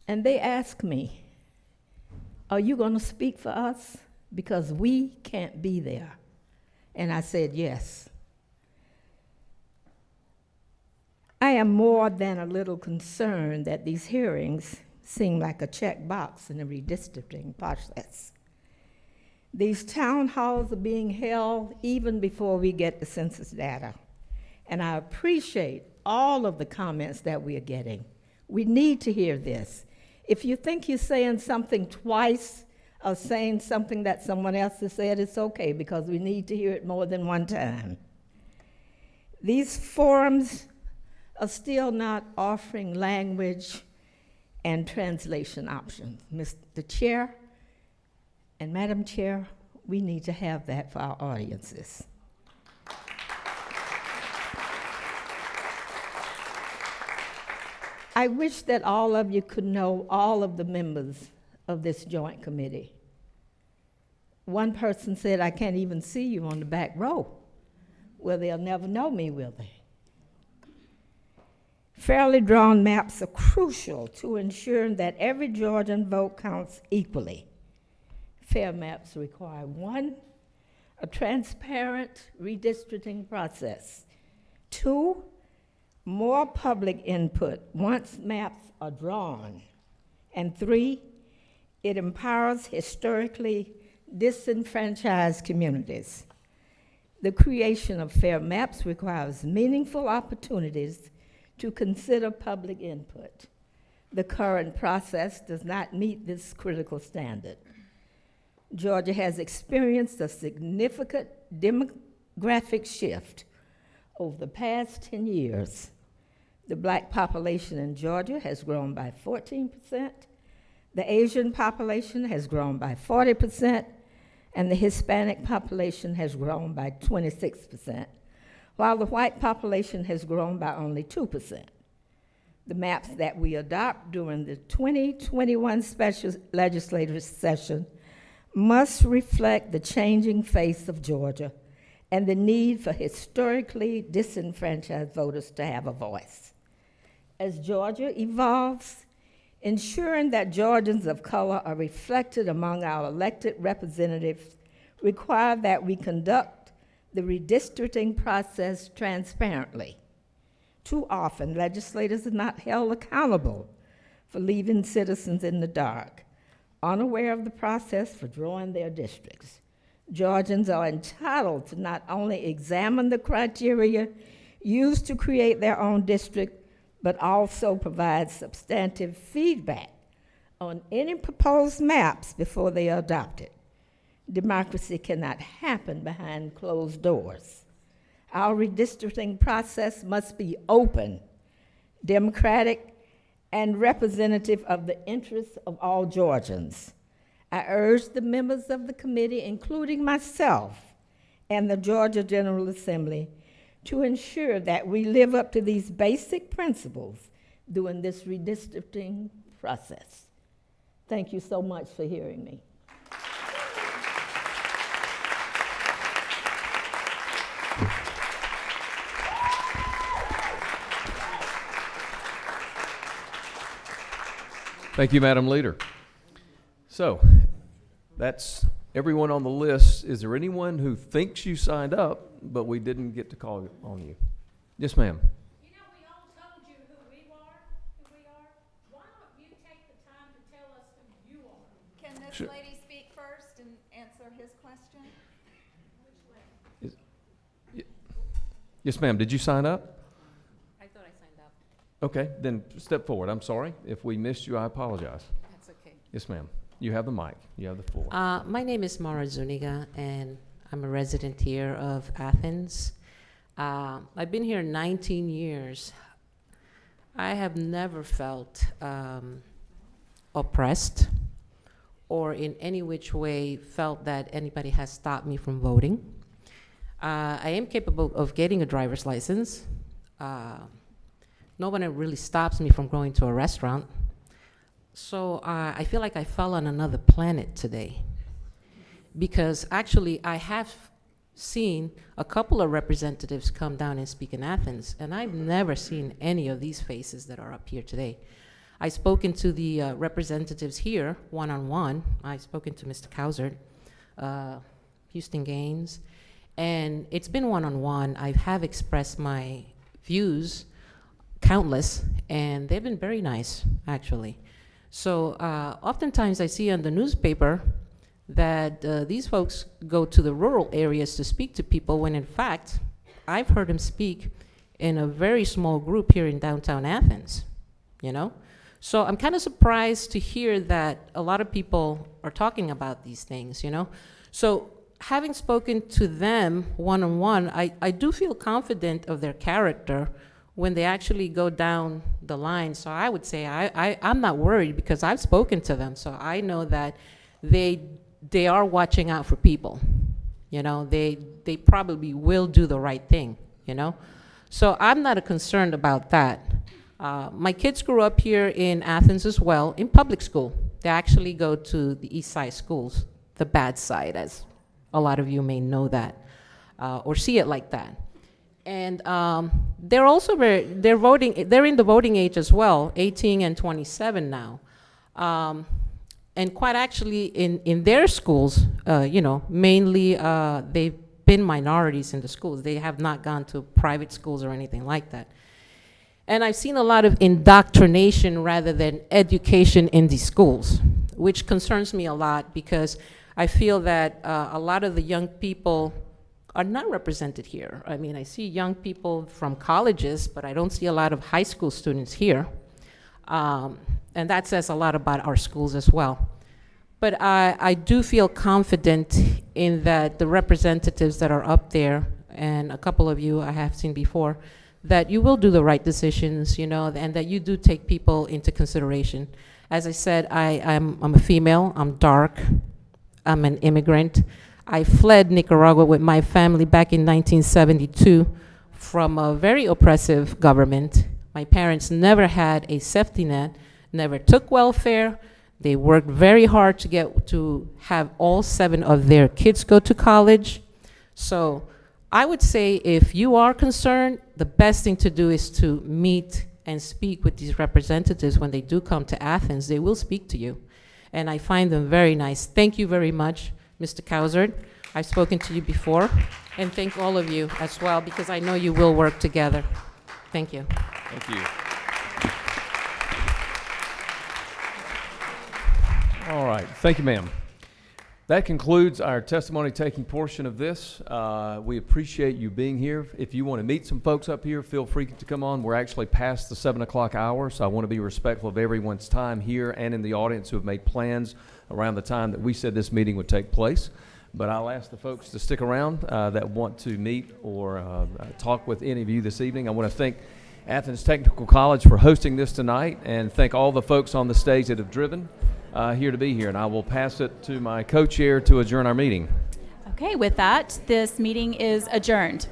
and they ask me, are you going to speak for us? Because we can't be there. And I said, yes. I am more than a little concerned that these hearings seem like a checkbox in the redistricting process. These town halls are being held even before we get the census data. And I appreciate all of the comments that we are getting. We need to hear this. If you think you're saying something twice or saying something that someone else has said, it's okay, because we need to hear it more than one time. These forums are still not offering language and translation options. Mr. Chair and Madam Chair, we need to have that for our audiences. I wish that all of you could know all of the members of this joint committee. One person said, I can't even see you on the back row. Well, they'll never know me, will they? Fairly drawn maps are crucial to ensuring that every Georgian vote counts equally. Fair maps require, 1, a transparent redistricting process. 2, more public input once maps are drawn. And 3, it empowers historically disenfranchised communities. The creation of fair maps requires meaningful opportunities to consider public input. The current process does not meet this critical standard. Georgia has experienced a significant demographic shift over the past 10 years. The black population in Georgia has grown by 14%, the Asian population has grown by 40%, and the Hispanic population has grown by 26%. While the white population has grown by only 2%. The maps that we adopt during the 2021 special legislative session must reflect the changing face of Georgia and the need for historically disenfranchised voters to have a voice. As Georgia evolves, ensuring that Georgians of color are reflected among our elected representatives require that we conduct the redistricting process transparently. Too often, legislators are not held accountable for leaving citizens in the dark, unaware of the process for drawing their districts. Georgians are entitled to not only examine the criteria used to create their own district, but also provide substantive feedback on any proposed maps before they are adopted. Democracy cannot happen behind closed doors. Our redistricting process must be open, democratic, and representative of the interests of all Georgians. I urge the members of the committee, including myself and the Georgia General Assembly, to ensure that we live up to these basic principles during this redistricting process. Thank you so much for hearing me. Thank you, Madam Leader. So, that's everyone on the list. Is there anyone who thinks you signed up, but we didn't get to call on you? Yes, ma'am. You know, we all told you who we are. Why don't you take the time to tell us who you are? Can this Sure. lady speak first and answer his question? Yes, ma'am. Did you sign up? I thought I signed up. Okay, then step forward. I'm sorry. If we missed you, I apologize. That's okay. Yes, ma'am. You have the mic. You have the floor. My name is Mara Zuniga, and I'm a resident here of Athens. I've been here 19 years. I have never felt oppressed or in any which way felt that anybody has stopped me from voting. I am capable of getting a driver's license. No one really stops me from going to a restaurant. So I feel like I fell on another planet today, because actually I have seen a couple of representatives come down and speak in Athens, and I've never seen any of these faces that are up here today. I've spoken to the representatives here one-on-one. I've spoken to Mr. Cowsard, Houston Gaines, and it's been one-on-one. I have expressed my views, countless, and they've been very nice, actually. So oftentimes I see on the newspaper that these folks go to the rural areas to speak to people, when in fact, I've heard them speak in a very small group here in downtown Athens, you know? So I'm kind of surprised to hear that a lot of people are talking about these things, you know? So having spoken to them one-on-one, I do feel confident of their character when they actually go down the line. So I would say I'm not worried, because I've spoken to them. So I know that they are watching out for people. You know, they probably will do the right thing, you know? So I'm not concerned about that. My kids grew up here in Athens as well, in public school. They actually go to the East Side schools, the bad side, as a lot of you may know that, or see it like that. And they're also they're in the voting age as well, 18 and 27 now. And quite actually in their schools, you know, mainly they've been minorities in the schools. They have not gone to private schools or anything like that. And I've seen a lot of indoctrination rather than education in these schools, which concerns me a lot, because I feel that a lot of the young people are not represented here. I mean, I see young people from colleges, but I don't see a lot of high school students here. And that says a lot about our schools as well. But I do feel confident in that the representatives that are up there, and a couple of you I have seen before, that you will do the right decisions, you know, and that you do take people into consideration. As I said, I'm a female, I'm dark, I'm an immigrant. I fled Nicaragua with my family back in 1972 from a very oppressive government. My parents never had a safety net, never took welfare. They worked very hard to have all 7 of their kids go to college. So I would say if you are concerned, the best thing to do is to meet and speak with these representatives. When they do come to Athens, they will speak to you. And I find them very nice. Thank you very much, Mr. Cowsard. I've spoken to you before. And thank all of you as well, because I know you will work together. Thank you. Thank you. All right. Thank you, ma'am. That concludes our testimony taking portion of this. We appreciate you being here. If you want to meet some folks up here, feel free to come on. We're actually past the 7 o'clock hour, so I want to be respectful of everyone's time here and in the audience who have made plans around the time that we said this meeting would take place. But I'll ask the folks to stick around that want to meet or talk with any of you this evening. I want to thank Athens Technical College for hosting this tonight, and thank all the folks on the stage that have driven here to be here. And I will pass it to my co-chair to adjourn our meeting. Okay, with that, this meeting is adjourned.